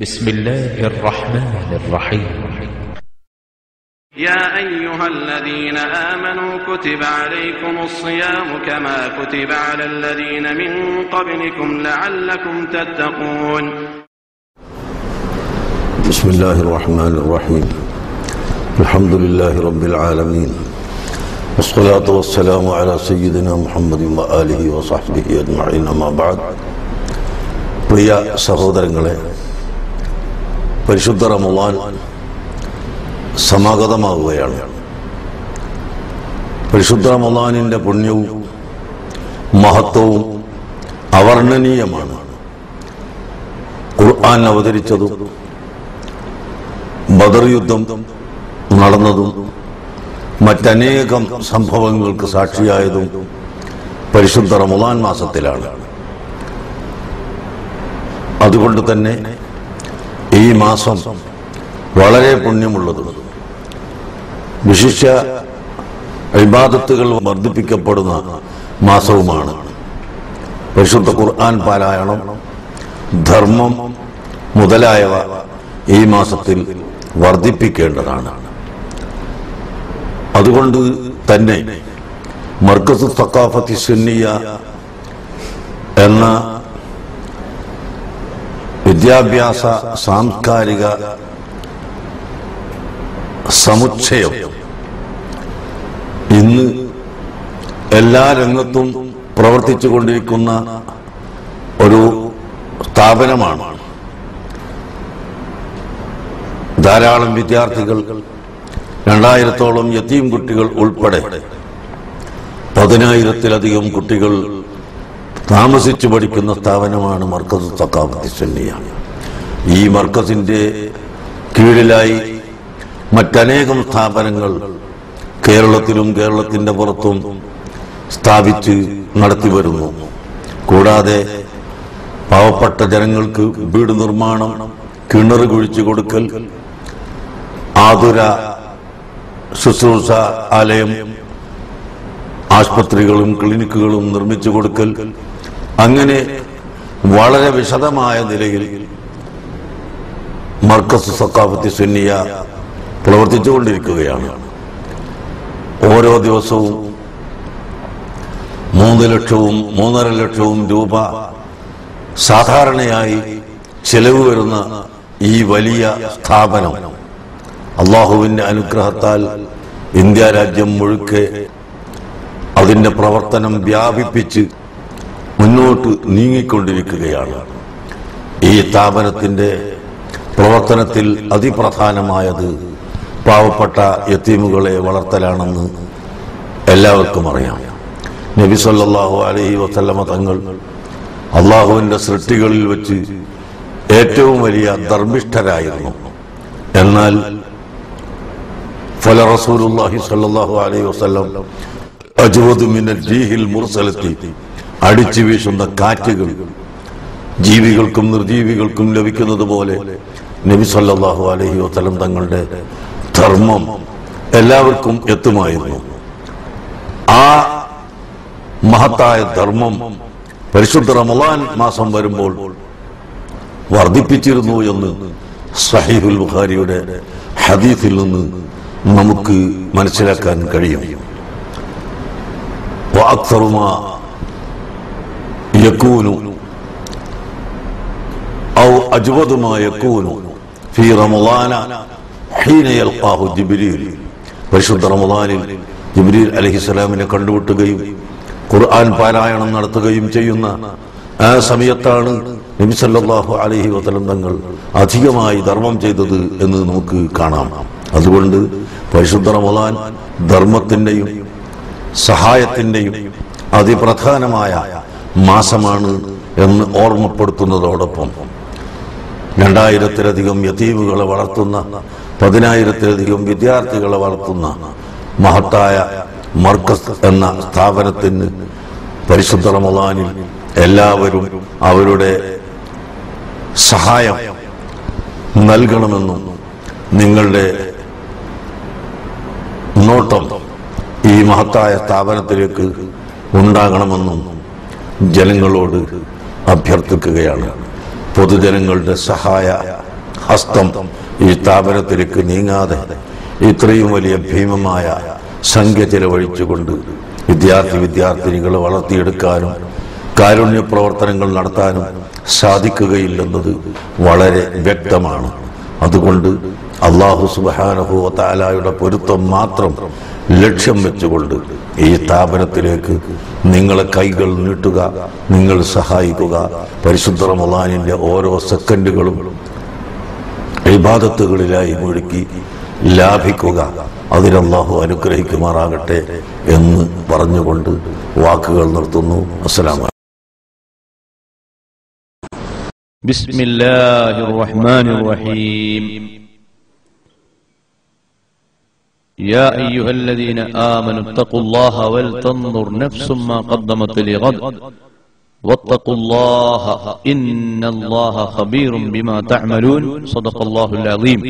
بسم الله الرحمن الرحيم يا أيها الذين آمنوا كتب عليكم الصيام كما كتب على الذين من قبلكم لعلكم تتقون بسم الله الرحمن الرحيم الحمد لله رب العالمين والصلاة والسلام على سيدنا محمد وآله وصحبه أجمعين أما بعد പ്രിയ സഹോദരങ്ങളെ, പരിശുദ്ധ റമളാൻ സമാഗതമാവുകയാണ്. പരിശുദ്ധ റമളാനിൻ്റെ പുണ്യവും മഹത്വവും അവർണ്ണനീയമാണ്. ഖുർആൻ അവതരിച്ചതും ബദർ യുദ്ധം നടന്നതും മറ്റനേകം സംഭവങ്ങൾക്ക് സാക്ഷിയായതും പരിശുദ്ധ റമളാൻ മാസത്തിലാണ്. അതുകൊണ്ട് തന്നെ ഈ മാസം വളരെ പുണ്യമുള്ളതും വിശിഷ്യ ഇബാദത്തുകൾ വർദ്ധിപ്പിക്കപ്പെടുന്ന മാസവുമാണ്. പരിശുദ്ധ ഖുർആൻ പാരായണം, ധർമ്മം മുതലായവ ഈ മാസത്തിൽ വർദ്ധിപ്പിക്കേണ്ടതാണ്. അതുകൊണ്ട് തന്നെ മർക്കസ് സഖാഫത്തി സുന്നിയ എന്ന വിദ്യാഭ്യാസ സാംസ്കാരിക സമുച്ചയം ഇന്ന് എല്ലാ രംഗത്തും പ്രവർത്തിച്ചുകൊണ്ടിരിക്കുന്ന ഒരു സ്ഥാപനമാണ്. ധാരാളം വിദ്യാർത്ഥികൾ, 2000-ഓളം യതീം കുട്ടികൾ ഉൾപ്പെടെ 10,000-ലധികം കുട്ടികൾ താമസിച്ചു പഠിക്കുന്ന സ്ഥാപനമാണ് മർക്കസ് സഖാഫത്തി സുന്നിയ. ഈ മർക്കസിന്റെ കീഴിലായി മറ്റനേകം സ്ഥാപനങ്ങൾ കേരളത്തിലും കേരളത്തിന്റെ പുറത്തും സ്ഥാപിച്ച് നടത്തിവരുന്നു. കൂടാതെ പാവപ്പെട്ട ജനങ്ങൾക്ക് വീട് നിർമ്മാണം, കിണർ കുഴിച്ചു കൊടുക്കൽ, ആതുര ശുശ്രൂഷ ആലയം, ആശുപത്രികളും ക്ലിനിക്കുകളും നിർമ്മിച്ചു കൊടുക്കൽ, അങ്ങനെ വളരെ വിശദമായ നിലയിൽ മർക്കസ് സഖാഫത്തി സുന്നിയ പ്രവർത്തിച്ചുകൊണ്ടിരിക്കുകയാണ്. ഓരോ ദിവസവും 3 ലക്ഷവും 3.5 ലക്ഷവും രൂപ സാധാരണയായി ചെലവ് വരുന്ന ഈ വലിയ സ്ഥാപനം അള്ളാഹുവിന്റെ അനുഗ്രഹത്താൽ ഇന്ത്യ രാജ്യം മുഴുക്കെ അതിന്റെ പ്രവർത്തനം വ്യാപിപ്പിച്ച് മുന്നോട്ട് നീങ്ങിക്കൊണ്ടിരിക്കുകയാണ്. ഈ സ്ഥാപനത്തിന്റെ പ്രവർത്തനത്തിൽ അതിപ്രധാനമായത് പാവപ്പെട്ട യതീമുകളെ വളർത്തലാണെന്ന് എല്ലാവർക്കും അറിയാം. നബി സല്ലല്ലാഹു അലൈഹി വസല്ലമ തങ്ങൾ അള്ളാഹുവിന്റെ സൃഷ്ടികളിൽ വെച്ച് ഏറ്റവും വലിയ ധർമ്മിഷ്ഠരായിരുന്നു. എന്നാൽ ഫല റസൂലുള്ളാഹി സ്വല്ലല്ലാഹു അലൈഹി വസല്ലം അജ്വദു മിനൽ റീഹിൽ മുർസലത്തി, അടിച്ചു വീശുന്ന കാറ്റുകൾ ജീവികൾക്കും നിർജീവികൾക്കും ലഭിക്കുന്നത് പോലെ നബി സല്ലല്ലാഹു അലൈഹി വസല്ലം തങ്ങളുടെ ധർമ്മം എല്ലാവർക്കും എത്തുമായിരുന്നു. ആ മഹത്തായ ധർമ്മം പരിശുദ്ധ റമളാൻ മാസം വരുമ്പോൾ വർദ്ധിപ്പിച്ചിരുന്നു എന്ന് സഹീഹുൽ ബുഖാരിയുടെ ഹദീസിൽ നിന്ന് നമുക്ക് മനസ്സിലാക്കാൻ കഴിയും. وأكثر ما يكون أو أجود ما يكون في رمضان حين يلقاه جبريل. പരിശുദ്ധ റമളാനിൽ ജിബ്രീൽ അലൈഹിസ്സലാമിനെ കണ്ടുമുട്ടുകയും ഖുർആൻ പാരായണം നടത്തുകയും ചെയ്യുന്ന ആ സമയത്താണ് നബി സല്ലല്ലാഹു അലൈഹി വസല്ലം തങ്ങൾ അധികമായി ധർമ്മം ചെയ്തത് എന്ന് നമുക്ക് കാണാം. അതുകൊണ്ട് പരിശുദ്ധ റമളാൻ ധർമ്മത്തിന്റെയും സഹായത്തിന്റെയും അതിപ്രധാനമായ മാസമാണ് എന്ന് ഓർമ്മപ്പെടുത്തുന്നതോടൊപ്പം 2000-ലധികം യതീമുകളെ വളർത്തുന്ന, 10,000-ലധികം വിദ്യാർത്ഥികളെ വളർത്തുന്ന മഹത്തായ മർക്കസ് എന്ന സ്ഥാപനത്തിന് പരിശുദ്ധ റമളാനിൽ എല്ലാവരും അവരുടെ സഹായം നൽകണമെന്നും നിങ്ങളുടെ നോട്ടം ഈ മഹത്തായ സ്ഥാപനത്തിലേക്ക് ഉണ്ടാകണമെന്നും ജനങ്ങളോട് അഭ്യർത്ഥിക്കുകയാണ്. പൊതുജനങ്ങളുടെ സഹായ ഹസ്തം ഈ സ്ഥാപനത്തിലേക്ക് നീങ്ങാതെ ഇത്രയും വലിയ ഭീമമായ സംഖ്യ ചെലവഴിച്ചുകൊണ്ട് വിദ്യാർത്ഥിനികളെ വളർത്തിയെടുക്കാനും കാരുണ്യ പ്രവർത്തനങ്ങൾ നടത്താനും സാധിക്കുകയില്ലെന്നത് വളരെ വ്യക്തമാണ്. അതുകൊണ്ട് അല്ലാഹു സുബ്ഹാനഹു വ തആലയുടെ പൊരുത്തം മാത്രം ലക്ഷ്യം വെച്ചുകൊണ്ട് ഈ സ്ഥാപനത്തിലേക്ക് നിങ്ങളെ കൈകൾ നീട്ടുക, നിങ്ങൾ സഹായിക്കുക. പരിശുദ്ധ റമളാനിന്റെ ഓരോ സെക്കൻഡുകളും ഇബാദത്തുകളിലായി മുഴുക്കി ലാഭിക്കുക. അതിന് അല്ലാഹു അനുഗ്രഹിക്കുമാറാകട്ടെ എന്ന് പറഞ്ഞുകൊണ്ട് വാക്കുകൾ നിർത്തുന്നു. അസ്സലാമു അലൈക്കും. ബിസ്മില്ലാഹിർ റഹ്മാനിർ റഹീം. يا أيها الذين آمنوا اتقوا الله ولتنظر نفس ما قدمت لغد واتقوا الله إن الله خبير بما تعملون. صدق الله العظيم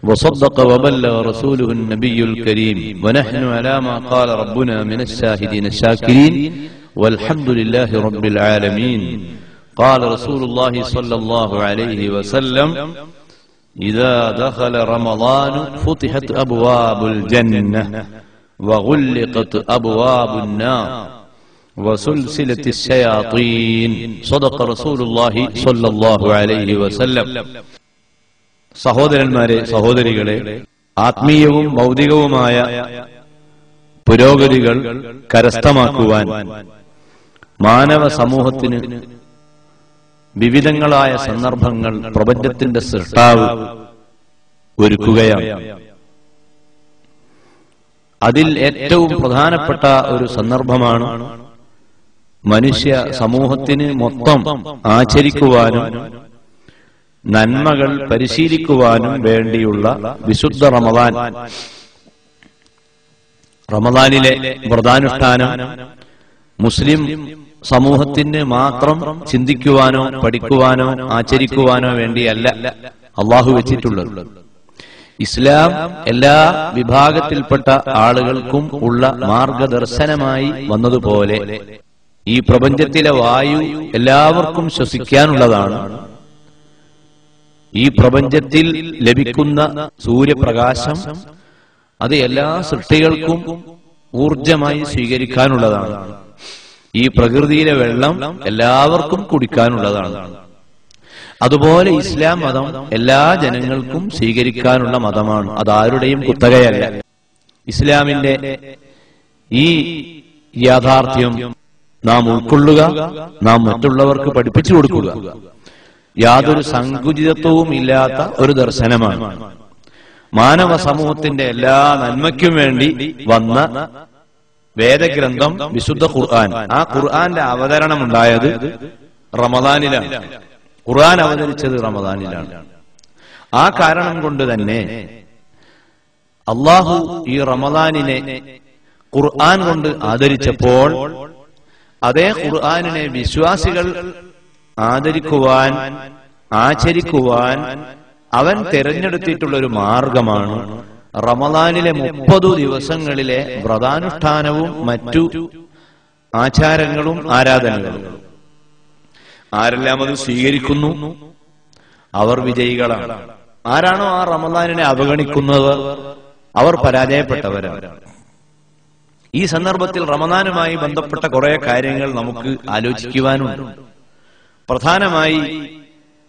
وصدق وبلغ رسوله النبي الكريم ونحن على ما قال ربنا من الشاهدين الشاكرين والحمد لله رب العالمين. قال رسول الله صلى الله عليه وسلم إذا دخل رمضان فتحت أبواب الجنة وغلقت أبواب النار وسلسلة الشياطين. صدق رسول الله صلى الله عليه وسلم. സഹോദരന്മാരെ, സഹോദരികളെ, ആത്മീയവും ഭൗതികവുമായ പുരോഗതികൾ കരസ്ഥമാക്കുവാൻ മാനവ സമൂഹത്തിന് വിവിധങ്ങളായ സന്ദർഭങ്ങൾ പ്രപഞ്ചത്തിന്റെ സൃഷ്ടാവ് ഒരുക്കുകയാണ്. അതിൽ ഏറ്റവും പ്രധാനപ്പെട്ട ഒരു സന്ദർഭമാണ് മനുഷ്യ സമൂഹത്തിന് മൊത്തം ആചരിക്കുവാനും നന്മകൾ പരിശീലിക്കുവാനും വേണ്ടിയുള്ള വിശുദ്ധ റമദാൻ. റമദാനിലെ വ്രതാനുഷ്ഠാനം മുസ്ലിം സമൂഹത്തിന് മാത്രം ചിന്തിക്കുവാനോ പഠിക്കുവാനോ ആചരിക്കുവാനോ വേണ്ടിയല്ല അള്ളാഹു വെച്ചിട്ടുള്ളത്. ഇസ്ലാം എല്ലാ വിഭാഗത്തിൽപ്പെട്ട ആളുകൾക്കും ഉള്ള മാർഗദർശനമായി വന്നതുപോലെ ഈ പ്രപഞ്ചത്തിലെ വായു എല്ലാവർക്കും ശ്വസിക്കാനുള്ളതാണ്. ഈ പ്രപഞ്ചത്തിൽ ലഭിക്കുന്ന സൂര്യപ്രകാശം അത് എല്ലാ സൃഷ്ടികൾക്കും ഊർജമായി സ്വീകരിക്കാനുള്ളതാണ്. ഈ പ്രകൃതിയിലെ വെള്ളം എല്ലാവർക്കും കുടിക്കാനുള്ളതാണ്. അതുപോലെ ഇസ്ലാം മതം എല്ലാ ജനങ്ങൾക്കും സ്വീകരിക്കാനുള്ള മതമാണ്. അതാരുടെയും കുത്തകയല്ല. ഇസ്ലാമിന്റെ ഈ യാഥാർത്ഥ്യം നാം ഉൾക്കൊള്ളുക, നാം മറ്റുള്ളവർക്ക് പഠിപ്പിച്ചു കൊടുക്കുക യാതൊരു സങ്കുചിതത്വവും ഇല്ലാത്ത ഒരു ദർശനമാണ്. മാനവ സമൂഹത്തിന്റെ എല്ലാ നന്മയ്ക്കും വേണ്ടി വന്ന വേദഗ്രന്ഥം വിശുദ്ധ ഖുർആൻ. ആ ഖുർആന്റെ അവതരണം ഉണ്ടായത് റമദാനിലാണ്. ഖുർആൻ അവതരിച്ചത് റമദാനിലാണ്. ആ കാരണം കൊണ്ട് തന്നെ അള്ളാഹു ഈ റമദാനിനെ ഖുർആൻ കൊണ്ട് ആദരിച്ചപ്പോൾ അതേ ഖുർആനിനെ വിശ്വാസികൾ ആദരിക്കുവാൻ ആചരിക്കുവാൻ അവൻ തിരഞ്ഞെടുത്തിട്ടുള്ള ഒരു മാർഗമാണ് റമദാനിലെ 30 ദിവസങ്ങളിലെ വ്രതാനുഷ്ഠാനവും മറ്റു ആചാരങ്ങളും ആരാധനകളും. ആരെല്ലാം അത് സ്വീകരിക്കുന്നു അവർ വിജയികളാണ്. ആരാണോ ആ റമദാനിനെ അവഗണിക്കുന്നത് അവർ പരാജയപ്പെട്ടവരാണ്. ഈ സന്ദർഭത്തിൽ റമദാനുമായി ബന്ധപ്പെട്ട കുറെ കാര്യങ്ങൾ നമുക്ക് ആലോചിക്കുവാനുണ്ട്. പ്രധാനമായി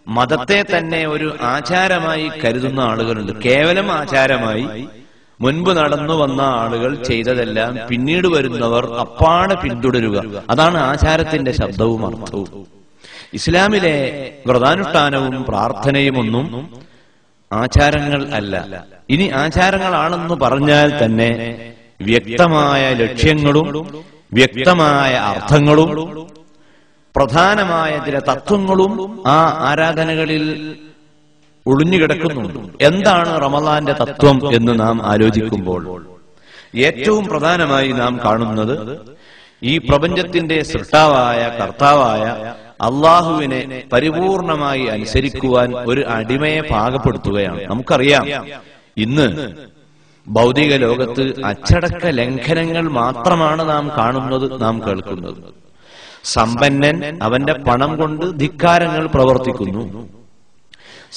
മതത്തെ തന്നെ ഒരു ആചാരമായി കരുതുന്ന ആളുകളുണ്ട്. കേവലം ആചാരമായി മുൻപ് നടന്നു വന്ന ആളുകൾ ചെയ്തതെല്ലാം പിന്നീട് വരുന്നവർ അപ്പാടെ പിന്തുടരുക. അതാണ് ആചാരത്തിന്റെ ശബ്ദവും അർത്ഥവും. ഇസ്ലാമിലെ വ്രതാനുഷ്ഠാനവും പ്രാർത്ഥനയും ഒന്നും ആചാരങ്ങൾ അല്ല. ഇനി ആചാരങ്ങളാണെന്ന് പറഞ്ഞാൽ തന്നെ വ്യക്തമായ ലക്ഷ്യങ്ങളും വ്യക്തമായ അർത്ഥങ്ങളും പ്രധാനമായ ചില തത്വങ്ങളും ആ ആരാധനകളിൽ ഒളിഞ്ഞുകിടക്കുന്നുണ്ട്. എന്താണ് റമദാന്റെ തത്വം എന്ന് നാം ആലോചിക്കുമ്പോൾ ഏറ്റവും പ്രധാനമായി നാം കാണുന്നത് ഈ പ്രപഞ്ചത്തിന്റെ സൃഷ്ടാവായ കർത്താവായ അള്ളാഹുവിനെ പരിപൂർണമായി അനുസരിക്കുവാൻ ഒരു അടിമയെ പാകപ്പെടുത്തുകയാണ്. നമുക്കറിയാം, ഇന്ന് ഭൗതിക ലോകത്ത് അച്ചടക്ക ലംഘനങ്ങൾ മാത്രമാണ് നാം കാണുന്നത്, നാം കേൾക്കുന്നത്. സമ്പന്നൻ അവന്റെ പണം കൊണ്ട് ധിക്കാരങ്ങൾ പ്രവർത്തിക്കുന്നു.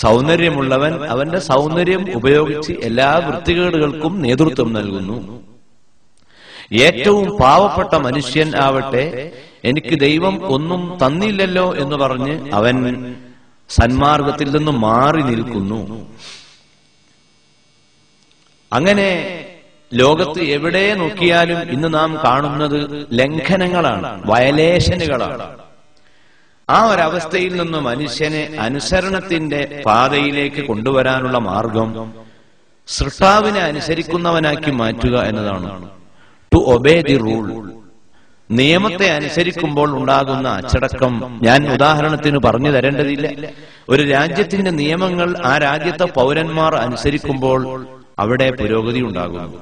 സൗന്ദര്യമുള്ളവൻ അവന്റെ സൗന്ദര്യം ഉപയോഗിച്ച് എല്ലാ വൃത്തികേടുകൾക്കും നേതൃത്വം നൽകുന്നു. ഏറ്റവും പാവപ്പെട്ട മനുഷ്യൻ ആവട്ടെ, എനിക്ക് ദൈവം ഒന്നും തന്നില്ലല്ലോ എന്ന് പറഞ്ഞ് അവൻ സന്മാർഗത്തിൽ നിന്നും മാറി നിൽക്കുന്നു. അങ്ങനെ ലോകത്ത് എവിടെ നോക്കിയാലും ഇന്ന് നാം കാണുന്നത് ലംഘനങ്ങളാണ്, വയലേഷനുകളാണ്. ആ ഒരവസ്ഥയിൽ നിന്ന് മനുഷ്യനെ അനുസരണത്തിന്റെ പാതയിലേക്ക് കൊണ്ടുവരാനുള്ള മാർഗം സൃഷ്ടാവിനെ അനുസരിക്കുന്നവനാക്കി മാറ്റുക എന്നതാണ്. To obey the rule. നിയമത്തെ അനുസരിക്കുമ്പോൾ ഉണ്ടാകുന്ന അച്ചടക്കം ഞാൻ ഉദാഹരണത്തിന് പറഞ്ഞു തരേണ്ടതില്ല. ഒരു രാജ്യത്തിന്റെ നിയമങ്ങൾ ആ രാജ്യത്തെ പൗരന്മാർ അനുസരിക്കുമ്പോൾ അവിടെ പുരോഗതി ഉണ്ടാകുന്നു.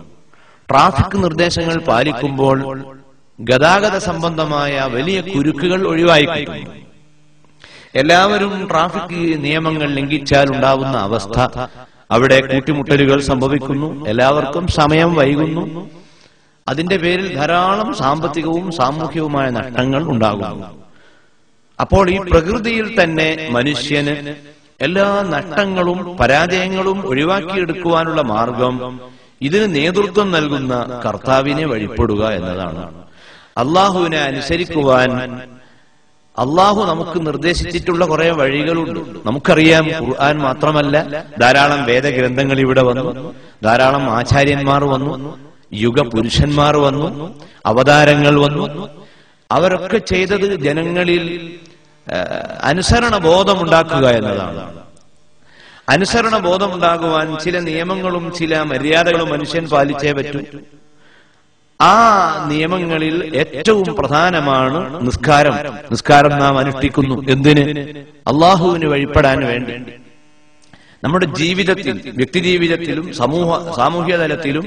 ട്രാഫിക് നിർദ്ദേശങ്ങൾ പാലിക്കുമ്പോൾ ഗതാഗത സംബന്ധമായ വലിയ കുരുക്കുകൾ ഒഴിവായിക്കിട്ടുന്നു. എല്ലാവരും ട്രാഫിക് നിയമങ്ങൾ ലംഘിച്ചാൽ ഉണ്ടാവുന്ന അവസ്ഥ, അവിടെ കൂട്ടിമുട്ടലുകൾ സംഭവിക്കുന്നു, എല്ലാവർക്കും സമയം വൈകുന്നു. അതിന്റെ പേരിൽ ധാരാളം സാമ്പത്തികവും സാമൂഹികവുമായ നഷ്ടങ്ങൾ ഉണ്ടാകുന്നു. അപ്പോൾ ഈ പ്രകൃതിയിൽ തന്നെ മനുഷ്യന് എല്ലാ നഷ്ടങ്ങളും പരാജയങ്ങളും ഒഴിവാക്കിയെടുക്കുവാനുള്ള മാർഗം ഇതിന് നേതൃത്വം നൽകുന്ന കർത്താവിനെ വഴിപ്പെടുക എന്നതാണ്. അള്ളാഹുവിനെ അനുസരിക്കുവാൻ അള്ളാഹു നമുക്ക് നിർദ്ദേശിച്ചിട്ടുള്ള കുറെ വഴികളുണ്ട്. നമുക്കറിയാം, ഖുർആൻ മാത്രമല്ല, ധാരാളം വേദഗ്രന്ഥങ്ങൾ ഇവിടെ വന്നു, ധാരാളം ആചാര്യന്മാർ വന്നു, യുഗപുരുഷന്മാർ വന്നു, അവതാരങ്ങൾ വന്നു. അവരൊക്കെ ചെയ്തത് ജനങ്ങളിൽ അനുസരണ ബോധമുണ്ടാക്കുക എന്നതാണ്. അനുസരണ ബോധമുണ്ടാകുവാൻ ചില നിയമങ്ങളും ചില മര്യാദകളും മനുഷ്യൻ പാലിച്ചേ പറ്റൂ. ആ നിയമങ്ങളിൽ ഏറ്റവും പ്രധാനമാണ് നിസ്കാരം. നിസ്കാരം നാം അനുഷ്ഠിക്കുന്നു എന്തിന്? അള്ളാഹുവിന് വഴിപ്പെടാൻ വേണ്ടി. നമ്മുടെ ജീവിതത്തിൽ, വ്യക്തിജീവിതത്തിലും സാമൂഹ്യ തലത്തിലും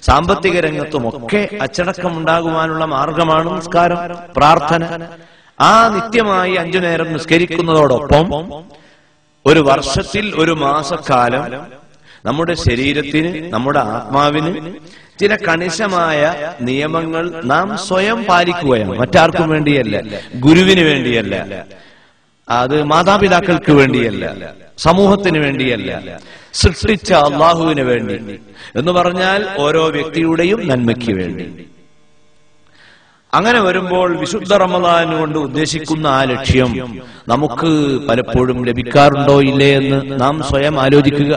സാമ്പത്തിക രംഗത്തുമൊക്കെ അച്ചടക്കമുണ്ടാകുവാനുള്ള മാർഗമാണ് നിസ്കാരം, പ്രാർത്ഥന. ആ നിത്യമായി 5 നേരം നിസ്കരിക്കുന്നതോടൊപ്പം ഒരു വർഷത്തിൽ ഒരു മാസക്കാലം നമ്മുടെ ശരീരത്തിന്, നമ്മുടെ ആത്മാവിന് ചില കണിശമായ നിയമങ്ങൾ നാം സ്വയം പാലിക്കുകയാണ്. മറ്റാർക്കും വേണ്ടിയല്ല, ഗുരുവിന് വേണ്ടിയല്ല, അത് മാതാപിതാക്കൾക്ക് വേണ്ടിയല്ല, സമൂഹത്തിന് വേണ്ടിയല്ല, സൃഷ്ടിച്ച അള്ളാഹുവിന് വേണ്ടി. എന്ന് പറഞ്ഞാൽ ഓരോ വ്യക്തിയുടെയും നന്മയ്ക്ക് വേണ്ടി. അങ്ങനെ വരുമ്പോൾ വിശുദ്ധ റമദാൻ കൊണ്ട് ഉദ്ദേശിക്കുന്ന ആ ലക്ഷ്യം നമുക്ക് പലപ്പോഴും ലഭിക്കാറുണ്ടോ ഇല്ലേ എന്ന് നാം സ്വയം ആലോചിക്കുക.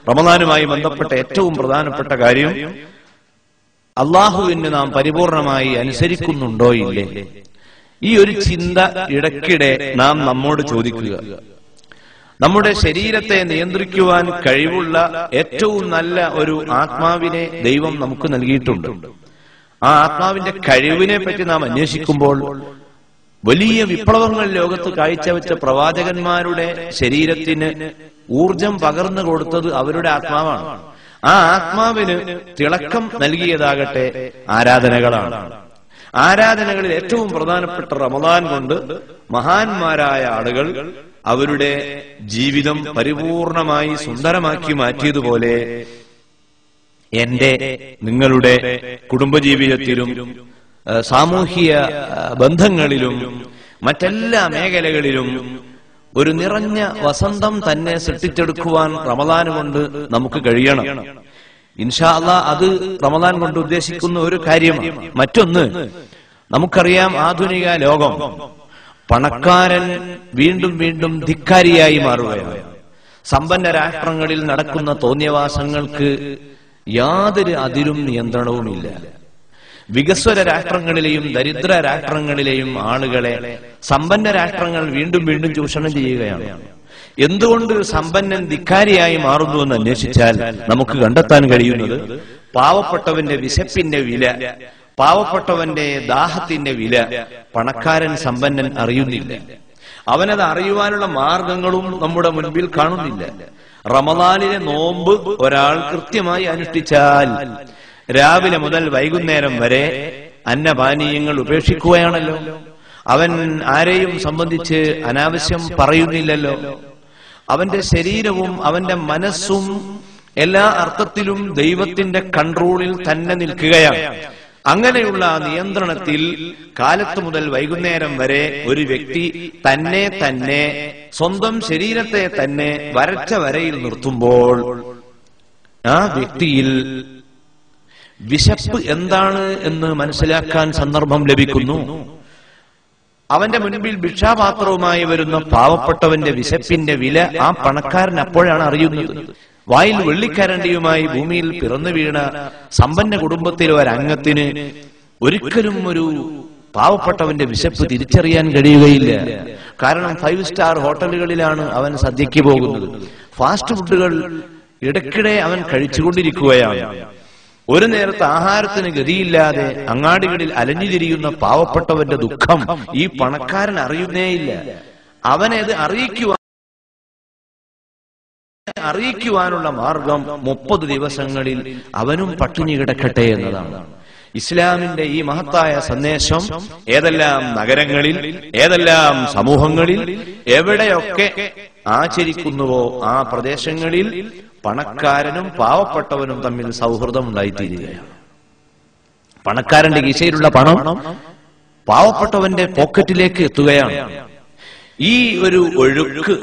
റമദാനുമായി ബന്ധപ്പെട്ട ഏറ്റവും പ്രധാനപ്പെട്ട കാര്യം അള്ളാഹുവിന് നാം പരിപൂർണമായി അനുസരിക്കുന്നുണ്ടോ ഇല്ലേ? ഈ ഒരു ചിന്ത ഇടയ്ക്കിടെ നാം നമ്മോട് ചോദിക്കുക. നമ്മുടെ ശരീരത്തെ നിയന്ത്രിക്കുവാൻ കഴിവുള്ള ഏറ്റവും നല്ല ഒരു ആത്മാവിനെ ദൈവം നമുക്ക് നൽകിയിട്ടുണ്ട്. ആ ആത്മാവിന്റെ കഴിവിനെ പറ്റി നാം അന്വേഷിക്കുമ്പോൾ വലിയ വിപ്ലവങ്ങൾ ലോകത്ത് കാഴ്ചവെച്ച പ്രവാചകന്മാരുടെ ശരീരത്തിന് ഊർജം പകർന്നു കൊടുത്തത് അവരുടെ ആത്മാവാണ്. ആ ആത്മാവിന് തിളക്കം നൽകിയതാകട്ടെ ആരാധനകളാണ്. ആരാധനകളിൽ ഏറ്റവും പ്രധാനപ്പെട്ട റമദാൻ കൊണ്ട് മഹാന്മാരായ ആളുകൾ അവരുടെ ജീവിതം പരിപൂർണമായി സുന്ദരമാക്കി മാറ്റിയതുപോലെ എന്റെ, നിങ്ങളുടെ കുടുംബജീവിതത്തിലും സാമൂഹിക ബന്ധങ്ങളിലും മറ്റെല്ലാ മേഖലകളിലും ഒരു നിറഞ്ഞ വസന്തം തന്നെ സൃഷ്ടിച്ചെടുക്കുവാൻ റമദാൻ കൊണ്ട് നമുക്ക് കഴിയണം. ഇൻഷാ അല്ലാഹ് അത് റമദാൻ കൊണ്ട് ഉദ്ദേശിക്കുന്ന ഒരു കാര്യമാണ്. മറ്റൊന്ന്, നമുക്കറിയാം ആധുനിക ലോകം പണക്കാരൻ വീണ്ടും വീണ്ടും ധിക്കാരിയായി മാറുകയാണ്. സമ്പന്ന രാഷ്ട്രങ്ങളിൽ നടക്കുന്ന തോന്നിയവാസങ്ങൾക്ക് യാതൊരു അതിരും നിയന്ത്രണവുമില്ല. വികസ്വര രാഷ്ട്രങ്ങളിലെയും ദരിദ്ര രാഷ്ട്രങ്ങളിലെയും ആളുകളെ സമ്പന്ന രാഷ്ട്രങ്ങൾ വീണ്ടും വീണ്ടും ചൂഷണം ചെയ്യുകയാണ്. എന്തുകൊണ്ട് സമ്പന്നൻ ധിക്കാരിയായി മാറുന്നു എന്ന് അന്വേഷിച്ചാൽ നമുക്ക് കണ്ടെത്താൻ കഴിയുന്നത് പാവപ്പെട്ടവന്റെ വിശപ്പിന്റെ വില, പാവപ്പെട്ടവന്റെ ദാഹത്തിന്റെ വില പണക്കാരൻ സമ്പന്നൻ അറിയുന്നില്ല. അവനത് അറിയുവാനുള്ള മാർഗങ്ങളും നമ്മുടെ മുൻപിൽ കാണുന്നില്ല. റമദാനിലെ നോമ്പ് ഒരാൾ കൃത്യമായി അനുഷ്ഠിച്ചാൽ രാവിലെ മുതൽ വൈകുന്നേരം വരെ അന്നപാനീയങ്ങൾ ഉപേക്ഷിക്കുകയാണല്ലോ. അവൻ ആരെയും സംബന്ധിച്ച് അനാവശ്യം പറയുന്നില്ലല്ലോ. അവന്റെ ശരീരവും അവന്റെ മനസ്സും എല്ലാ അർത്ഥത്തിലും ദൈവത്തിന്റെ കൺട്രോളിൽ തന്നെ നിൽക്കുകയാണ്. അങ്ങനെയുള്ള നിയന്ത്രണത്തിൽ കാലത്ത് മുതൽ വൈകുന്നേരം വരെ ഒരു വ്യക്തി തന്നെ സ്വന്തം ശരീരത്തെ തന്നെ വരച്ച വരയിൽ നിർത്തുമ്പോൾ ആ വ്യക്തിയിൽ വിശപ്പ് എന്താണ് എന്ന് മനസ്സിലാക്കാൻ സന്ദർഭം ലഭിക്കുന്നു. അവന്റെ മുൻപിൽ ഭിക്ഷാപാത്രവുമായി വരുന്ന പാവപ്പെട്ടവന്റെ വിശപ്പിന്റെ വില ആ പണക്കാരൻ അപ്പോഴാണ് അറിയുന്നത്. വായിൽ വെള്ളിക്കരണ്ടിയുമായി ഭൂമിയിൽ പിറന്നു വീണ സമ്പന്ന കുടുംബത്തിലെ ഒരംഗത്തിന് ഒരിക്കലും ഒരു പാവപ്പെട്ടവന്റെ വിശപ്പ് തിരിച്ചറിയാൻ കഴിയുകയില്ല. കാരണം 5 സ്റ്റാർ ഹോട്ടലുകളിലാണ് അവൻ സദ്യയ്ക്ക് പോകുന്നത്. ഫാസ്റ്റ് ഫുഡുകൾ ഇടയ്ക്കിടെ അവൻ കഴിച്ചുകൊണ്ടിരിക്കുകയാണ്. ഒരു നേരത്തെ ആഹാരത്തിന് ഗതിയില്ലാതെ അങ്ങാടികളിൽ അലഞ്ഞു തിരിയുന്ന പാവപ്പെട്ടവന്റെ ദുഃഖം ഈ പണക്കാരൻ അറിയുന്നേയില്ല. അവനത് അറിയിക്കുവാനുള്ള മാർഗം 30 ദിവസങ്ങളിൽ അവനും പട്ടിണി കിടക്കട്ടെ എന്നതാണ്. ഇസ്ലാമിന്റെ ഈ മഹത്തായ സന്ദേശം ഏതെല്ലാം നഗരങ്ങളിൽ, ഏതെല്ലാം സമൂഹങ്ങളിൽ, എവിടെയൊക്കെ ആചരിക്കുന്നുവോ ആ പ്രദേശങ്ങളിൽ പണക്കാരനും പാവപ്പെട്ടവനും തമ്മിൽ സൗഹൃദം ഉണ്ടായിത്തീരുകയാണ്. പണക്കാരന്റെ കീശയിലുള്ള പണം പാവപ്പെട്ടവന്റെ പോക്കറ്റിലേക്ക് എത്തുകയാണ്. ഈ ഒരു ഒഴുക്ക്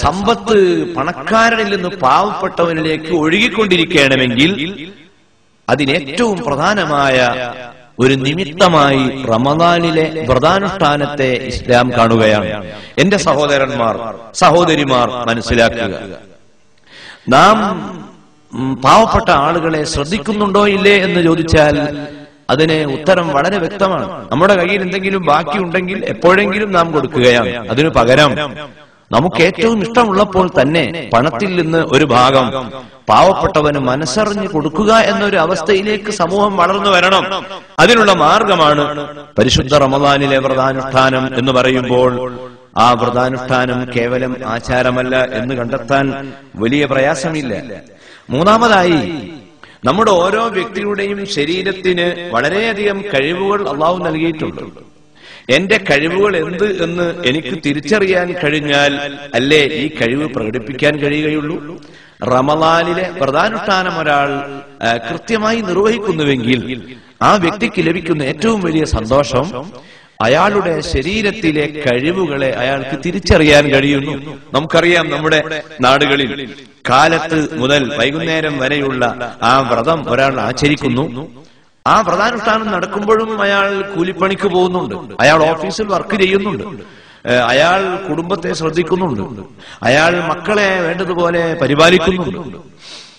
സമ്പത്ത് പണക്കാരനിൽ നിന്ന് പാവപ്പെട്ടവനിലേക്ക് ഒഴുകിക്കൊണ്ടിരിക്കണമെങ്കിൽ അതിനേറ്റവും പ്രധാനമായ ഒരു നിമിത്തമായി റമദാനിലെ വ്രതാനുഷ്ഠാനത്തെ ഇസ്ലാം കാണുകയാണ്. എന്റെ സഹോദരന്മാർ, സഹോദരിമാർ, മനസ്സിലാക്കുക, നാം പാവപ്പെട്ട ആളുകളെ ശ്രദ്ധിക്കുന്നുണ്ടോ ഇല്ലേ എന്ന് ചോദിച്ചാൽ അതിന് ഉത്തരം വളരെ വ്യക്തമാണ്. നമ്മുടെ കയ്യിൽ എന്തെങ്കിലും ബാക്കിയുണ്ടെങ്കിൽ എപ്പോഴെങ്കിലും നാം കൊടുക്കുകയാണ്. അതിനു പകരം നമുക്ക് ഏറ്റവും ഇഷ്ടമുള്ളപ്പോൾ തന്നെ പണത്തിൽ നിന്ന് ഒരു ഭാഗം പാവപ്പെട്ടവന് മനസ്സറിഞ്ഞ് കൊടുക്കുക എന്നൊരു അവസ്ഥയിലേക്ക് സമൂഹം വളർന്നു വരണം. അതിനുള്ള മാർഗമാണ് പരിശുദ്ധ റമദാനിലെ വ്രതാനുഷ്ഠാനം എന്ന് പറയുമ്പോൾ ആ വ്രതാനുഷ്ഠാനം കേവലം ആചാരമല്ല എന്ന് കണ്ടെത്താൻ വലിയ പ്രയാസമില്ല. മൂന്നാമതായി, നമ്മുടെ ഓരോ വ്യക്തിയുടെയും ശരീരത്തിന് വളരെയധികം കഴിവുകൾ അള്ളാഹു നൽകിയിട്ടുണ്ട്. എന്റെ കഴിവുകൾ എന്ത് എന്ന് എനിക്ക് തിരിച്ചറിയാൻ കഴിഞ്ഞാൽ അല്ലേ ഈ കഴിവ് പ്രകടിപ്പിക്കാൻ കഴിയുകയുള്ളൂ. റമദാനിലെ വ്രതാനുഷ്ഠാനം ഒരാൾ കൃത്യമായി നിർവഹിക്കുന്നുവെങ്കിൽ ആ വ്യക്തിക്ക് ലഭിക്കുന്ന ഏറ്റവും വലിയ സന്തോഷം അയാളുടെ ശരീരത്തിലെ കഴിവുകളെ അയാൾക്ക് തിരിച്ചറിയാൻ കഴിയുന്നു. നമുക്കറിയാം, നമ്മുടെ നാടുകളിൽ കാലത്ത് മുതൽ വൈകുന്നേരം വരെയുള്ള ആ വ്രതം ഒരാൾ ആചരിക്കുന്നു. ആ വ്രതാനുഷ്ഠാനം നടക്കുമ്പോഴും അയാൾ കൂലിപ്പണിക്ക് പോകുന്നുണ്ട്, അയാൾ ഓഫീസിൽ വർക്ക് ചെയ്യുന്നുണ്ട്, അയാൾ കുടുംബത്തെ ശ്രദ്ധിക്കുന്നുണ്ട്, അയാൾ മക്കളെ വേണ്ടതുപോലെ പരിപാലിക്കുന്നുണ്ട്,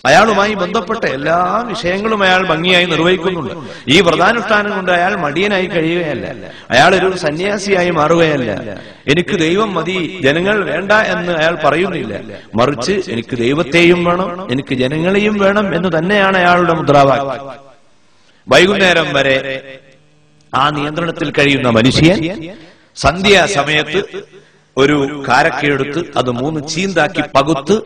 അയാളുമായി ബന്ധപ്പെട്ട എല്ലാ വിഷയങ്ങളും അയാൾ ഭംഗിയായി നിർവഹിക്കുന്നുണ്ട്. ഈ വ്രതാനുഷ്ഠാനം കൊണ്ട് അയാൾ മടിയനായി കഴിയുകയല്ല, അയാൾ ഒരു സന്യാസിയായി മാറുകയല്ല. എനിക്ക് ദൈവം മതി, ജനങ്ങൾ വേണ്ട എന്ന് അയാൾ പറയുന്നില്ല. മറിച്ച് എനിക്ക് ദൈവത്തെയും വേണം, എനിക്ക് ജനങ്ങളെയും വേണം എന്ന് തന്നെയാണ് അയാളുടെ മുദ്രാവാക്യം. വൈകുന്നേരം വരെ ആ നിയന്ത്രണത്തിൽ കഴിയുന്ന മനുഷ്യൻ സന്ധ്യാസമയത്ത് ഒരു കാരക്കയെടുത്ത് അത് 3 ചീന്താക്കി പകുത്ത്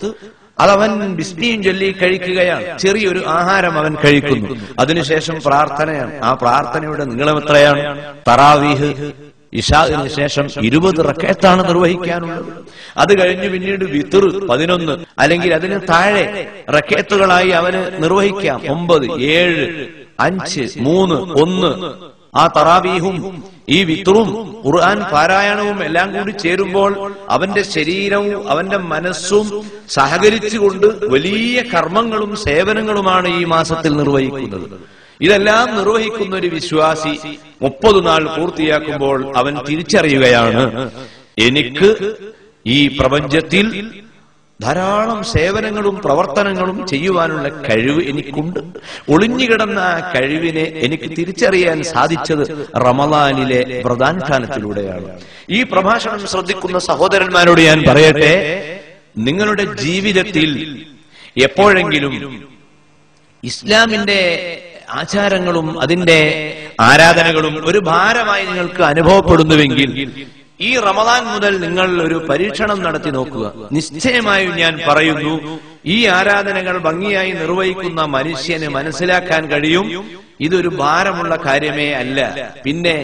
അതവൻ ബിസ്മിയും ചൊല്ലി കഴിക്കുകയാണ്. ചെറിയൊരു ആഹാരം അവൻ കഴിക്കുന്നു. അതിനുശേഷം പ്രാർത്ഥനയാണ്. ആ പ്രാർത്ഥനയുടെ നീളം എത്രയാണ്? തറാവീഹ് ഇശാഇന് ശേഷം 20 റക്അത്താണ് നിർവഹിക്കാനുള്ളത്. അത് കഴിഞ്ഞ് പിന്നീട് വിത്ർ 11 അല്ലെങ്കിൽ അതിന് താഴെ റക്അത്തുകളായി അവന് നിർവഹിക്കാം. 9, 7, 5, 3, 1. ആ തറാവീഹും ഈ വിത്റും ഖുർആൻ പാരായണവും എല്ലാം കൂടി ചേരുമ്പോൾ അവന്റെ ശരീരവും അവന്റെ മനസ്സും സഹകരിച്ചുകൊണ്ട് വലിയ കർമ്മങ്ങളും സേവനങ്ങളുമാണ് ഈ മാസത്തിൽ നിർവഹിക്കുന്നത്. ഇതെല്ലാം നിർവഹിക്കുന്ന ഒരു വിശ്വാസി 30 നാൾ പൂർത്തിയാക്കുമ്പോൾ അവൻ തിരിച്ചറിയുകയാണ്, എനിക്ക് ഈ പ്രപഞ്ചത്തിൽ ധാരാളം സേവനങ്ങളും പ്രവർത്തനങ്ങളും ചെയ്യുവാനുള്ള കഴിവ് എനിക്കുണ്ട്. ഒളിഞ്ഞുകിടന്ന ആ കഴിവിനെ എനിക്ക് തിരിച്ചറിയാൻ സാധിച്ചത് റമദാനിലെ വ്രതാനുഷ്ഠാനത്തിലൂടെയാണ്. ഈ പ്രഭാഷണം ശ്രദ്ധിക്കുന്ന സഹോദരന്മാരോട് ഞാൻ പറയട്ടെ, നിങ്ങളുടെ ജീവിതത്തിൽ എപ്പോഴെങ്കിലും ഇസ്ലാമിന്റെ ആചാരങ്ങളും അതിന്റെ ആരാധനകളും ഒരു ഭാരമായി നിങ്ങൾക്ക് അനുഭവപ്പെടുന്നുവെങ്കിൽ ഈ റമദാൻ മുതൽ നിങ്ങൾ ഒരു പരീക്ഷണം നടത്തി നോക്കുക. നിശ്ചയമായും ഞാൻ പറയുന്നു, ഈ ആരാധനകൾ ഭംഗിയായി നിർവഹിക്കുന്ന മനുഷ്യന് മനസ്സിലാക്കാൻ കഴിയും ഇതൊരു ഭാരമുള്ള കാര്യമേ അല്ല. പിന്നെ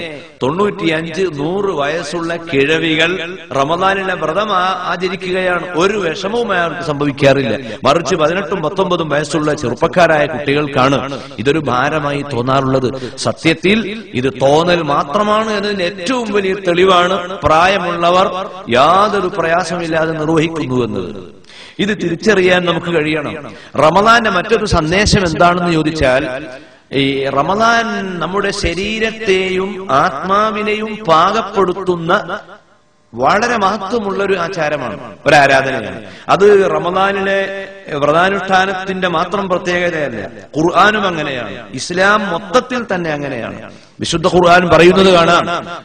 95-100 വയസ്സുള്ള കിഴവികൾ റമദാനിലെ വ്രതം ആചരിക്കുകയാണ്. ഒരു വിഷമവും അവർക്ക് സംഭവിക്കാറില്ല. മറിച്ച് 18-19 വയസ്സുള്ള ചെറുപ്പക്കാരായ കുട്ടികൾക്കാണ് ഇതൊരു ഭാരമായി തോന്നാറുള്ളത്. സത്യത്തിൽ ഇത് തോന്നൽ മാത്രമാണ് എന്നതിന് ഏറ്റവും വലിയ തെളിവാണ് പ്രായമുള്ളവർ യാതൊരു പ്രയാസമില്ലാതെ നിർവഹിക്കുന്നു എന്നത്. ഇത് തിരിച്ചറിയാൻ നമുക്ക് കഴിയണം. റമദാന്റെ മറ്റൊരു സന്ദേശം എന്താണെന്ന് ചോദിച്ചാൽ, ഈ റമദാൻ നമ്മുടെ ശരീരത്തെയും ആത്മാവിനെയും പാകപ്പെടുത്തുന്ന വളരെ മഹത്വമുള്ളൊരു ആചാരമാണ്, ഒരു ആരാധനയാണ്. അത് റമദാനിലെ വ്രതാനുഷ്ഠാനത്തിന്റെ മാത്രം പ്രത്യേകതയല്ല, ഖുർആനും അങ്ങനെയാണ്, ഇസ്ലാം മൊത്തത്തിൽ തന്നെ അങ്ങനെയാണ്. വിശുദ്ധ ഖുർആൻ പറയുന്നത് കാണാം,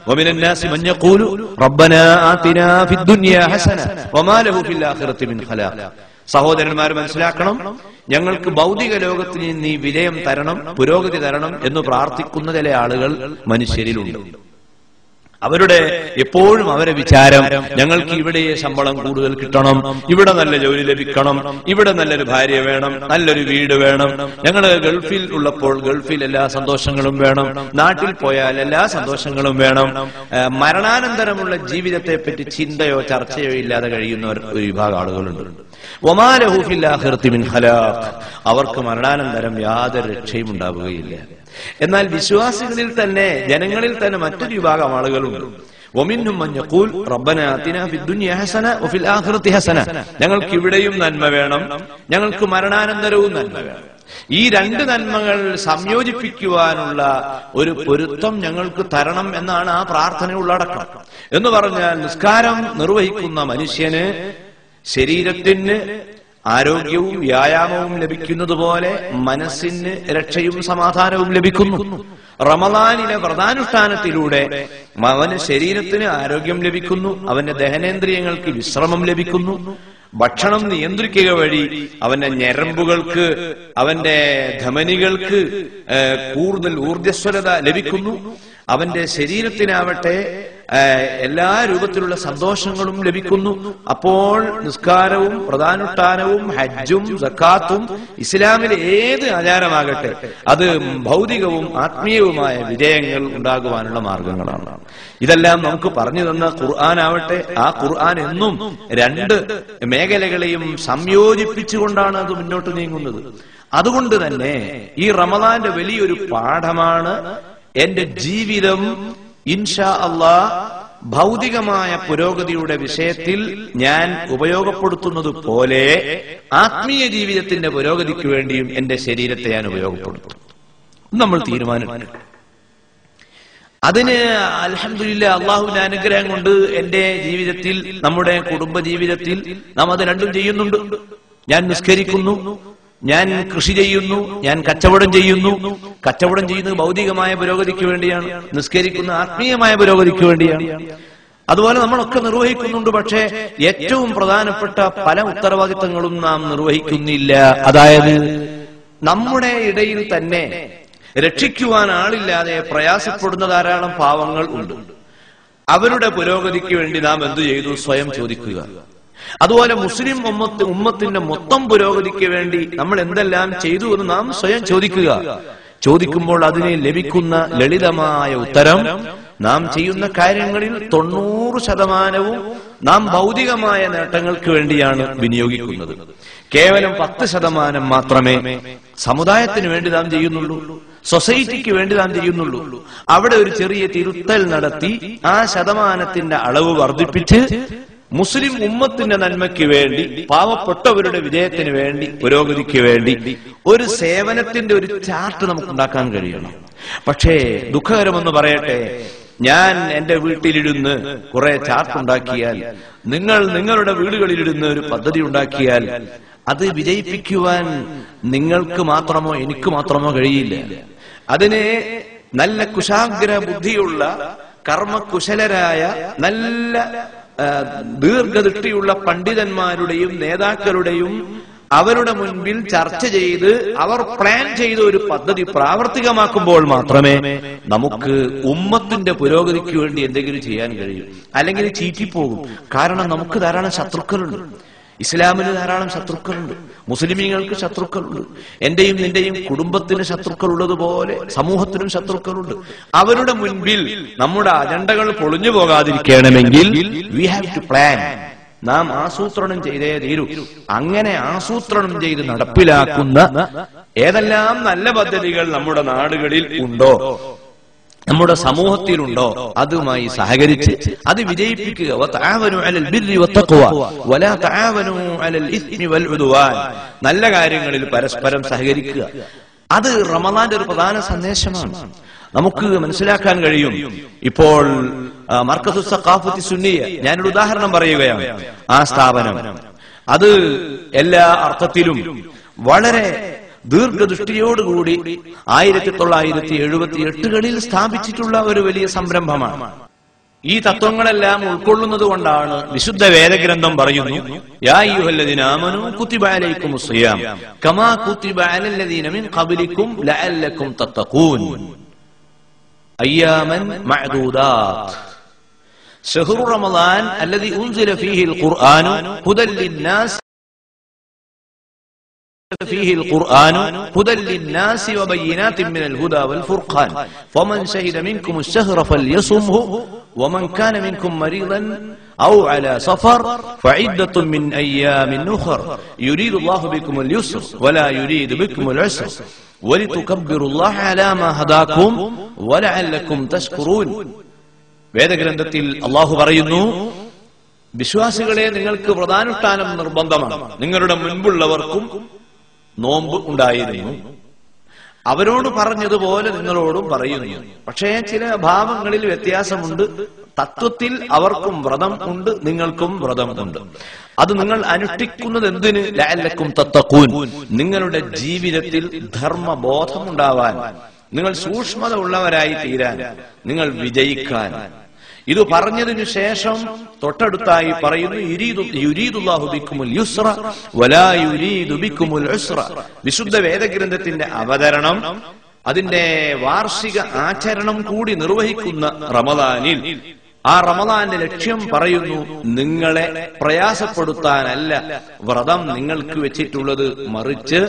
വമിനൻ നാസി മൻ യഖൂലു റബ്ബനാ ആതിനാ ഫിദ്ദുനിയാ ഹസന വമാ ലഹു ഫിൽ ആഖിറതി മിൻ ഖലാഖ്. സഹോദരന്മാർ മനസ്സിലാക്കണം, ഞങ്ങൾക്ക് ഭൗതിക ലോകത്തിന് നീ വിജയം തരണം, പുരോഗതി തരണം എന്ന് പ്രാർത്ഥിക്കുന്ന ചില ആളുകൾ മനുഷ്യരിലുണ്ട്. അവരുടെ എപ്പോഴും അവരെ വിചാരം, ഞങ്ങൾക്ക് ഇവിടെ ശമ്പളം കൂടുതൽ കിട്ടണം, ഇവിടെ നല്ല ജോലി ലഭിക്കണം, ഇവിടെ നല്ലൊരു ഭാര്യ വേണം, നല്ലൊരു വീട് വേണം, ഞങ്ങൾ ഗൾഫിൽ ഉള്ളപ്പോൾ ഗൾഫിൽ എല്ലാ സന്തോഷങ്ങളും വേണം, നാട്ടിൽ പോയാൽ എല്ലാ സന്തോഷങ്ങളും വേണം. മരണാനന്തരമുള്ള ജീവിതത്തെ പറ്റി ചിന്തയോ ചർച്ചയോ ഇല്ലാതെ കഴിയുന്നവർ ഒരു വിഭാഗം ആളുകളുണ്ട്. വമാ ലഹു ഫിൽ ആഖിറതി മിൻ ഖലാഖ്. അവർക്ക് മരണാനന്തരം യാതൊരു രക്ഷയും ഉണ്ടാവുകയില്ല. എന്നാൽ വിശ്വാസികളിൽ തന്നെ, ജനങ്ങളിൽ തന്നെ മറ്റൊരു വിഭാഗം ആളുകളുണ്ട്. വമിൻഹും മൻ യഖൂൽ റബ്ബനാ ആതിനാ ഫിദ്ദുനിയാ ഹസന വഫിൽ ആഖിറതി ഹസന. ഞങ്ങൾക്ക് ഇവിടെയും നന്മ വേണം, ഞങ്ങൾക്ക് മരണാനന്തരവും നന്മ വേണം. ഈ രണ്ട് നന്മകൾ സംയോജിപ്പിക്കുവാനുള്ള ഒരു പൊരുത്തം ഞങ്ങൾക്ക് തരണം എന്നാണ് ആ പ്രാർത്ഥന ഉള്ളടക്കം. എന്ന് പറഞ്ഞാൽ നിസ്കാരം നിർവഹിക്കുന്ന മനുഷ്യന് ശരീരത്തിന് ആരോഗ്യവും വ്യായാമവും ലഭിക്കുന്നത് പോലെ മനസ്സിന് രക്ഷയും സമാധാനവും ലഭിക്കുന്നു. റമദാനിലെ വ്രതാനുഷ്ഠാനത്തിലൂടെ അവന് ശരീരത്തിന് ആരോഗ്യം ലഭിക്കുന്നു, അവന്റെ ദഹനേന്ദ്രിയങ്ങൾക്ക് വിശ്രമം ലഭിക്കുന്നു. ഭക്ഷണം നിയന്ത്രിക്കുക വഴി അവന്റെ ഞരമ്പുകൾക്ക്, അവന്റെ ധമനികൾക്ക് കൂടുതൽ ഊർജ്ജസ്വലത ലഭിക്കുന്നു. അവന്റെ ശരീരത്തിനാവട്ടെ എല്ലാ രൂപത്തിലുള്ള സന്തോഷങ്ങളും ലഭിക്കുന്നു. അപ്പോൾ നിസ്കാരവും പ്രധാനുഷ്ഠാനവും ഹജ്ജും സക്കാത്തും ഇസ്ലാമിലെ ഏത് ആചാരമാകട്ടെ അത് ഭൗതികവും ആത്മീയവുമായ വിജയങ്ങൾ ഉണ്ടാകുവാനുള്ള മാർഗങ്ങളാണ്. ഇതെല്ലാം നമുക്ക് പറഞ്ഞു തന്ന ഖുർആനാവട്ടെ, ആ ഖുർആൻ എന്നും രണ്ട് മേഖലകളെയും സംയോജിപ്പിച്ചുകൊണ്ടാണ് അത് മുന്നോട്ട് നീങ്ങുന്നത്. അതുകൊണ്ട് തന്നെ ഈ റമദാന്റെ വലിയൊരു പാഠമാണ് എന്റെ ജീവിതം ഇൻഷാ അല്ലാഹ് ഭൗതികമായ പുരോഗതിയുടെ വിഷയത്തിൽ ഞാൻ ഉപയോഗപ്പെടുത്തുന്നത് പോലെ ആത്മീയ ജീവിതത്തിന്റെ പുരോഗതിക്ക് വേണ്ടിയും എന്റെ ശരീരത്തെ ഞാൻ ഉപയോഗപ്പെടുത്തും. നമ്മൾ തീരുമാനിക്കണം. അതിന് അൽഹംദുലില്ലാഹ് അള്ളാഹുവിന്റെ അനുഗ്രഹം കൊണ്ട് എന്റെ ജീവിതത്തിൽ, നമ്മുടെ കുടുംബ ജീവിതത്തിൽ നാം അത് രണ്ടും ചെയ്യുന്നുണ്ട്. ഞാൻ നിസ്കരിക്കുന്നു, ഞാൻ കൃഷി ചെയ്യുന്നു, ഞാൻ കച്ചവടം ചെയ്യുന്നു. കച്ചവടം ചെയ്യുന്നത് ഭൗതികമായ പുരോഗതിക്ക് വേണ്ടിയാണ്, നിസ്കരിക്കുന്ന ആത്മീയമായ പുരോഗതിക്ക് വേണ്ടിയാണ്. അതുപോലെ നമ്മളൊക്കെ നിർവഹിക്കുന്നുണ്ട്. പക്ഷേ ഏറ്റവും പ്രധാനപ്പെട്ട പല ഉത്തരവാദിത്തങ്ങളും നാം നിർവഹിക്കുന്നില്ല. അതായത് നമ്മുടെ ഇടയിൽ തന്നെ രക്ഷിക്കുവാൻ ആളില്ലാതെ പ്രയാസപ്പെടുന്ന ധാരാളം പാവങ്ങൾ ഉണ്ട്. അവരുടെ പുരോഗതിക്ക് വേണ്ടി നാം എന്തു ചെയ്തു? സ്വയം ചോദിക്കുക. അതുപോലെ മുസ്ലിം ഉമ്മത്തിന്റെ മൊത്തം പുരോഗതിക്ക് വേണ്ടി നമ്മൾ എന്തെല്ലാം ചെയ്തു എന്ന് നാം സ്വയം ചോദിക്കുക. ചോദിക്കുമ്പോൾ അതിന് ലഭിക്കുന്ന ലളിതമായ ഉത്തരം, നാം ചെയ്യുന്ന കാര്യങ്ങളിൽ 90% നാം ഭൗതികമായ നേട്ടങ്ങൾക്ക് വേണ്ടിയാണ് വിനിയോഗിക്കുന്നത്. കേവലം 10% മാത്രമേ സമുദായത്തിന് വേണ്ടി നാം ചെയ്യുന്നുള്ളൂ, സൊസൈറ്റിക്ക് വേണ്ടി നാം ചെയ്യുന്നുള്ളൂ. അവിടെ ഒരു ചെറിയ തിരുത്തൽ നടത്തി ആ ശതമാനത്തിന്റെ അളവ് വർദ്ധിപ്പിച്ച് മുസ്ലിം ഉമ്മത്തിന്റെ നന്മയ്ക്ക് വേണ്ടി, പാവപ്പെട്ടവരുടെ വിജയത്തിന് വേണ്ടി, പുരോഗതിക്ക് വേണ്ടി ഒരു സേവനത്തിന്റെ ഒരു ചാർട്ട് നമുക്കുണ്ടാക്കാൻ കഴിയണം. പക്ഷേ ദുഃഖകരമെന്ന് പറയട്ടെ, ഞാൻ എന്റെ വീട്ടിലിരുന്ന് കുറെ ചാർട്ട് ഉണ്ടാക്കിയാൽ, നിങ്ങൾ നിങ്ങളുടെ വീടുകളിലിരുന്ന് ഒരു പദ്ധതി ഉണ്ടാക്കിയാൽ അത് വിജയിപ്പിക്കുവാൻ നിങ്ങൾക്ക് മാത്രമോ എനിക്ക് മാത്രമോ കഴിയില്ല. അതിന് നല്ല കുശാഗ്ര ബുദ്ധിയുള്ള കർമ്മകുശലരായ നല്ല ദീർഘദൃഷ്ടിയുള്ള പണ്ഡിതന്മാരുടെയും നേതാക്കളുടെയും അവരുടെ മുൻപിൽ ചർച്ച ചെയ്ത് അവർ പ്ലാൻ ചെയ്ത ഒരു പദ്ധതി പ്രാവർത്തികമാക്കുമ്പോൾ മാത്രമേ നമുക്ക് ഉമ്മത്തിന്റെ പുരോഗതിക്ക് വേണ്ടി എന്തെങ്കിലും ചെയ്യാൻ കഴിയൂ. അല്ലെങ്കിൽ ചീറ്റിപ്പോകും. കാരണം നമുക്ക് ധാരാളം ശത്രുക്കളുണ്ട്. ഇസ്ലാമിന് ധാരാളം ശത്രുക്കളുണ്ട്, മുസ്ലിമീങ്ങൾക്ക് ശത്രുക്കളുണ്ട്. എന്റെയും നിന്റെയും കുടുംബത്തിന് ശത്രുക്കൾ ഉള്ളതുപോലെ സമൂഹത്തിനും ശത്രുക്കളുണ്ട്. അവരുടെ മുൻപിൽ നമ്മുടെ അജണ്ടകൾ പൊളിഞ്ഞു പോകാതിരിക്കണമെങ്കിൽ വി ഹാവ് ടു പ്ലാൻ. നാം ആസൂത്രണം ചെയ്തേ തീരൂ. അങ്ങനെ ആസൂത്രണം ചെയ്ത് നടപ്പിലാക്കുന്ന ഏതെല്ലാം നല്ല പദ്ധതികൾ നമ്മുടെ നാടുകളിൽ ഉണ്ടോ, നമ്മുടെ സമൂഹത്തിലുണ്ടോ, അതുമായി സഹകരിച്ച് അത് വിജയിപ്പിക്കുക. നല്ല കാര്യങ്ങളിൽ പരസ്പരം സഹകരിക്കുക. അത് റമദാന്റെ ഒരു പ്രധാന സന്ദേശമാണ്. നമുക്ക് മനസ്സിലാക്കാൻ കഴിയും. ഇപ്പോൾ മർക്കസു സഖാഫത്തി സുന്നിയ, ഞാനൊരു ഉദാഹരണം പറയുകയാണ്. ആ സ്ഥാപനം അത് എല്ലാ അർത്ഥത്തിലും വളരെ ദീർഘദൃഷ്ടിയോടുകൂടി 1978 സ്ഥാപിച്ചിട്ടുള്ള ഒരു വലിയ സംരംഭമാണ്. ഈ തത്വങ്ങളെല്ലാം ഉൾക്കൊള്ളുന്നത് കൊണ്ടാണ് വിശുദ്ധ വേദഗ്രന്ഥം പറയുന്നു, യാ അയ്യുഹല്ലദീന ആമനൂ കുതിബ അലൈക്കുമുസ് സിയാം കമാ കുതിബ അലല്ലദീന മിൻ ഖബ്ലിക്കും ലഅല്ലക്കും തത്തഖൂൻ അയ്യാമൻ മഅദൂദാത് ശഹ്റു റമളാൻ അല്ലദീ ഉൻസില ഫീഹിൽ ഖുർആനു ഹുദൽ ലിന്നാസ് فيه القرآن هدى للناس وبينات من الهدى والفرقان فمن شهد منكم الشهر فليصمه ومن كان منكم مريضا أو على سفر فعدة من أيام أخر يريد الله بكم اليسر ولا يريد بكم العسر ولتكبروا الله على ما هداكم ولعلكم تشكرون. വേദഗ്രന്ഥത്തിൽ അല്ലാഹു പറയുന്നു, വിശ്വാസികളെ, നിങ്ങൾക്ക് വ്രതാനുഷ്ഠാനം നിർബന്ധമാണ്. നിങ്ങളുടെ മുൻപുള്ളവർക്കും നോമ്പ് ഉണ്ടായിരുന്നു. അവരോട് പറഞ്ഞതുപോലെ നിങ്ങളോടും പറയുന്നു. പക്ഷേ ചില ഭാവങ്ങളിൽ വ്യത്യാസമുണ്ട്. തത്വത്തിൽ അവർക്കും വ്രതം ഉണ്ട്, നിങ്ങൾക്കും വ്രതം ഉണ്ട്. അത് നിങ്ങൾ അനുഷ്ഠിക്കുന്നത് എന്തിന്? ലഅല്ലക്കും തത്തഖൂൻ, നിങ്ങളുടെ ജീവിതത്തിൽ ധർമ്മബോധമുണ്ടാവാൻ, നിങ്ങൾ സൂക്ഷ്മത ഉള്ളവരായി തീരാൻ, നിങ്ങൾ വിജയിക്കാൻ. ഇത് പറഞ്ഞതിനു ശേഷം തൊട്ടടുത്തായി പറയുന്നു, യുരീദുല്ലാഹു ബിക്കുമുൽ യുസ്ര വലാ യുരീദു ബിക്കുമുൽ ഉസ്ര. വിശുദ്ധ വേദഗ്രന്ഥത്തിന്റെ അവതരണം, അതിന്റെ വാർഷിക ആചരണം കൂടി നിർവഹിക്കുന്ന റമദാനിൽ ആ റമദാന്റെ ലക്ഷ്യം പറയുന്നു, നിങ്ങളെ പ്രയാസപ്പെടുത്താനല്ല വ്രതം നിങ്ങൾക്ക് വെച്ചിട്ടുള്ളത്, മറിച്ച്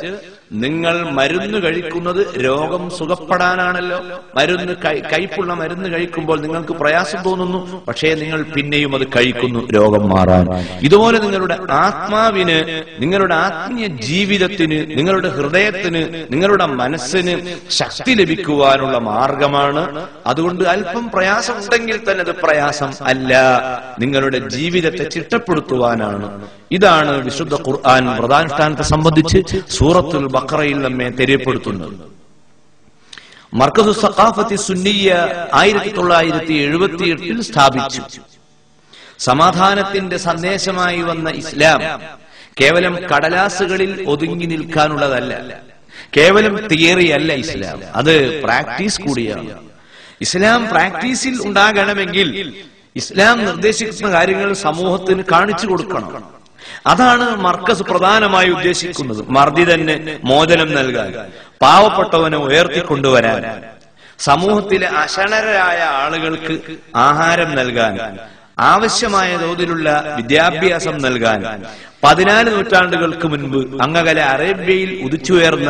നിങ്ങൾ മരുന്ന് കഴിക്കുന്നത് രോഗം സുഖപ്പെടാനാണല്ലോ. മരുന്ന് കയ്പുള്ള മരുന്ന് കഴിക്കുമ്പോൾ നിങ്ങൾക്ക് പ്രയാസം തോന്നുന്നു, പക്ഷേ നിങ്ങൾ പിന്നെയും അത് കഴിക്കുന്നു രോഗം മാറാൻ. ഇതുപോലെ നിങ്ങളുടെ ആത്മാവിന്, നിങ്ങളുടെ ആത്മീയ ജീവിതത്തിന്, നിങ്ങളുടെ ഹൃദയത്തിന്, നിങ്ങളുടെ മനസ്സിന് ശക്തി ലഭിക്കുവാനുള്ള മാർഗമാണ്. അതുകൊണ്ട് അല്പം പ്രയാസം ഉണ്ടെങ്കിൽ തന്നെ അത് പ്രയാസം അല്ല, നിങ്ങളുടെ ജീവിതത്തെ ചിട്ടപ്പെടുത്തുവാനാണ്. ഇതാണ് വിശുദ്ധ ഖുർആൻ വ്രതാനുഷ്ഠാനത്തെ സംബന്ധിച്ച് സൂറത്തുൽ ബഖറയിൽ നമ്മെ തെര്യപ്പെടുത്തുന്നത്. മർക്കസു സഖാഫത്തി സുന്നിയ 1978 സ്ഥാപിച്ചു. സമാധാനത്തിന്റെ സന്ദേശമായി വന്ന ഇസ്ലാം കേവലം കടലാസുകളിൽ ഒതുങ്ങി നിൽക്കാനുള്ളതല്ല, കേവലം തിയറി അല്ല ഇസ്ലാം, അത് പ്രാക്ടീസ് കൂടിയാണ്. ഇസ്ലാം പ്രാക്ടീസിൽ ഉണ്ടാകണമെങ്കിൽ ഇസ്ലാം നിർദ്ദേശിക്കുന്ന കാര്യങ്ങൾ സമൂഹത്തിന് കാണിച്ചു കൊടുക്കണം. അതാണ് മർക്കസ് പ്രധാനമായി ഉദ്ദേശിക്കുന്നത്. മർദിതന് മോചനം നൽകാൻ, പാവപ്പെട്ടവനെ ഉയർത്തിക്കൊണ്ടുവരാൻ, സമൂഹത്തിലെ അശരണരായ ആളുകൾക്ക് ആഹാരം നൽകാൻ, ആവശ്യമായ തോതിലുള്ള വിദ്യാഭ്യാസം നൽകാൻ. 14 നൂറ്റാണ്ടുകൾക്ക് മുൻപ് അങ്ങകലെ അറേബ്യയിൽ ഉദിച്ചുയർന്ന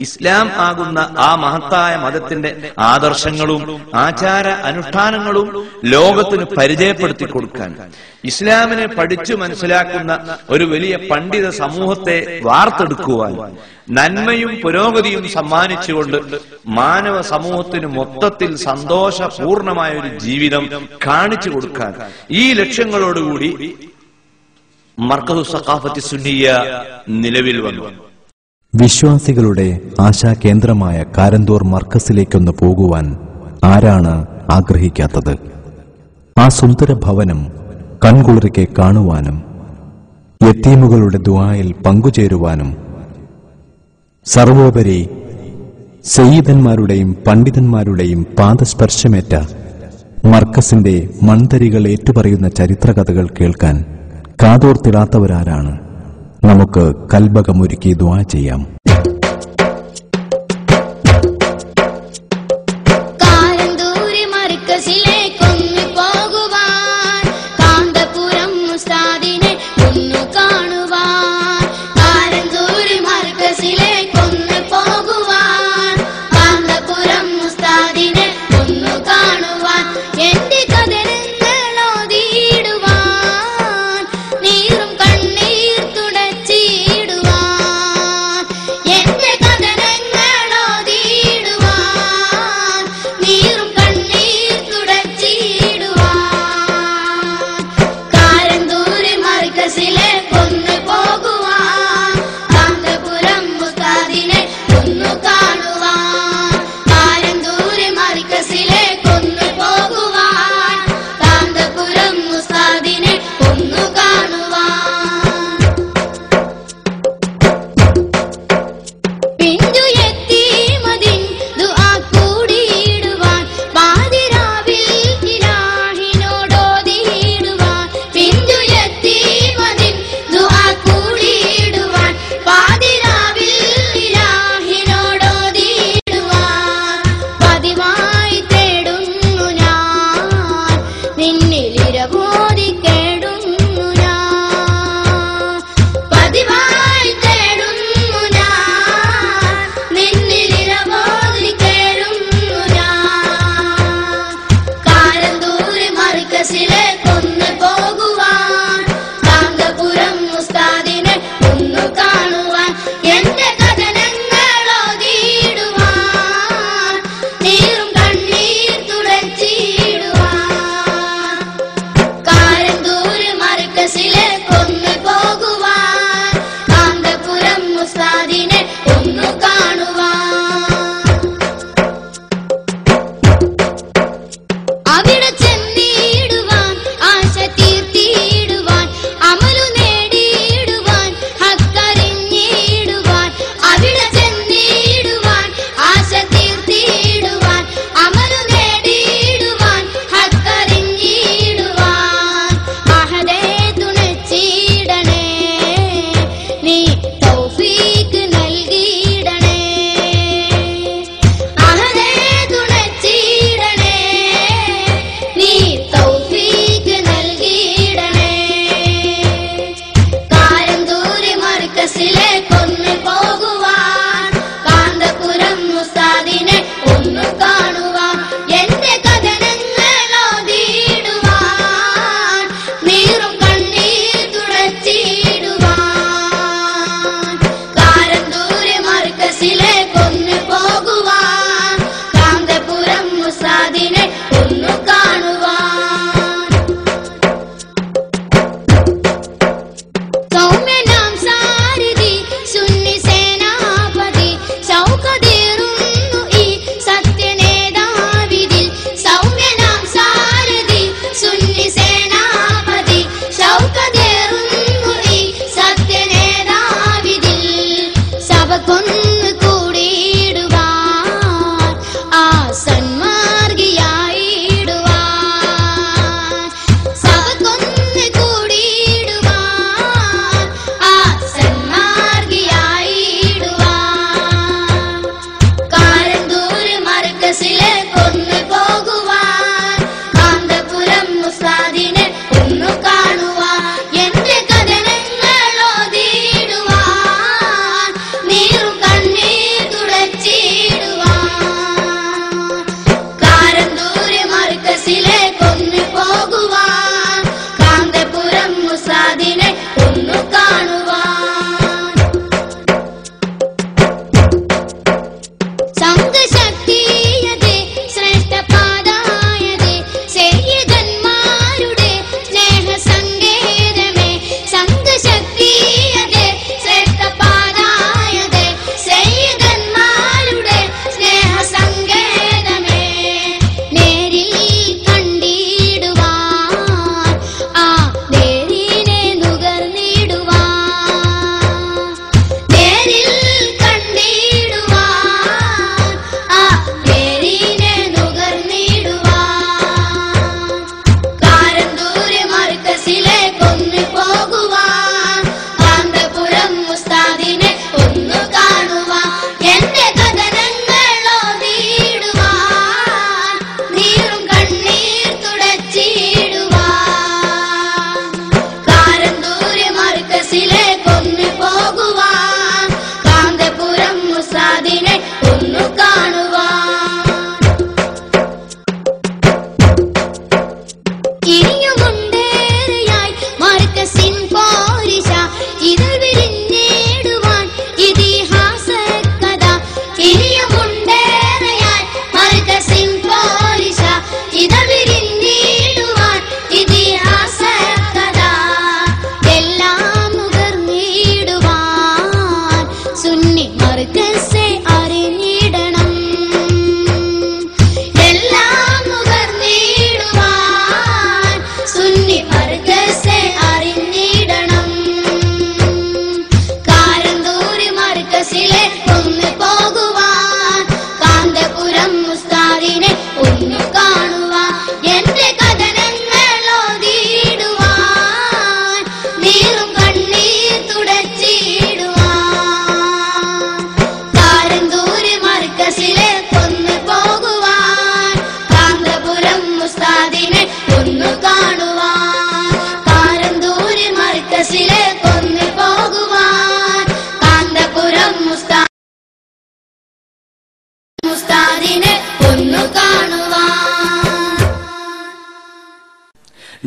ഇസ്ലാം ആകുന്ന ആ മഹത്തായ മതത്തിന്റെ ആദർശങ്ങളും ആചാര അനുഷ്ഠാനങ്ങളും ലോകത്തിന് പരിചയപ്പെടുത്തി കൊടുക്കാൻ, ഇസ്ലാമിനെ പഠിച്ചു മനസ്സിലാക്കുന്ന ഒരു വലിയ പണ്ഡിത സമൂഹത്തെ വാർത്തെടുക്കുവാൻ, നന്മയും പുരോഗതിയും സമ്മാനിച്ചുകൊണ്ട് മാനവ സമൂഹത്തിന് മൊത്തത്തിൽ സന്തോഷപൂർണമായ ഒരു ജീവിതം കാണിച്ചു കൊടുക്കാൻ, ഈ ലക്ഷ്യങ്ങളോടുകൂടി മർക്കസു സഖാഫത്തി സുന്നിയ നിലവിൽ വന്നു. വിശ്വാസികളുടെ ആശാകേന്ദ്രമായ കാരന്തൂർ മർക്കസിലേക്കൊന്ന് പോകുവാൻ ആരാണ് ആഗ്രഹിക്കാത്തത്? ആ സുന്ദര ഭവനം കൺകുളിർക്കെ കാണുവാനും യതീമുകളുടെ ദുആയിൽ പങ്കുചേരുവാനും സർവോപരി സയ്യിദന്മാരുടെയും പണ്ഡിതന്മാരുടെയും പാദസ്പർശമേറ്റ മർക്കസിന്റെ മൺതരികൾ ഏറ്റുപറയുന്ന ചരിത്രകഥകൾ കേൾക്കാൻ കാതോർത്തിടാത്തവരാരാണ്? നമുക്ക് കൽബകമൊരുക്കി ദുആ ചെയ്യാം. പോകുവാൻ കാന്തപുരം ഉസ്താദിനെ ഒന്നു കാണുവാൻ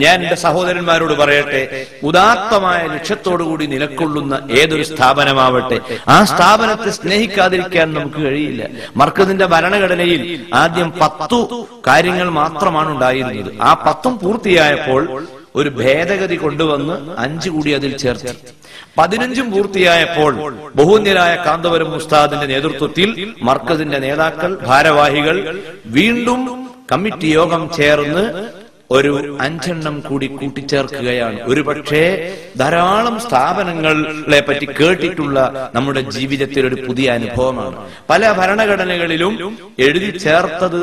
ഞാൻ എന്റെ സഹോദരന്മാരോട് പറയട്ടെ, ഉദാത്തമായ ലക്ഷ്യത്തോടുകൂടി നിലകൊള്ളുന്ന ഏതൊരു സ്ഥാപനമാവട്ടെ, ആ സ്ഥാപനത്തെ സ്നേഹിക്കാതിരിക്കാൻ നമുക്ക് കഴിയില്ല. മർക്കസിന്റെ ഭരണഘടനയിൽ ആദ്യം 10 കാര്യങ്ങൾ മാത്രമാണ് ഉണ്ടായിരുന്നത്. ആ 10 പൂർത്തിയായപ്പോൾ ഒരു ഭേദഗതി കൊണ്ടുവന്ന് 5 കൂടി അതിൽ ചേർത്ത്. 15 പൂർത്തിയായപ്പോൾ ബഹുന്യരായ കാന്തപുരം ഉസ്താദിന്റെ നേതൃത്വത്തിൽ മർക്കസിന്റെ നേതാക്കൾ, ഭാരവാഹികൾ വീണ്ടും കമ്മിറ്റി യോഗം ചേർന്ന് ഒരു 5 കൂടി കൂട്ടിച്ചേർക്കുകയാണ്. ഒരുപക്ഷെ ധാരാളം സ്ഥാപനങ്ങളെ പറ്റി കേട്ടിട്ടുള്ള നമ്മുടെ ജീവിതത്തിൽ ഒരു പുതിയ അനുഭവമാണ്. പല ഭരണഘടനകളിലും എഴുതി ചേർത്തത്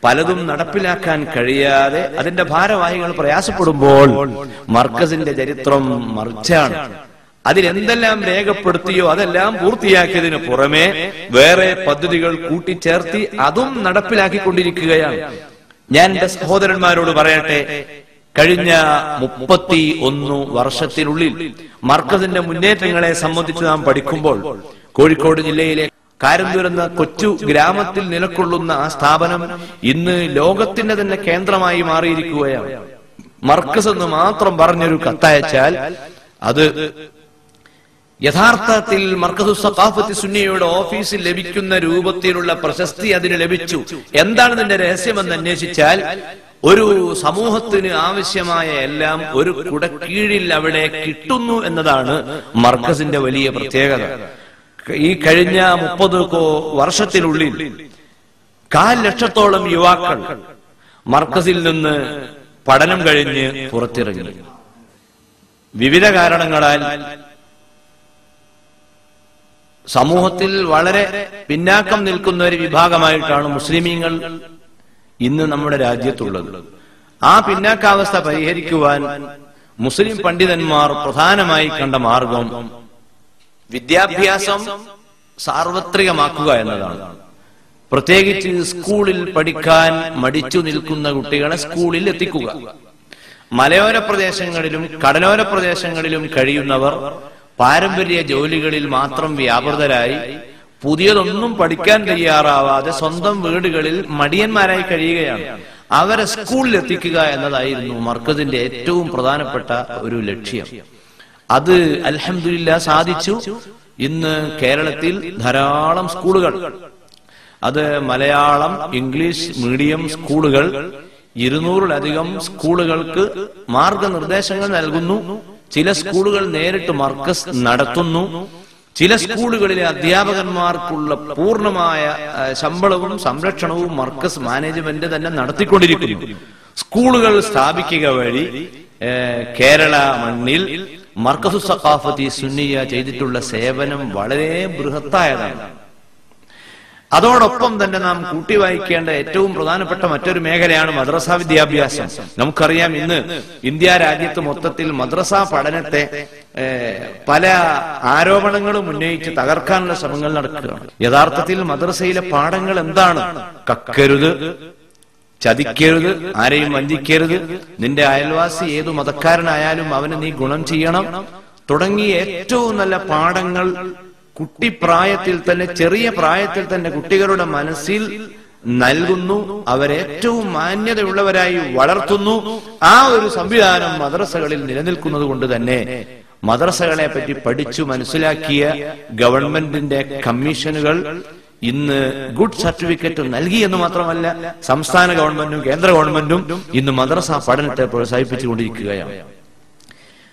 പലതും നടപ്പിലാക്കാൻ കഴിയാതെ അതിന്റെ ഭാരവാഹികൾ പ്രയാസപ്പെടുമ്പോൾ മർക്കസിന്റെ ചരിത്രം മറിച്ചാണ്. അതിലെന്തെല്ലാം രേഖപ്പെടുത്തിയോ അതെല്ലാം പൂർത്തിയാക്കിയതിനു പുറമെ വേറെ പദ്ധതികൾ കൂട്ടിച്ചേർത്തി അതും നടപ്പിലാക്കിക്കൊണ്ടിരിക്കുകയാണ്. ഞാൻ എന്റെ സഹോദരന്മാരോട് പറയട്ടെ, കഴിഞ്ഞ 31 വർഷത്തിനുള്ളിൽ മർക്കസിന്റെ മുന്നേറ്റങ്ങളെ സംബന്ധിച്ച് നാം പഠിക്കുമ്പോൾ കോഴിക്കോട് ജില്ലയിലെ കാരന്തൂർ എന്ന കൊച്ചു ഗ്രാമത്തിൽ നിലകൊള്ളുന്ന ആ സ്ഥാപനം ഇന്ന് ലോകത്തിന്റെ തന്നെ കേന്ദ്രമായി മാറിയിരിക്കുകയാണ്. മർക്കസ് എന്ന് മാത്രം പറഞ്ഞൊരു കത്തയച്ചാൽ അത് യഥാർത്ഥത്തിൽ മർക്കസു സഖാഫത്തി സുന്നിയുടെ ഓഫീസിൽ ലഭിക്കുന്ന രൂപത്തിലുള്ള പ്രശസ്തി അതിന് ലഭിച്ചു. എന്താണ് ഇതിന്റെ രഹസ്യമെന്ന് അന്വേഷിച്ചാൽ ഒരു സമൂഹത്തിന് ആവശ്യമായ എല്ലാം ഒരു കുടക്കീഴിൽ അവിടെ കിട്ടുന്നു എന്നതാണ് മർക്കസിന്റെ വലിയ പ്രത്യേകത. ഈ കഴിഞ്ഞ 30 വർഷത്തിനുള്ളിൽ 1/4 ലക്ഷത്തോളം യുവാക്കൾ മർക്കസിൽ നിന്ന് പഠനം കഴിഞ്ഞ് പുറത്തിറങ്ങി. വിവിധ കാരണങ്ങളാൽ സമൂഹത്തിൽ വളരെ പിന്നാക്കം നിൽക്കുന്ന ഒരു വിഭാഗമായിട്ടാണ് മുസ്ലിമീങ്ങൾ ഇന്ന് നമ്മുടെ രാജ്യത്തുള്ളത്. ആ പിന്നാക്കാവസ്ഥ പരിഹരിക്കുവാൻ മുസ്ലിം പണ്ഡിതന്മാർ പ്രധാനമായി കണ്ട മാർഗം വിദ്യാഭ്യാസം സാർവത്രികമാക്കുക എന്നതാണ്. പ്രത്യേകിച്ച് സ്കൂളിൽ പഠിക്കാൻ മടിച്ചു നിൽക്കുന്ന കുട്ടികളെ സ്കൂളിൽ എത്തിക്കുക. മലയോര പ്രദേശങ്ങളിലും കടലോര പ്രദേശങ്ങളിലും കഴിയുന്നവർ പാരമ്പര്യ ജോലികളിൽ മാത്രം വ്യാപൃതരായി പുതിയതൊന്നും പഠിക്കാൻ തയ്യാറാവാതെ സ്വന്തം വീടുകളിൽ മടിയന്മാരായി കഴിയുകയാണ്. അവരെ സ്കൂളിൽ എത്തിക്കുക എന്നതായിരുന്നു മർക്കസിന്റെ ഏറ്റവും പ്രധാനപ്പെട്ട ഒരു ലക്ഷ്യം. അത് അൽഹംദുലില്ലാഹ് സാധിച്ചു. ഇന്ന് കേരളത്തിൽ ധാരാളം സ്കൂളുകൾ, അത് മലയാളം ഇംഗ്ലീഷ് മീഡിയം സ്കൂളുകൾ 200-ലധികം സ്കൂളുകൾക്ക് മാർഗനിർദ്ദേശങ്ങൾ നൽകുന്നു. ചില സ്കൂളുകൾ നേരിട്ട് മർക്കസ് നടത്തുന്നു. ചില സ്കൂളുകളിലെ അധ്യാപകന്മാർക്കുള്ള പൂർണ്ണമായ ശമ്പളവും സംരക്ഷണവും മർക്കസ് മാനേജ്മെന്റ് തന്നെ നടത്തിക്കൊണ്ടിരിക്കുന്നു. സ്കൂളുകൾ സ്ഥാപിക്കുക വഴി കേരള മണ്ണിൽ മർക്കസു സഖാഫത്തി സുന്നിയ ചെയ്തിട്ടുള്ള സേവനം വളരെ ബൃഹത്തായതാണ്. അതോടൊപ്പം തന്നെ നാം കൂട്ടിവായിക്കേണ്ട ഏറ്റവും പ്രധാനപ്പെട്ട മറ്റൊരു മേഖലയാണ് മദ്രസ വിദ്യാഭ്യാസം. നമുക്കറിയാം, ഇന്ന് ഇന്ത്യ രാജ്യത്ത് മൊത്തത്തിൽ മദ്രസ പഠനത്തെ പല ആരോപണങ്ങളും ഉന്നയിച്ച് തകർക്കാനുള്ള ശ്രമങ്ങൾ നടക്കുകയാണ്. യഥാർത്ഥത്തിൽ മദ്രസയിലെ പാഠങ്ങൾ എന്താണ്? കക്കരുത്, ചതിക്കരുത്, ആരെയും വഞ്ചിക്കരുത്, നിന്റെ അയൽവാസി ഏതു മതക്കാരനായാലും അവന് നീ ഗുണം ചെയ്യണം തുടങ്ങിയ ഏറ്റവും നല്ല പാഠങ്ങൾ കുട്ടിപ്രായത്തിൽ തന്നെ, ചെറിയ പ്രായത്തിൽ തന്നെ കുട്ടികളുടെ മനസ്സിൽ നൽകുന്നു. അവരേറ്റവും മാന്യതയുള്ളവരായി വളർത്തുന്നു. ആ ഒരു സംവിധാനം മദ്രസകളിൽ നിലനിൽക്കുന്നത് കൊണ്ട് തന്നെ മദ്രസകളെ പറ്റി പഠിച്ചു മനസ്സിലാക്കിയ ഗവൺമെന്റിന്റെ കമ്മീഷനുകൾ ഇന്ന് ഗുഡ് സർട്ടിഫിക്കറ്റ് നൽകി എന്ന് മാത്രമല്ല, സംസ്ഥാന ഗവൺമെന്റും കേന്ദ്ര ഗവൺമെന്റും ഇന്ന് മദ്രസ പഠനത്തെ പ്രോത്സാഹിപ്പിച്ചുകൊണ്ടിരിക്കുകയാണ്.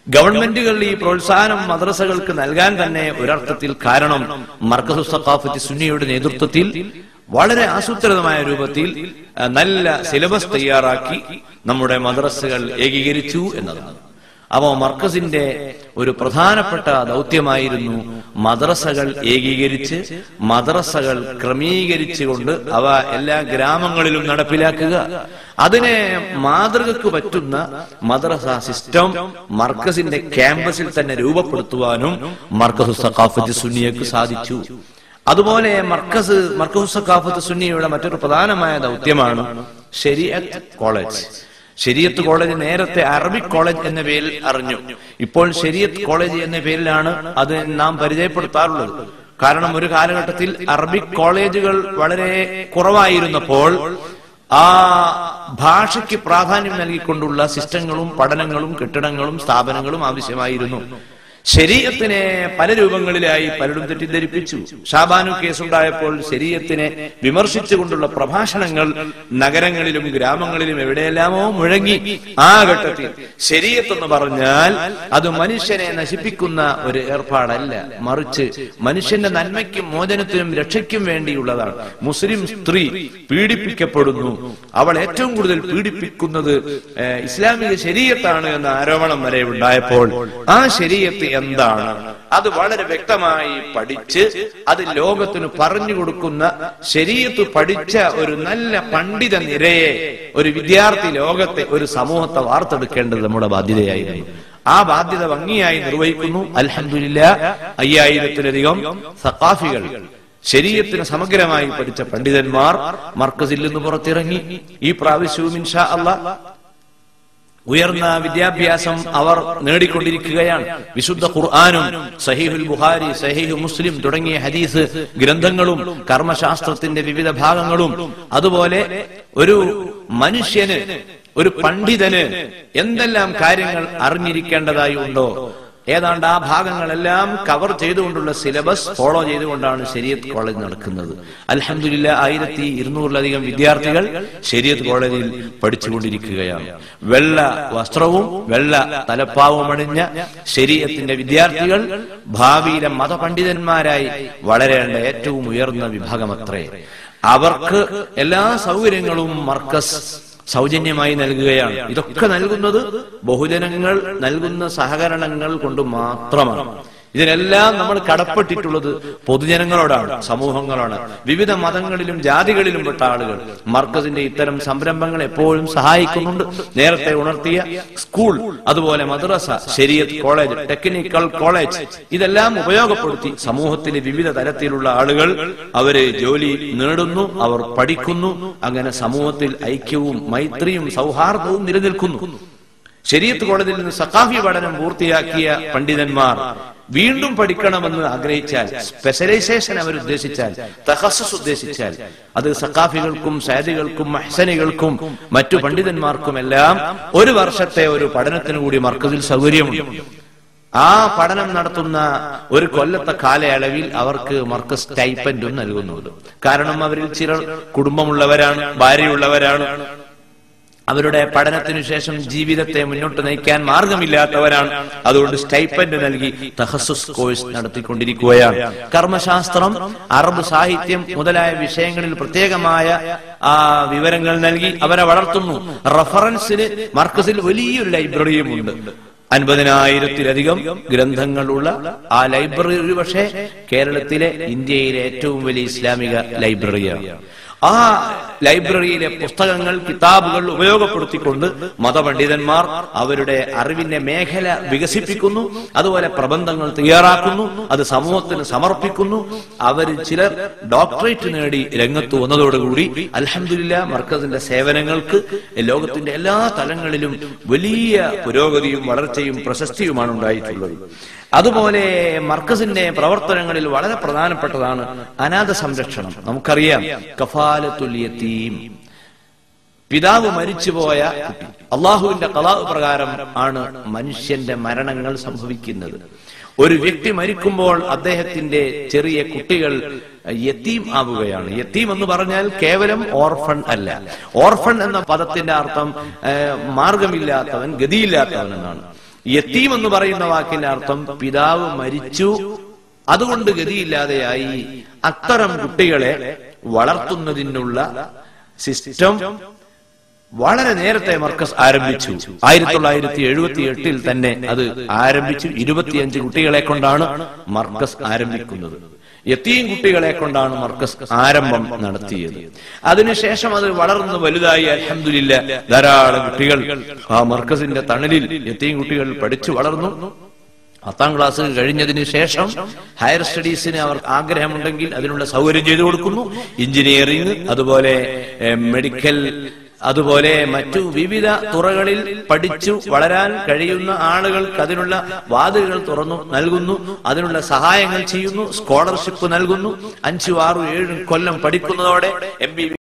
ഗവൺമെന്റുകൾ ഈ പ്രോത്സാഹനം മദ്രസകൾക്ക് നൽകാൻ തന്നെ ഒരർത്ഥത്തിൽ കാരണം മർക്കസു സഖാഫത്തി സുന്നിയുടെ നേതൃത്വത്തിൽ വളരെ ആസൂത്രിതമായ രൂപത്തിൽ നല്ല സിലബസ് തയ്യാറാക്കി നമ്മുടെ മദ്രസകൾ ഏകീകരിച്ചു എന്നതാണ്. അപ്പോ മർക്കസിന്റെ ഒരു പ്രധാനപ്പെട്ട ദൗത്യമായിരുന്നു മദ്രസകൾ ഏകീകരിച്ച്, മദ്രസകൾ ക്രമീകരിച്ചുകൊണ്ട് അവ എല്ലാ ഗ്രാമങ്ങളിലും നടപ്പിലാക്കുക. അതിനെ മാതൃകക്ക് പറ്റുന്ന മദ്രസ സിസ്റ്റം മർക്കസിന്റെ ക്യാമ്പസിൽ തന്നെ രൂപപ്പെടുത്തുവാനും മർക്കസു സഖാഫത്ത് സുന്നിയക്ക് സാധിച്ചു. അതുപോലെ മർക്കസു സഖാഫത്ത് സുന്നിയുടെ മറ്റൊരു പ്രധാനമായ ദൗത്യമാണ് ശരീഅത്ത് കോളേജ്. ശരീഅത്ത് കോളേജ് നേരത്തെ അറബിക് കോളേജ് എന്ന പേരിൽ അറിഞ്ഞു. ഇപ്പോൾ ശരീഅത്ത് കോളേജ് എന്ന പേരിലാണ് അത് നാം പരിചയപ്പെടുത്താറുള്ളത്. കാരണം ഒരു കാലഘട്ടത്തിൽ അറബിക് കോളേജുകൾ വളരെ കുറവായിരുന്നപ്പോൾ ആ ഭാഷയ്ക്ക് പ്രാധാന്യം നൽകിക്കൊണ്ടുള്ള സിസ്റ്റങ്ങളും പഠനങ്ങളും കെട്ടിടങ്ങളും സ്ഥാപനങ്ങളും ആവശ്യമായിരുന്നു. ശരീഅത്തിനെ പല രൂപങ്ങളിലായി പലരും തെറ്റിദ്ധരിപ്പിച്ചു. ഷാബാനു കേസുണ്ടായപ്പോൾ ശരീഅത്തിനെ വിമർശിച്ചുകൊണ്ടുള്ള പ്രഭാഷണങ്ങൾ നഗരങ്ങളിലും ഗ്രാമങ്ങളിലും എവിടെയെല്ലാമോ മുഴങ്ങി. ആ ഘട്ടത്തിൽ ശരീഅത്ത് എന്ന് പറഞ്ഞാൽ അത് മനുഷ്യനെ നശിപ്പിക്കുന്ന ഒരു ഏർപ്പാടല്ല, മറിച്ച് മനുഷ്യന്റെ നന്മയ്ക്കും മോചനത്തിനും രക്ഷയ്ക്കും വേണ്ടിയുള്ളതാണ്. മുസ്ലിം സ്ത്രീ പീഡിപ്പിക്കപ്പെടുന്നു, അവൾ ഏറ്റവും കൂടുതൽ പീഡിപ്പിക്കുന്നത് ഇസ്ലാമിക ശരീഅത്താണ് എന്ന ആരോപണം വരെ ഉണ്ടായപ്പോൾ ആ ശരീഅത്ത് എന്താണ് അത് വളരെ വ്യക്തമായി പഠിച്ച് അത് ലോകത്തിന് പറഞ്ഞു കൊടുക്കുന്ന ശരീഅത്ത് പഠിച്ച ഒരു നല്ല പണ്ഡിത നിരയെ, ഒരു വിദ്യാർത്ഥി ലോകത്തെ, ഒരു സമൂഹത്തെ വാർത്തെടുക്കേണ്ടത് നമ്മുടെ ബാധ്യതയായിരുന്നു. ആ ബാധ്യത ഭംഗിയായി നിർവഹിക്കുന്നു. അൽഹംദുലില്ലാഹ് 5000-ലധികം സഖാഫികൾ, ശരീഅത്തിന് സമഗ്രമായി പഠിച്ച പണ്ഡിതന്മാർ മർക്കസിൽ നിന്ന് പുറത്തിറങ്ങി. ഈ പ്രാവശ്യവും ഇൻഷാ അല്ലാഹ് ഉയർന്ന വിദ്യാഭ്യാസം അവർ നേടിക്കൊണ്ടിരിക്കുകയാണ്. വിശുദ്ധ ഖുർആനും സഹീഹുൽ ബുഖാരി, സഹീഹ് മുസ്ലിം തുടങ്ങിയ ഹദീസ് ഗ്രന്ഥങ്ങളും കർമ്മശാസ്ത്രത്തിന്റെ വിവിധ ഭാഗങ്ങളും, അതുപോലെ ഒരു മനുഷ്യന്, ഒരു പണ്ഡിതന് എന്തെല്ലാം കാര്യങ്ങൾ അറിഞ്ഞിരിക്കേണ്ടതായി ഉണ്ടോ, ഏതാണ്ട് ആ ഭാഗങ്ങളെല്ലാം കവർ ചെയ്തുകൊണ്ടുള്ള സിലബസ് ഫോളോ ചെയ്തുകൊണ്ടാണ് ശരീഅത്ത് കോളേജ് നടക്കുന്നത്. അൽഹംദുലില്ലാഹ് 1200-ലധികം വിദ്യാർത്ഥികൾ ശരീഅത്ത് കോളേജിൽ പഠിച്ചുകൊണ്ടിരിക്കുകയാണ്. വെള്ള വസ്ത്രവും വെള്ള തലപ്പാവും അണിഞ്ഞ ശരീഅത്തിന്റെ വിദ്യാർത്ഥികൾ ഭാവിയിലെ മതപണ്ഡിതന്മാരായി വളരേണ്ട ഏറ്റവും ഉയർന്ന വിഭാഗമത്രേ. അവർക്ക് എല്ലാ സൗകര്യങ്ങളും മർക്കസ് സൗജന്യമായി നൽകുകയാണ്. ഇതൊക്കെ നൽകുന്നത് ബഹുജനങ്ങൾ നൽകുന്ന സഹകരണങ്ങൾ കൊണ്ട് മാത്രമാണ്. ഇതിനെല്ലാം നമ്മൾ കടപ്പെട്ടിട്ടുള്ളത് പൊതുജനങ്ങളോടാണ്, സമൂഹങ്ങളോടാണ്. വിവിധ മതങ്ങളിലും ജാതികളിലും പെട്ട ആളുകൾ മർക്കസിന്റെ ഇത്തരം സംരംഭങ്ങൾ എപ്പോഴും സഹായിക്കുന്നുണ്ട്. നേരത്തെ ഉണർത്തിയ സ്കൂൾ, അതുപോലെ മദ്രസ, ശരീഅത്ത് കോളേജ്, ടെക്നിക്കൽ കോളേജ്, ഇതെല്ലാം ഉപയോഗപ്പെടുത്തി സമൂഹത്തിലെ വിവിധ തരത്തിലുള്ള ആളുകൾ അവര് ജോലി നേടുന്നു, അവർ പഠിക്കുന്നു. അങ്ങനെ സമൂഹത്തിൽ ഐക്യവും മൈത്രിയും സൗഹാർദ്ദവും നിലനിൽക്കുന്നു. ശരീഅത്ത് കോളേജിൽ നിന്ന് സഖാഫി പഠനം പൂർത്തിയാക്കിയ പണ്ഡിതന്മാർ വീണ്ടും പഠിക്കണമെന്ന് ആഗ്രഹിച്ചാൽ, സ്പെഷ്യലൈസേഷൻ അവർ ഉദ്ദേശിച്ചാൽ, തഖസ്സുസ് ഉദ്ദേശിച്ചാൽ, അത് സഖാഫികൾക്കും സയ്യിദികൾക്കും മഹ്സനികൾക്കും മറ്റു പണ്ഡിതന്മാർക്കുമെല്ലാം ഒരു വർഷത്തെ ഒരു പഠനത്തിന് കൂടി മർക്കസിൽ സൗകര്യമുണ്ട്. ആ പഠനം നടത്തുന്ന ഒരു കൊല്ലത്തെ കാലയളവിൽ അവർക്ക് മർക്കസ് സ്റ്റൈപ്പൻഡും നൽകുന്നുണ്ട്. കാരണം അവരിൽ ചിലർ കുടുംബമുള്ളവരാണ്, ഭാര്യയുള്ളവരാണ്, അവരുടെ പഠനത്തിനു ശേഷം ജീവിതത്തെ മുന്നോട്ട് നയിക്കാൻ മാർഗമില്ലാത്തവരാണ്. അതുകൊണ്ട് സ്റ്റൈപ്പൻഡ് നൽകി തഖസ്സുസ് കോഴ്സ് നടത്തിക്കൊണ്ടിരിക്കുകയാണ്. കർമ്മശാസ്ത്രം, അറബ് സാഹിത്യം മുതലായ വിഷയങ്ങളിൽ പ്രത്യേകമായ വിവരങ്ങൾ നൽകി അവരെ വളർത്തുന്നു. റഫറൻസിന് മർക്കസിൽ വലിയൊരു ലൈബ്രറിയും ഉണ്ട്. 50,000-ലധികം ഗ്രന്ഥങ്ങളുള്ള ആ ലൈബ്രറി ഒരുപക്ഷെ കേരളത്തിലെ, ഇന്ത്യയിലെ ഏറ്റവും വലിയ ഇസ്ലാമിക ലൈബ്രറിയാണ്. ആ ലൈബ്രറിയിലെ പുസ്തകങ്ങൾ, കിതാബുകൾ ഉപയോഗപ്പെടുത്തിക്കൊണ്ട് മതപണ്ഡിതന്മാർ അവരുടെ അറിവിന്റെ മേഖല വികസിപ്പിക്കുന്നു. അതുപോലെ പ്രബന്ധങ്ങൾ തയ്യാറാക്കുന്നു, അത് സമൂഹത്തിന് സമർപ്പിക്കുന്നു. അവർ ചിലർ ഡോക്ടറേറ്റ് നേടി രംഗത്ത് വന്നതോടുകൂടി അൽഹംദുലില്ലാഹ് മർക്കസിന്റെ സേവനങ്ങൾക്ക് ലോകത്തിന്റെ എല്ലാ തലങ്ങളിലും വലിയ പുരോഗതിയും വളർച്ചയും പ്രശസ്തിയുമാണ് ഉണ്ടായിട്ടുള്ളത്. അതുപോലെ മർക്കസിന്റെ പ്രവർത്തനങ്ങളിൽ വളരെ പ്രധാനപ്പെട്ടതാണ് അനാഥ സംരക്ഷണം. നമുക്കറിയാം, കഫാലത്തുൽ യതീം, പിതാവ് മരിച്ചുപോയ കുട്ടി. അള്ളാഹുവിന്റെ ഖളാ പ്രകാരം ആണ് മനുഷ്യന്റെ മരണങ്ങൾ സംഭവിക്കുന്നത്. ഒരു വ്യക്തി മരിക്കുമ്പോൾ അദ്ദേഹത്തിന്റെ ചെറിയ കുട്ടികൾ യതീം ആവുകയാണ്. യതീം എന്ന് പറഞ്ഞാൽ കേവലം ഓർഫൺ അല്ല. ഓർഫൺ എന്ന പദത്തിന്റെ അർത്ഥം മാർഗമില്ലാത്തവൻ, ഗതിയില്ലാത്തവൻ എന്നാണ്. യതീം എന്ന് പറയുന്ന വാക്കിന്റെ അർത്ഥം പിതാവ് മരിച്ചു, അതുകൊണ്ട് ഗതിയില്ലാതെയായി. അത്തരം കുട്ടികളെ വളർത്തുന്നതിനുള്ള സിസ്റ്റം വളരെ നേരത്തെ മർക്കസ് ആരംഭിച്ചു. 1978 തന്നെ അത് ആരംഭിച്ചു. 25 കുട്ടികളെ കൊണ്ടാണ് മർക്കസ് ആരംഭിക്കുന്നത്. യതീം കുട്ടികളെ കൊണ്ടാണ് മർക്കസ് ആരംഭം നടത്തിയത്. അതിനുശേഷം അത് വളർന്ന് വലുതായി അൽഹംദുലില്ലാഹ് ധാരാളം കുട്ടികൾ ആ മർക്കസിന്റെ തണലിൽ യതീം കുട്ടികൾ പഠിച്ചു വളർന്നു. 10ാം ക്ലാസ് കഴിഞ്ഞതിന് ശേഷം ഹയർ സ്റ്റഡീസിന് അവർക്ക് ആഗ്രഹമുണ്ടെങ്കിൽ അതിനുള്ള സൗകര്യം ചെയ്തു കൊടുക്കുന്നു. എഞ്ചിനീയറിംഗ്, അതുപോലെ മെഡിക്കൽ, അതുപോലെ മറ്റു വിവിധ തുറകളിൽ പഠിച്ചു വളരാൻ കഴിയുന്ന ആളുകൾക്ക് അതിനുള്ള വാതിലുകൾ തുറന്നു നൽകുന്നു, അതിനുള്ള സഹായങ്ങൾ ചെയ്യുന്നു, സ്കോളർഷിപ്പ് നൽകുന്നു. 5, 6, 7 കൊല്ലം പഠിക്കുന്നതോടെ MBA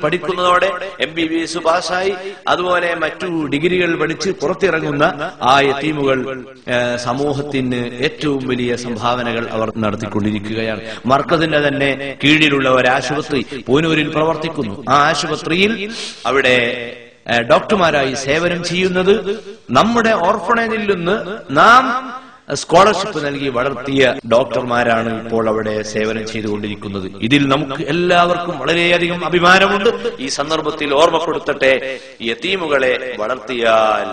പഠിക്കുന്നതോടെ MBBS പാസ്സായി അതുപോലെ മറ്റു ഡിഗ്രികൾ പഠിച്ച് പുറത്തിറങ്ങുന്ന ആ യതീമുകൾ സമൂഹത്തിന് ഏറ്റവും വലിയ സംഭാവനകൾ അവർ നടത്തിക്കൊണ്ടിരിക്കുകയാണ്. മർക്കസിന്റെ തന്നെ കീഴിലുള്ള ഒരു ആശുപത്രി പൂനൂരിൽ പ്രവർത്തിക്കുന്നു. ആ ആശുപത്രിയിൽ അവിടെ ഡോക്ടർമാരായി സേവനം ചെയ്യുന്നത് നമ്മുടെ ഓർഫണേജിൽ നിന്ന് നാം സ്കോളർഷിപ്പ് നൽകി വളർത്തിയ ഡോക്ടർമാരാണ് ഇപ്പോൾ അവിടെ സേവനം ചെയ്തുകൊണ്ടിരിക്കുന്നത്. ഇതിൽ നമുക്ക് എല്ലാവർക്കും വളരെയധികം അഭിമാനമുണ്ട്. ഈ സന്ദർഭത്തിൽ ഓർമ്മപ്പെടുത്തട്ടെ, യതീമുകളെ വളർത്തിയാൽ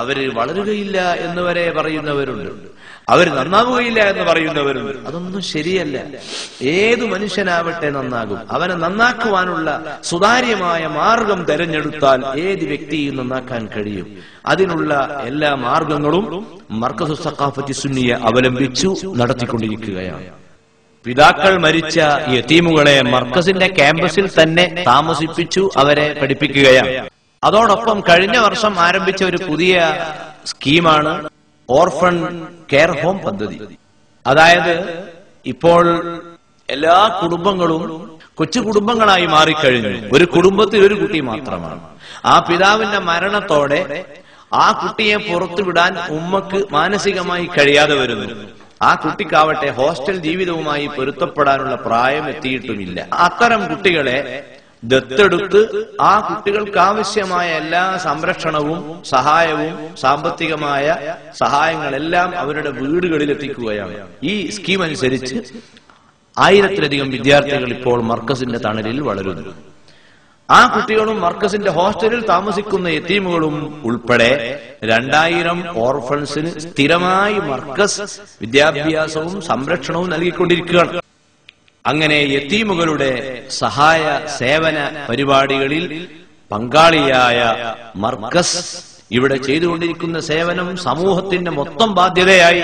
അവര് വളരുകയില്ല എന്ന് വരെ പറയുന്നവരുണ്ട്, അവർ നന്നാവുകയില്ല എന്ന് പറയുന്നവരുണ്ട്. അതൊന്നും ശരിയല്ല. ഏതു മനുഷ്യനാവട്ടെ നന്നാകും. അവനെ നന്നാക്കുവാനുള്ള സുതാര്യമായ മാർഗം തെരഞ്ഞെടുത്താൽ ഏത് വ്യക്തിയും നന്നാക്കാൻ കഴിയും. അതിനുള്ള എല്ലാ മാർഗങ്ങളും മർക്കസു സഖാഫത്തി സുന്നിയ അവലംബിച്ചു നടത്തിക്കൊണ്ടിരിക്കുകയാണ്. പിതാക്കൾ മരിച്ച യതീമുകളെ മർക്കസിന്റെ ക്യാമ്പസിൽ തന്നെ താമസിപ്പിച്ചു അവരെ പഠിപ്പിക്കുകയാണ്. അതോടൊപ്പം കഴിഞ്ഞ വർഷം ആരംഭിച്ച ഒരു പുതിയ സ്കീമാണ് ഓർഫൺ കെയർ ഹോം പദ്ധതി. അതായത് ഇപ്പോൾ എല്ലാ കുടുംബങ്ങളും കൊച്ചു കുടുംബങ്ങളായി മാറിക്കഴിഞ്ഞു. ഒരു കുടുംബത്തിൽ ഒരു കുട്ടി മാത്രമാണ്. ആ പിതാവിന്റെ മരണത്തോടെ ആ കുട്ടിയെ പുറത്തുവിടാൻ ഉമ്മക്ക് മാനസികമായി കഴിയാതെ വരുന്നു. ആ കുട്ടിക്കാവട്ടെ ഹോസ്റ്റൽ ജീവിതവുമായി പൊരുത്തപ്പെടാനുള്ള പ്രായം എത്തിയിട്ടുമില്ല. അത്തരം കുട്ടികളെ ദത്തെടുത്ത് ആ കുട്ടികൾക്ക് ആവശ്യമായ എല്ലാ സംരക്ഷണവും സഹായവും സാമ്പത്തികമായ സഹായങ്ങളെല്ലാം അവരുടെ വീടുകളിൽ എത്തിക്കുകയാണ്. ഈ സ്കീം അനുസരിച്ച് 1000-ലധികം വിദ്യാർത്ഥികൾ ഇപ്പോൾ മർക്കസിന്റെ തണലിൽ വളരുന്നു. ആ കുട്ടികളും മർക്കസിന്റെ ഹോസ്റ്റലിൽ താമസിക്കുന്ന യതീമുകളും ഉൾപ്പെടെ 2000 ഓർഫൻസിന് സ്ഥിരമായി മർക്കസ് വിദ്യാഭ്യാസവും സംരക്ഷണവും നൽകിക്കൊണ്ടിരിക്കുകയാണ്. അങ്ങനെ യതീമുകളുടെ സഹായ സേവന പരിപാടികളിൽ പങ്കാളിയായ മർക്കസ് ഇവിടെ ചെയ്തുകൊണ്ടിരിക്കുന്ന സേവനം സമൂഹത്തിന്റെ മൊത്തം ബാധ്യതയായി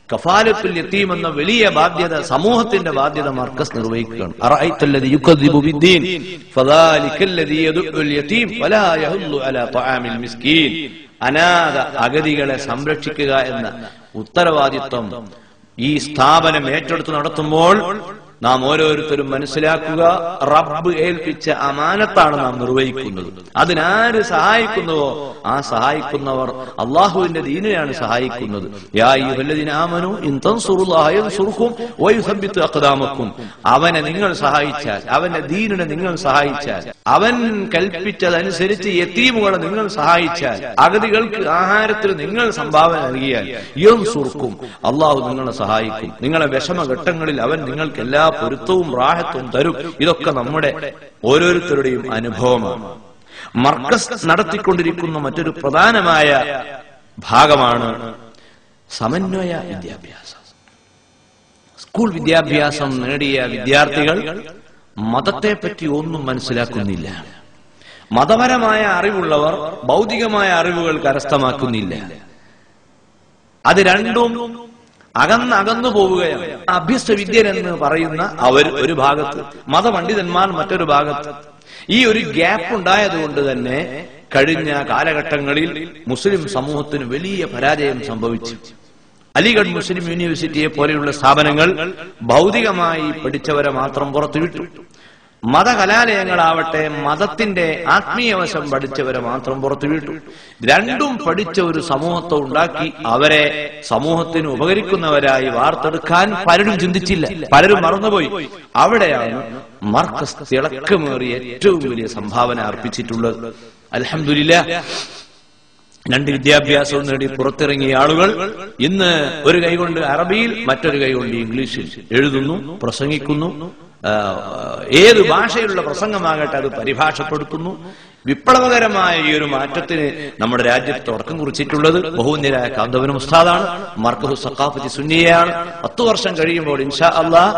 കഫാലത്തുൽ യതീം എന്ന വലിയ ബാധ്യത, സമൂഹത്തിന്റെ ബാധ്യത മർക്കസ് നിർവഹിക്കുകയാണ്. അറഅയ്തല്ലദീ യുകദ്ദിബു ബിദ്ദീൻ ഫദാലികല്ലദീ യദുഉൽ യതീം വലാ യഹുല്ലു അലാ തആമിൽ മിസ്കീൻ. അനാഥ അഗതികളെ സംരക്ഷിക്കുക എന്ന ഉത്തരവാദിത്വം ഈ സ്ഥാപനം ഏറ്റെടുത്ത് നടത്തുമ്പോൾ നാം ഓരോരുത്തരും മനസ്സിലാക്കുക, റബ്ബ് ഏൽപ്പിച്ച അമാനത്താണ് നാം നിർവഹിക്കുന്നത്. അതിനാര് സഹായിക്കുന്നുവോ ആ സഹായിക്കുന്നവർ അള്ളാഹുവിന്റെ ദീനിനെയാണ് സഹായിക്കുന്നത്. യാ അയ്യുഹല്ലദീന ആമനൂ ഇൻ തൻസുറുല്ലാഹ യൻസുർകും വയുസബ്ബിത് അഖ്ദാമക്കും. അവനെ നിങ്ങൾ സഹായിച്ചാൽ, അവന്റെ ദീനിനെ നിങ്ങൾ സഹായിച്ചാൽ, അവൻ കൽപ്പിച്ചതനുസരിച്ച് യതീമുകളെ നിങ്ങൾ സഹായിച്ചാൽ, അഗതികൾക്ക് ആഹാരത്തിൽ നിങ്ങൾ സംഭാവന നൽകിയാൽ യൻസുർകും, അള്ളാഹു നിങ്ങളെ സഹായിക്കും. നിങ്ങളെ വിഷമഘട്ടങ്ങളിൽ അവൻ നിങ്ങൾക്ക് എല്ലാ പൊരുത്തവും റാഹത്തും തരും. ഇതൊക്കെ നമ്മുടെ ഓരോരുത്തരുടെയും അനുഭവമാണ്. മർക്കസ് നടത്തിക്കൊണ്ടിരിക്കുന്ന മറ്റൊരു പ്രധാനമായ ഭാഗമാണ് സമന്വയ വിദ്യാഭ്യാസം. സ്കൂൾ വിദ്യാഭ്യാസം നേടിയ വിദ്യാർത്ഥികൾ മതത്തെപ്പറ്റി ഒന്നും മനസ്സിലാക്കുന്നില്ല. മതപരമായ അറിവുള്ളവർ ഭൗതികമായ അറിവുകൾ കരസ്ഥമാക്കുന്നില്ല. അത് രണ്ടും അകന്നു പോവുകയാണ്. അഭ്യസ്ത വിദ്യരെന്ന് പറയുന്ന അവർ ഒരു ഭാഗത്ത്, മതപണ്ഡിതന്മാർ മറ്റൊരു ഭാഗത്ത്. ഈ ഒരു ഗ്യാപ്പ് ഉണ്ടായതുകൊണ്ട് തന്നെ കഴിഞ്ഞ കാലഘട്ടങ്ങളിൽ മുസ്ലിം സമൂഹത്തിന് വലിയ പരാജയം സംഭവിച്ചു. അലിഗഡ് മുസ്ലിം യൂണിവേഴ്സിറ്റിയെ പോലെയുള്ള സ്ഥാപനങ്ങൾ ഭൗതികമായി പഠിച്ചവരെ മാത്രം പുറത്തുവിട്ടു. മതകലാലയങ്ങളാവട്ടെ മതത്തിന്റെ ആത്മീയവശം പഠിച്ചവരെ മാത്രം പുറത്തുവിട്ടു. രണ്ടും പഠിച്ച ഒരു സമൂഹത്തെ ഉണ്ടാക്കി അവരെ സമൂഹത്തിന് ഉപകരിക്കുന്നവരായി വാർത്തെടുക്കാൻ പലരും ചിന്തിച്ചില്ല, പലരും മറന്നുപോയി. അവിടെയാണ് മർക്കസ് തിളക്കമേറിയ ഏറ്റവും വലിയ സംഭാവന അർപ്പിച്ചിട്ടുള്ളത്. അൽഹംദുലില്ലാഹ്, 2 വിദ്യാഭ്യാസവും നേടി പുറത്തിറങ്ങിയ ആളുകൾ ഇന്ന് ഒരു കൈകൊണ്ട് അറബിയിൽ മറ്റൊരു കൈകൊണ്ട് ഇംഗ്ലീഷിൽ എഴുതുന്നു, പ്രസംഗിക്കുന്നു. ഏത് ഭാഷയിലുള്ള പ്രസംഗമാകട്ടെ അത് പരിഭാഷപ്പെടുത്തുന്നു. വിപ്ലവകരമായ ഈ ഒരു മാറ്റത്തിന് നമ്മുടെ രാജ്യത്ത് തുടക്കം കുറിച്ചിട്ടുള്ളത് ബഹുന്യരായ കാന്തപുരം ഉസ്താദാണ്. മർക്കസു സഖാഫത്തി സുന്നിയയാണ്. 10 വർഷം കഴിയുമ്പോൾ ഇൻഷാ അല്ലാഹ്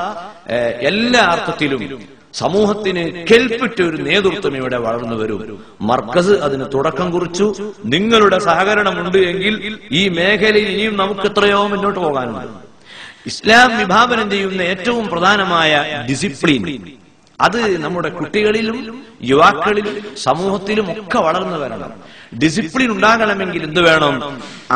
എല്ലാ അർത്ഥത്തിലും സമൂഹത്തിന് കെൽപ്പിട്ട ഒരു നേതൃത്വം ഇവിടെ വളർന്നു വരും. മർക്കസ് അതിന് തുടക്കം കുറിച്ചു. നിങ്ങളുടെ സഹകരണമുണ്ട് എങ്കിൽ ഈ മേഖലയിൽ ഇനിയും നമുക്ക് എത്രയോ മുന്നോട്ട് പോകാനുണ്ട്. ഇസ്ലാം വിഭാവനം ചെയ്യുന്ന ഏറ്റവും പ്രധാനമായ ഡിസിപ്ലിൻ അത് നമ്മുടെ കുട്ടികളിലും യുവാക്കളിലും സമൂഹത്തിലും ഒക്കെ വളർന്നു വരണം. ഡിസിപ്ലിൻ ഉണ്ടാകണമെങ്കിൽ എന്ത് വേണം?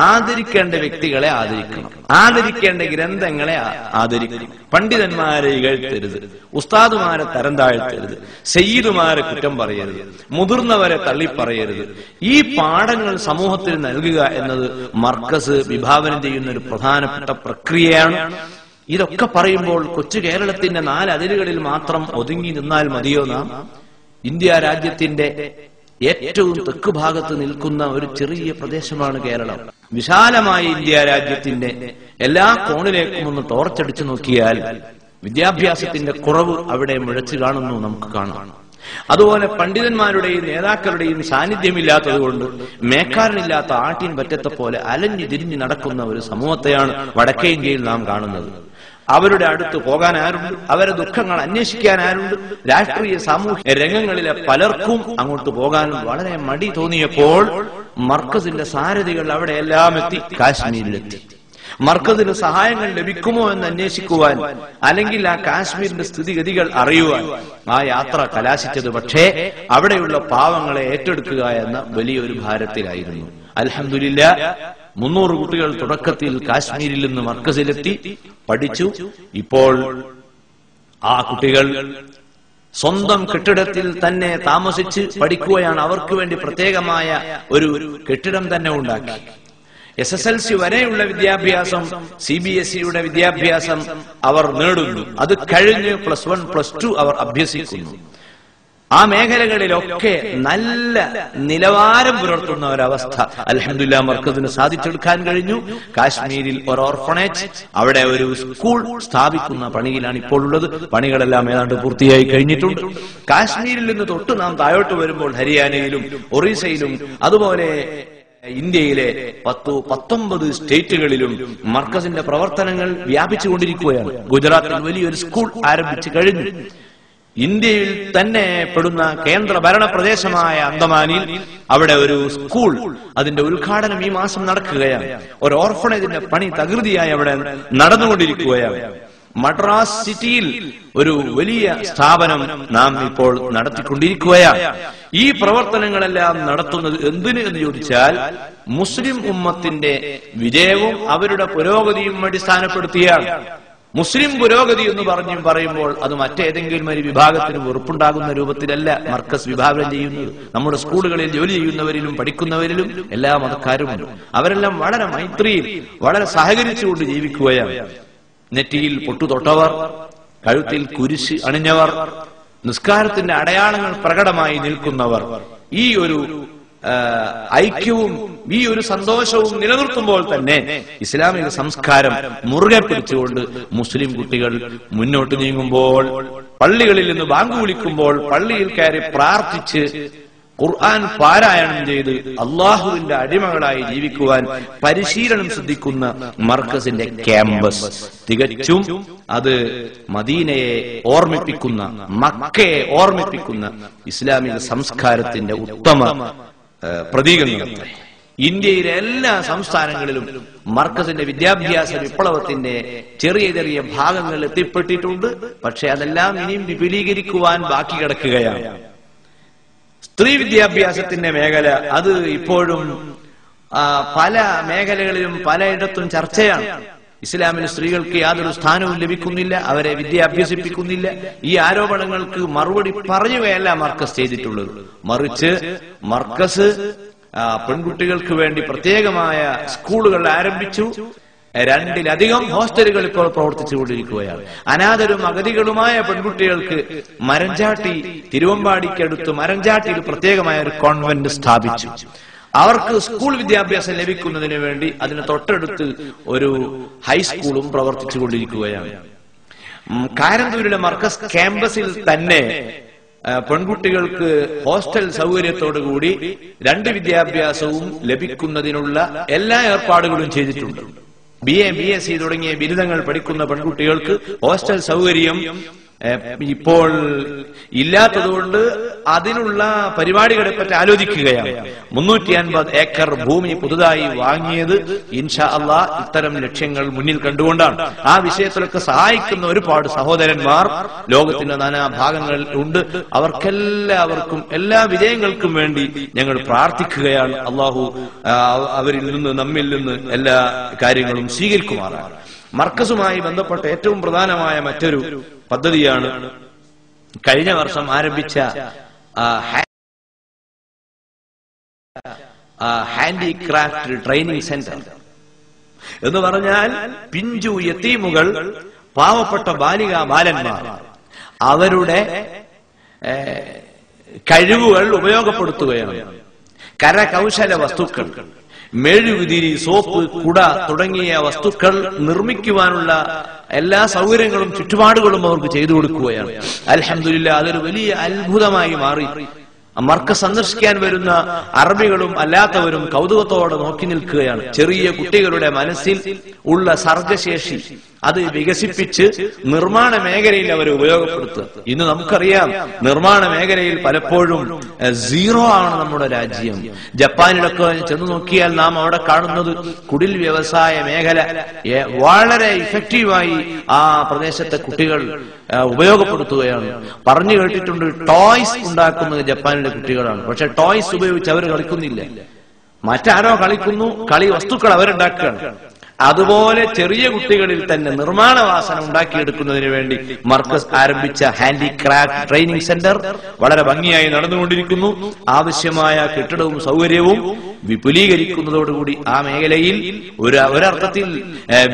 ആദരിക്കേണ്ട വ്യക്തികളെ ആദരിക്കണം, ആദരിക്കേണ്ട ഗ്രന്ഥങ്ങളെ ആദരിക്കണം. പണ്ഡിതന്മാരെ ഇകഴ്ത്തരുത്, ഉസ്താദുമാരെ തരം താഴ്ത്തരുത്, സയ്യിദുമാരെ കുറ്റം പറയരുത്, മുതിർന്നവരെ തള്ളിപ്പറയരുത്. ഈ പാഠങ്ങൾ സമൂഹത്തിൽ നൽകുക എന്നത് മർക്കസ് വിഭാവനം ചെയ്യുന്ന ഒരു പ്രധാനപ്പെട്ട പ്രക്രിയയാണ്. ഇതൊക്കെ പറയുമ്പോൾ കൊച്ചു കേരളത്തിന്റെ 4 അതിരുകളിൽ മാത്രം ഒതുങ്ങി നിന്നാൽ മതിയോ? നാം ഇന്ത്യ രാജ്യത്തിന്റെ ഏറ്റവും തെക്ക് ഭാഗത്ത് നിൽക്കുന്ന ഒരു ചെറിയ പ്രദേശമാണ് കേരളം. വിശാലമായ ഇന്ത്യ രാജ്യത്തിന്റെ എല്ലാ കോണിലേക്കും ഒന്ന് ടോർച്ചടിച്ചു നോക്കിയാൽ വിദ്യാഭ്യാസത്തിന്റെ കുറവ് അവിടെ മുഴച്ചു കാണുന്നു, നമുക്ക് കാണാം. അതുപോലെ പണ്ഡിതന്മാരുടെയും നേതാക്കളുടെയും സാന്നിധ്യമില്ലാത്തത് കൊണ്ട് മേക്കാരനില്ലാത്ത ആട്ടിൻ പറ്റത്തെ പോലെ അലഞ്ഞു തിരിഞ്ഞു നടക്കുന്ന ഒരു സമൂഹത്തെയാണ് വടക്കേ ഇന്ത്യയിൽ നാം കാണുന്നത്. അവരുടെ അടുത്ത് പോകാൻ ആരുണ്ട്? അവരെ ദുഃഖങ്ങൾ അന്വേഷിക്കാൻ ആരുണ്ട്? രാഷ്ട്രീയ സാമൂഹ്യ രംഗങ്ങളിലെ പലർക്കും അങ്ങോട്ട് പോകാനും വളരെ മടി തോന്നിയപ്പോൾ മർക്കസിന്റെ സാരഥികൾ അവിടെയെല്ലാം എത്തി, കാശ്മീരിലെത്തി. മർക്കസിന് സഹായങ്ങൾ ലഭിക്കുമോ എന്ന് അന്വേഷിക്കുവാൻ, അല്ലെങ്കിൽ ആ കാശ്മീരിന്റെ സ്ഥിതിഗതികൾ അറിയുവാൻ ആ യാത്ര കലാശിച്ചത് പക്ഷേ അവിടെയുള്ള പാവങ്ങളെ ഏറ്റെടുക്കുക എന്ന വലിയൊരു ഭാരത്തിലായിരുന്നു. അൽഹംദുലില്ലാഹ് 300 കുട്ടികൾ തുടക്കത്തിൽ കാശ്മീരിൽ നിന്ന് മർക്കസിലെത്തി പഠിച്ചു. ഇപ്പോൾ ആ കുട്ടികൾ സ്വന്തം കെട്ടിടത്തിൽ തന്നെ താമസിച്ച് പഠിക്കുകയാണ്. അവർക്ക് വേണ്ടി പ്രത്യേകമായ ഒരു കെട്ടിടം തന്നെ ഉണ്ടാക്കി. SSLC വരെയുള്ള വിദ്യാഭ്യാസം, CBSEയുടെ വിദ്യാഭ്യാസം അവർ നേടുന്നു. അത് കഴിഞ്ഞ് +1 +2 അവർ അഭ്യസിക്കുന്നു. ആ മേഖലകളിലൊക്കെ നല്ല നിലവാരം പുലർത്തുന്ന ഒരവസ്ഥ അൽഹംദുലില്ലാഹ് മർക്കസിന് സാധിച്ചെടുക്കാൻ കഴിഞ്ഞു. കാശ്മീരിൽ ഒരു ഓർഫണേജ്, അവിടെ ഒരു സ്കൂൾ സ്ഥാപിക്കുന്ന പണിയിലാണ് ഇപ്പോൾ ഉള്ളത്. പണികളെല്ലാം ഏതാണ്ട് പൂർത്തിയായി കഴിഞ്ഞിട്ടുണ്ട്. കാശ്മീരിൽ നിന്ന് തൊട്ട് നാം താഴോട്ട് വരുമ്പോൾ ഹരിയാനയിലും ഒറീസയിലും അതുപോലെ ഇന്ത്യയിലെ 19 സ്റ്റേറ്റുകളിലും മർക്കസിന്റെ പ്രവർത്തനങ്ങൾ വ്യാപിച്ചുകൊണ്ടിരിക്കുകയാണ്. ഗുജറാത്തിൽ വലിയൊരു സ്കൂൾ ആരംഭിച്ചു കഴിഞ്ഞു. ഇന്ത്യയിൽ തന്നെ പെടുന്ന കേന്ദ്ര ഭരണ പ്രദേശമായ അന്തമാനിൽ അവിടെ ഒരു സ്കൂൾ, അതിന്റെ ഉദ്ഘാടനം ഈ മാസം നടക്കുകയാണ്. ഒരു ഓർഫണേജിന്റെ പണി തകൃതിയായി അവിടെ നടന്നുകൊണ്ടിരിക്കുകയാണ്. മദ്രാസ് സിറ്റിയിൽ ഒരു വലിയ സ്ഥാപനം നാം ഇപ്പോൾ നടത്തിക്കൊണ്ടിരിക്കുകയാണ്. ഈ പ്രവർത്തനങ്ങളെല്ലാം നടത്തുന്നത് എന്തിന് എന്ന് ചോദിച്ചാൽ മുസ്ലിം ഉമ്മത്തിന്റെ വിജയവും അവരുടെ പുരോഗതിയും അടിസ്ഥാനപ്പെടുത്തിയാണ്. മുസ്ലിം പുരോഗതി എന്ന് പറയുമ്പോൾ അത് മറ്റേതെങ്കിലും ഒരു വിഭാഗത്തിന് വെറുപ്പുണ്ടാകുന്ന രൂപത്തിലല്ല മർക്കസ് വിഭാവനം ചെയ്യുന്നത്. നമ്മുടെ സ്കൂളുകളിൽ ജോലി ചെയ്യുന്നവരിലും പഠിക്കുന്നവരിലും എല്ലാ മതക്കാരുമുണ്ട്. അവരെല്ലാം വളരെ മൈത്രിയിൽ വളരെ സഹകരിച്ചുകൊണ്ട് ജീവിക്കുകയാണ്. നെറ്റിയിൽ പൊട്ടുതൊട്ടവർ, കഴുത്തിൽ കുരിശ് അണിഞ്ഞവർ, നിസ്കാരത്തിന്റെ അടയാളങ്ങൾ പ്രകടമായി നിൽക്കുന്നവർ, ഈ ഒരു ഐക്യവും ഈ ഒരു സന്തോഷവും നിലനിർത്തുമ്പോൾ തന്നെ ഇസ്ലാമിക സംസ്കാരം മുറുകെ പിടിച്ചുകൊണ്ട് മുസ്ലിം കുട്ടികൾ മുന്നോട്ട് നീങ്ങുമ്പോൾ, പള്ളികളിൽ നിന്ന് ബാങ്ക് വിളിക്കുമ്പോൾ പള്ളിയിൽ കയറി പ്രാർത്ഥിച്ച് ഖുർആൻ പാരായണം ചെയ്ത് അള്ളാഹുവിന്റെ അടിമകളായി ജീവിക്കുവാൻ പരിശീലനം ശ്രദ്ധിക്കുന്ന മർക്കസിന്റെ ക്യാമ്പസ് തികച്ചും അത് മദീനയെ ഓർമ്മിപ്പിക്കുന്ന, മക്കയെ ഓർമ്മിപ്പിക്കുന്ന ഇസ്ലാമിക സംസ്കാരത്തിന്റെ ഉത്തമ പ്രതീകങ്ങളത്രേ. ഇന്ത്യയിലെ എല്ലാ സംസ്ഥാനങ്ങളിലും മർക്കസിന്റെ വിദ്യാഭ്യാസ വിപ്ലവത്തിന്റെ ചെറിയ ചെറിയ ഭാഗങ്ങൾ എത്തിപ്പെട്ടിട്ടുണ്ട്. പക്ഷെ അതെല്ലാം ഇനിയും വിപുലീകരിക്കുവാൻ ബാക്കി കിടക്കുകയാണ്. സ്ത്രീ വിദ്യാഭ്യാസത്തിന്റെ മേഖല അത് ഇപ്പോഴും പല മേഖലകളിലും പലയിടത്തും ചർച്ചയാണ്. ഇസ്ലാമിൽ സ്ത്രീകൾക്ക് യാതൊരു സ്ഥാനവും ലഭിക്കുന്നില്ല, അവരെ വിദ്യ അഭ്യസിപ്പിക്കുന്നില്ല. ഈ ആരോപണങ്ങൾക്ക് മറുപടി പറയുകയല്ല മർക്കസ് ചെയ്തിട്ടുള്ളത്. മറിച്ച് മർക്കസ് പെൺകുട്ടികൾക്ക് വേണ്ടി പ്രത്യേകമായ സ്കൂളുകൾ ആരംഭിച്ചു. 2-ലധികം ഹോസ്റ്റലുകൾ ഇപ്പോൾ പ്രവർത്തിച്ചുകൊണ്ടിരിക്കുകയാണ്. അനാഥരും അഗതികളുമായ പെൺകുട്ടികൾക്ക് മരഞ്ചാട്ടി, തിരുവമ്പാടിക്കടുത്ത് മരഞ്ചാട്ടിയിൽ പ്രത്യേകമായ ഒരു കോൺവെന്റ് സ്ഥാപിച്ചു. അവർക്ക് സ്കൂൾ വിദ്യാഭ്യാസം ലഭിക്കുന്നതിന് വേണ്ടി അതിന് തൊട്ടടുത്ത് ഒരു ഹൈസ്കൂളും പ്രവർത്തിച്ചുകൊണ്ടിരിക്കുകയാണ്. കാരന്തൂരിലെ മർക്കസ് ക്യാമ്പസിൽ തന്നെ പെൺകുട്ടികൾക്ക് ഹോസ്റ്റൽ സൗകര്യത്തോടുകൂടി 2 വിദ്യാഭ്യാസവും ലഭിക്കുന്നതിനുള്ള എല്ലാ ഏർപ്പാടുകളും ചെയ്തിട്ടുണ്ട്. BA, BSc തുടങ്ങിയ ബിരുദങ്ങൾ പഠിക്കുന്ന പെൺകുട്ടികൾക്ക് ഹോസ്റ്റൽ സൗകര്യം ഇപ്പോൾ ഇല്ലാത്തതുകൊണ്ട് അതിനുള്ള പരിപാടികളെ പറ്റി ആലോചിക്കുകയാണ്. 350 ഏക്കർ ഭൂമി പുതുതായി വാങ്ങിയത് ഇൻഷാ അല്ലാഹ് ഇത്തരം ലക്ഷ്യങ്ങൾ മുന്നിൽ കണ്ടുകൊണ്ടാണ്. ആ വിഷയത്തിലൊക്കെ സഹായിക്കുന്ന ഒരുപാട് സഹോദരന്മാർ ലോകത്തിന്റെ നാനാ ഭാഗങ്ങളിൽ ഉണ്ട്. അവർക്കെല്ലാവർക്കും എല്ലാ വിജയങ്ങൾക്കും വേണ്ടി ഞങ്ങൾ പ്രാർത്ഥിക്കുകയാണ്. അള്ളാഹു അവരിൽ നിന്ന് നമ്മിൽ നിന്ന് എല്ലാ കാര്യങ്ങളും സ്വീകരിക്കുമാറാണ്. മർക്കസുമായി ബന്ധപ്പെട്ട ഏറ്റവും പ്രധാനമായ മറ്റൊരു പദ്ധതിയാണ് കഴിഞ്ഞ വർഷം ആരംഭിച്ച ഹാൻഡിക്രാഫ്റ്റ് ട്രെയിനിങ് സെന്റർ എന്ന് പറഞ്ഞാൽ പിഞ്ചു യതീമുകൾ, പാവപ്പെട്ട ബാലന്മാർ അവരുടെ കഴിവുകൾ ഉപയോഗപ്പെടുത്തുകയാണ്. കരകൗശല വസ്തുക്കൾ, മെഴുകുതിരി, സോപ്പ്, കുട തുടങ്ങിയ വസ്തുക്കൾ നിർമ്മിക്കുവാനുള്ള എല്ലാ സൗകര്യങ്ങളും ചുറ്റുപാടുകളും അവർക്ക് ചെയ്തു കൊടുക്കുകയാണ്. അൽഹംദുലില്ലാഹ് അതൊരു വലിയ അത്ഭുതമായി മാറി. മർക്കസ് സന്ദർശിക്കാൻ വരുന്ന അറബികളും അല്ലാത്തവരും കൗതുകത്തോടെ നോക്കി നിൽക്കുകയാണ്. ചെറിയ കുട്ടികളുടെ മനസ്സിൽ ഉള്ള സർഗശേഷി അത് വികസിപ്പിച്ച് നിർമ്മാണ മേഖലയിൽ അവർ ഉപയോഗപ്പെടുത്തുക. ഇന്ന് നമുക്കറിയാം, നിർമ്മാണ മേഖലയിൽ പലപ്പോഴും സീറോ ആണ് നമ്മുടെ രാജ്യം. ജപ്പാനിലൊക്കെ ചെന്ന് നോക്കിയാൽ നാം അവിടെ കാണുന്നത് കുടിൽ വ്യവസായ മേഖല വളരെ ഇഫക്റ്റീവായി ആ പ്രദേശത്തെ കുട്ടികൾ ഉപയോഗപ്പെടുത്തുകയാണ്. പറഞ്ഞു കേട്ടിട്ടുണ്ട്, ടോയ്സ് ഉണ്ടാക്കുന്നത് ജപ്പാനിലെ കുട്ടികളാണ്. പക്ഷെ ടോയ്സ് ഉപയോഗിച്ച് അവർ കളിക്കുന്നില്ല, മറ്റാരോ കളിക്കുന്നു, കളി വസ്തുക്കൾ അവരുണ്ടാക്കുകയാണ്. അതുപോലെ ചെറിയ കുട്ടികളിൽ തന്നെ നിർമ്മാണ വാസന ഉണ്ടാക്കിയെടുക്കുന്നതിന് വേണ്ടി മർക്കസ് ആരംഭിച്ച ഹാൻഡിക്രാഫ്റ്റ് ട്രെയിനിങ് സെന്റർ വളരെ ഭംഗിയായി നടന്നുകൊണ്ടിരിക്കുന്നു. ആവശ്യമായ കെട്ടിടവും സൗകര്യവും വിപുലീകരിക്കുന്നതോടുകൂടി ആ മേഖലയിൽ ഒരർത്ഥത്തിൽ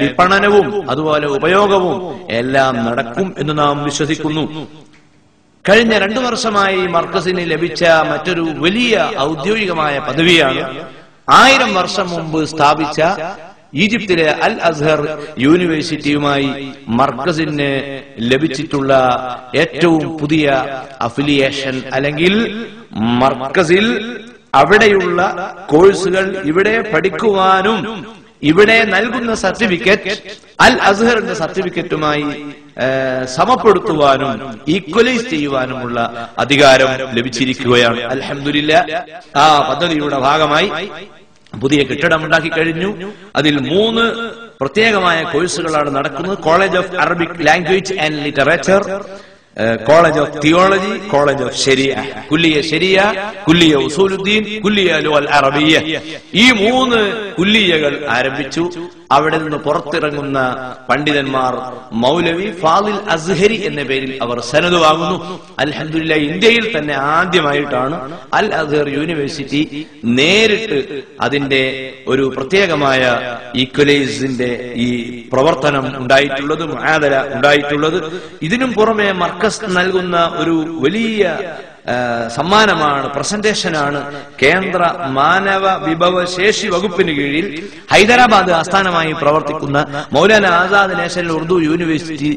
വിപണനവും അതുപോലെ ഉപയോഗവും എല്ലാം നടക്കും എന്ന് നാം വിശ്വസിക്കുന്നു. കഴിഞ്ഞ 2 വർഷമായി മർക്കസിന് ലഭിച്ച മറ്റൊരു വലിയ ഔദ്യോഗികമായ പദവിയാണ് 1000 വർഷം മുമ്പ് സ്ഥാപിച്ച ഈജിപ്തിലെ അൽ അസ്ഹർ യൂണിവേഴ്സിറ്റിയുമായി മർക്കസിന് ലഭിച്ചിട്ടുള്ള ഏറ്റവും പുതിയ അഫിലിയേഷൻ. അല്ലെങ്കിൽ മർക്കസിൽ അവിടെയുള്ള കോഴ്സുകൾ ഇവിടെ പഠിക്കുവാനും ഇവിടെ നൽകുന്ന സർട്ടിഫിക്കറ്റ് അൽ അസ്ഹറിന്റെ സർട്ടിഫിക്കറ്റുമായി സമപ്പെടുത്തുവാനും ഈക്വലൈസ് ചെയ്യുവാനുമുള്ള അധികാരം ലഭിച്ചിരിക്കുകയാണ്. അൽഹംദുലില്ലാഹ് ആ പദ്ധതിയുടെ ഭാഗമായി പുതിയ കെട്ടിടം ഉണ്ടാക്കി കഴിഞ്ഞു. അതിൽ 3 പ്രത്യേകമായ കോഴ്സുകളാണ് നടക്കുന്നത്. College of Arabic language and literature, college of theology, college of ശരിയ, കുല്ലിയ ശരിയ, കുല്ലിയ ഉസൂലുദ്ദീൻ, കുല്ലിയ ലുഗൽ അറബിയ്യ. ഈ 3 കുല്ലിയകൾ ആരംഭിച്ചു. അവിടെ നിന്ന് പുറത്തിറങ്ങുന്ന പണ്ഡിതന്മാർ മൗലവി ഫാദിൽ അസ്ഹരി എന്ന പേരിൽ അവർ സനദ് വാങ്ങുന്നു. അൽഹംദുലില്ലാഹ് ഇന്ത്യയിൽ തന്നെ ആദ്യമായിട്ടാണ് അൽ അസ്ഹർ യൂണിവേഴ്സിറ്റി നേരിട്ട് അതിന്റെ ഒരു പ്രത്യേകമായ ഈക്വലൈസിന്റെ ഈ പ്രവർത്തനം ഉണ്ടായിട്ടുള്ളത്, മുആദല ഉണ്ടായിട്ടുള്ളത്. ഇതിനും പുറമെ മർക്കസ് നൽകുന്ന ഒരു വലിയ സമ്മാനമാണ്, പ്രസന്റേഷനാണ് കേന്ദ്ര മാനവ വിഭവശേഷി വകുപ്പിന് കീഴിൽ ഹൈദരാബാദ് ആസ്ഥാനമായി പ്രവർത്തിക്കുന്ന മൗലാന ആസാദ് നാഷണൽ ഉറുദു യൂണിവേഴ്സിറ്റി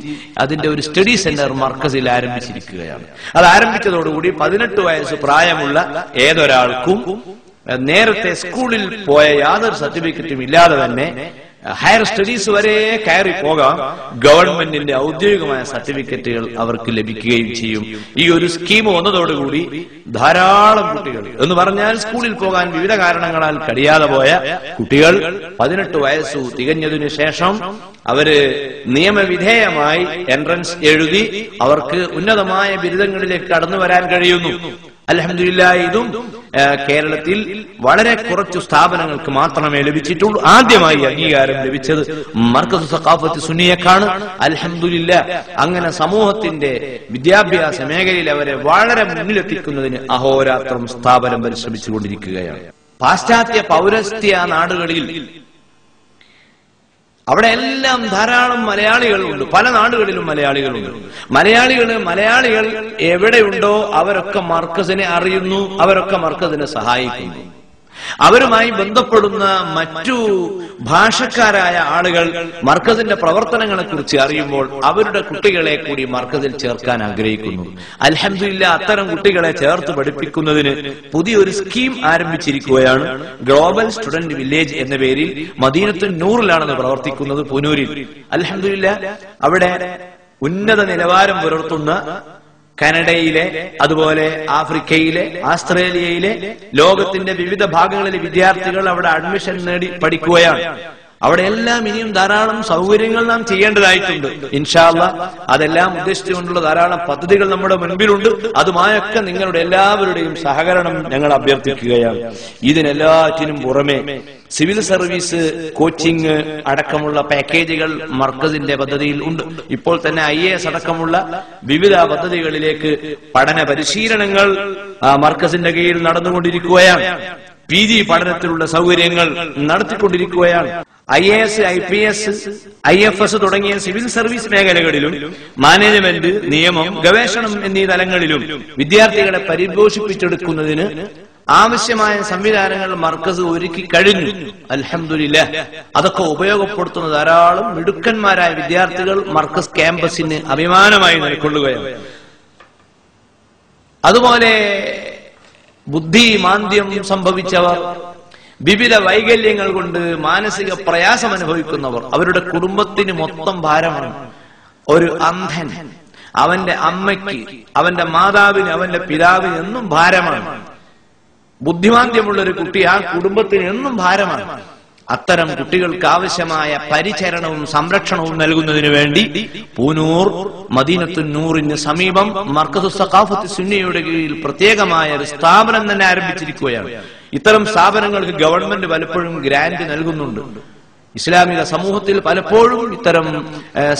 അതിന്റെ ഒരു സ്റ്റഡി സെന്റർ മർക്കസിൽ ആരംഭിച്ചിരിക്കുകയാണ്. അത് ആരംഭിച്ചതോടുകൂടി 18 വയസ്സ് പ്രായമുള്ള ഏതൊരാൾക്കും നേരത്തെ സ്കൂളിൽ പോയ യാതൊരു സർട്ടിഫിക്കറ്റും ഇല്ലാതെ തന്നെ ഹയർ സ്റ്റഡീസ് വരെ കയറി പോകാം. ഗവൺമെന്റിന്റെ ഔദ്യോഗികമായ സർട്ടിഫിക്കറ്റുകൾ അവർക്ക് ലഭിക്കുകയും ചെയ്യും. ഈ ഒരു സ്കീം വന്നതോടുകൂടി ധാരാളം കുട്ടികൾ എന്ന് പറഞ്ഞാൽ സ്കൂളിൽ പോകാൻ വിവിധ കാരണങ്ങളാൽ കഴിയാതെ പോയ കുട്ടികൾ 18 വയസ്സു തികഞ്ഞതിനു ശേഷം അവര് നിയമവിധേയമായി എൻട്രൻസ് എഴുതി അവർക്ക് ഉന്നതമായ ബിരുദങ്ങളിലേക്ക് കടന്നു വരാൻ കഴിയുന്നു. അൽഹംദുലില്ലാഹ് ഇതും കേരളത്തിൽ വളരെ കുറച്ചു സ്ഥാപനങ്ങൾക്ക് മാത്രമേ ലഭിച്ചിട്ടുള്ളൂ. ആദ്യമായി അംഗീകാരം ലഭിച്ചത് മർക്കസ് സഖാഫത്ത് സുന്നിയക്കാണ്. അൽഹംദുലില്ലാഹ് അങ്ങനെ സമൂഹത്തിന്റെ വിദ്യാഭ്യാസ മേഖലയിൽ അവരെ വളരെ മുന്നിലെത്തിക്കുന്നതിന് അഹോരാത്രം സ്ഥാപനം പരിശ്രമിച്ചുകൊണ്ടിരിക്കുകയാണ്. പാശ്ചാത്യ പൗരസ്ത്യ നാടുകളിൽ അവിടെ എല്ലാം ധാരാളം മലയാളികളുണ്ട്. പല നാടുകളിലും മലയാളികളുണ്ട്. മലയാളികൾ എവിടെയുണ്ടോ അവരൊക്കെ മർക്കസിനെ അറിയുന്നു, അവരൊക്കെ മർക്കസിനെ സഹായിക്കുന്നു. അവരുമായി ബന്ധപ്പെടുന്ന മറ്റു ഭാഷക്കാരായ ആളുകൾ മർക്കസിന്റെ പ്രവർത്തനങ്ങളെ കുറിച്ച് അറിയുമ്പോൾ അവരുടെ കുട്ടികളെ കൂടി മർക്കസിൽ ചേർക്കാൻ ആഗ്രഹിക്കുന്നു. അൽഹംദുലില്ലാഹ് അത്തരം കുട്ടികളെ ചേർത്ത് പഠിപ്പിക്കുന്നതിന് പുതിയൊരു സ്കീം ആരംഭിച്ചിരിക്കുകയാണ്. ഗ്ലോബൽ സ്റ്റുഡന്റ് വില്ലേജ് എന്ന പേരിൽ മദീനത്തുൻ നൂറിലാണെന്ന് പ്രവർത്തിക്കുന്നത്, പുനൂരിൽ. അൽഹംദുലില്ലാഹ് അവിടെ ഉന്നത നിലവാരം പുലർത്തുന്ന കാനഡയിലെ, അതുപോലെ ആഫ്രിക്കയിലെ, ആസ്ട്രേലിയയിലെ, ലോകത്തിന്റെ വിവിധ ഭാഗങ്ങളിലെ വിദ്യാർത്ഥികൾ അവിടെ അഡ്മിഷൻ നേടി പഠിക്കുകയാണ്. അവിടെ എല്ലാം ഇനിയും ധാരാളം സൗകര്യങ്ങൾ നാം ചെയ്യേണ്ടതായിട്ടുണ്ട്. ഇൻഷാ അല്ലാഹ് അതെല്ലാം ഉദ്ദേശിച്ചുകൊണ്ടുള്ള ധാരാളം പദ്ധതികൾ നമ്മുടെ മുൻപിലുണ്ട്. അതുമായൊക്കെ നിങ്ങളുടെ എല്ലാവരുടെയും സഹകരണം ഞങ്ങൾ അഭ്യർത്ഥിക്കുകയാണ്. ഇതിനെല്ലാറ്റിനും പുറമെ സിവിൽ സർവീസ് കോച്ചിങ് അടക്കമുള്ള പാക്കേജുകൾ മർക്കസിന്റെ പദ്ധതിയിൽ ഉണ്ട്. ഇപ്പോൾ തന്നെ IAS അടക്കമുള്ള വിവിധ പദ്ധതികളിലേക്ക് പഠന പരിശീലനങ്ങൾ മർക്കസിന്റെ കീഴിൽ നടന്നുകൊണ്ടിരിക്കുകയാണ്. PG പഠനത്തിലുള്ള സൗകര്യങ്ങൾ നടത്തിക്കൊണ്ടിരിക്കുകയാണ്. IAS, IPS, IFS തുടങ്ങിയ സിവിൽ സർവീസ് മേഖലകളിലും മാനേജ്മെന്റ്, നിയമം, ഗവേഷണം എന്നീ തലങ്ങളിലും വിദ്യാർത്ഥികളെ പരിപോഷിപ്പിച്ചെടുക്കുന്നതിന് ആവശ്യമായ സംവിധാനങ്ങൾ മർക്കസ് ഒരുക്കി കഴിഞ്ഞു. അൽഹംദുലില്ലാഹ്. അതൊക്കെ ഉപയോഗപ്പെടുത്തുന്ന ധാരാളം മിടുക്കന്മാരായ വിദ്യാർത്ഥികൾ മർക്കസ് ക്യാമ്പസിന് അഭിമാനമായി നിലകൊള്ളുകയാണ്. അതുപോലെ ബുദ്ധിമാന്ദ്യം സംഭവിച്ചവർ, വിവിധ വൈകല്യങ്ങൾ കൊണ്ട് മാനസിക പ്രയാസം അനുഭവിക്കുന്നവർ, അവരുടെ കുടുംബത്തിന് മൊത്തം ഭാരമാണ്. ഒരു അന്ധൻ അവന്റെ അമ്മയ്ക്ക്, അവന്റെ മാതാവിന്, അവന്റെ പിതാവിന് എന്നും ഭാരമാണ്. ബുദ്ധിമാന്ദ്യമുള്ള ഒരു കുട്ടി ആ കുടുംബത്തിന് എന്നും ഭാരമാണ്. അത്തരം കുട്ടികൾക്ക് ആവശ്യമായ പരിചരണവും സംരക്ഷണവും നൽകുന്നതിന് വേണ്ടി പൂനൂർ മദീനത്തുൻ നൂറിന് സമീപം മർക്കസുസ് സഖാഫത്ത് സുന്നിയുടെ കീഴിൽ പ്രത്യേകമായ ഒരു സ്ഥാപനം തന്നെ ആരംഭിച്ചിരിക്കുകയാണ്. ഇത്തരം സ്ഥാപനങ്ങൾക്ക് ഗവൺമെന്റ് പലപ്പോഴും ഗ്രാന്റ് നൽകുന്നുണ്ട്. ഇസ്ലാമിക സമൂഹത്തിൽ പലപ്പോഴും ഇത്തരം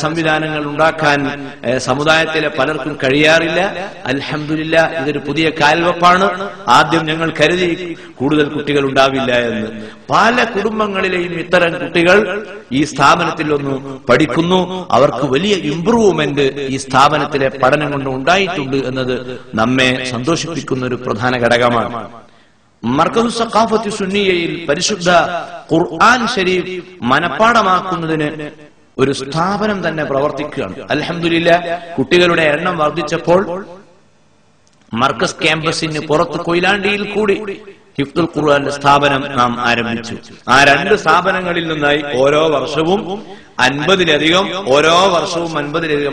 സംവിധാനങ്ങൾ ഉണ്ടാക്കാൻ സമുദായത്തിലെ പലർക്കും കഴിയാറില്ല. അൽഹംദുലില്ലാഹ് ഇതൊരു പുതിയ കാൽവെപ്പാണ്. ആദ്യം ഞങ്ങൾ കരുതി കൂടുതൽ കുട്ടികൾ ഉണ്ടാവില്ല എന്ന്. പല കുടുംബങ്ങളിലെയും ഇത്തരം കുട്ടികൾ ഈ സ്ഥാപനത്തിൽ ഒന്ന് പഠിക്കുന്നു. അവർക്ക് വലിയ ഇംപ്രൂവ്മെന്റ് ഈ സ്ഥാപനത്തിലെ പഠനം കൊണ്ട് ഉണ്ടായിട്ടുണ്ട് എന്നത് നമ്മെ സന്തോഷിപ്പിക്കുന്ന ഒരു പ്രധാന ഘടകമാണ്. മർക്കസുസ് സഖാഫത്ത് സുന്നിയയിൽ പരിശുദ്ധ ഖുർആൻ ശരീഫ് മനപ്പാഠമാക്കുന്നതിന് ഒരു സ്ഥാപനം തന്നെ പ്രവർത്തിക്കുകയാണ്. അൽഹംദുലില്ലാഹ് കുട്ടികളുടെ എണ്ണം വർദ്ധിച്ചപ്പോൾ മർക്കസ് ക്യാമ്പസിന് പുറത്ത് കൊയിലാണ്ടിയിൽ കൂടി ഹിഫ്ദുൽ ഖുർആന്റെ സ്ഥാപനം നാം ആരംഭിച്ചു. ആ രണ്ട് സ്ഥാപനങ്ങളിൽ നിന്നായി ഓരോ വർഷവും 50-ലധികം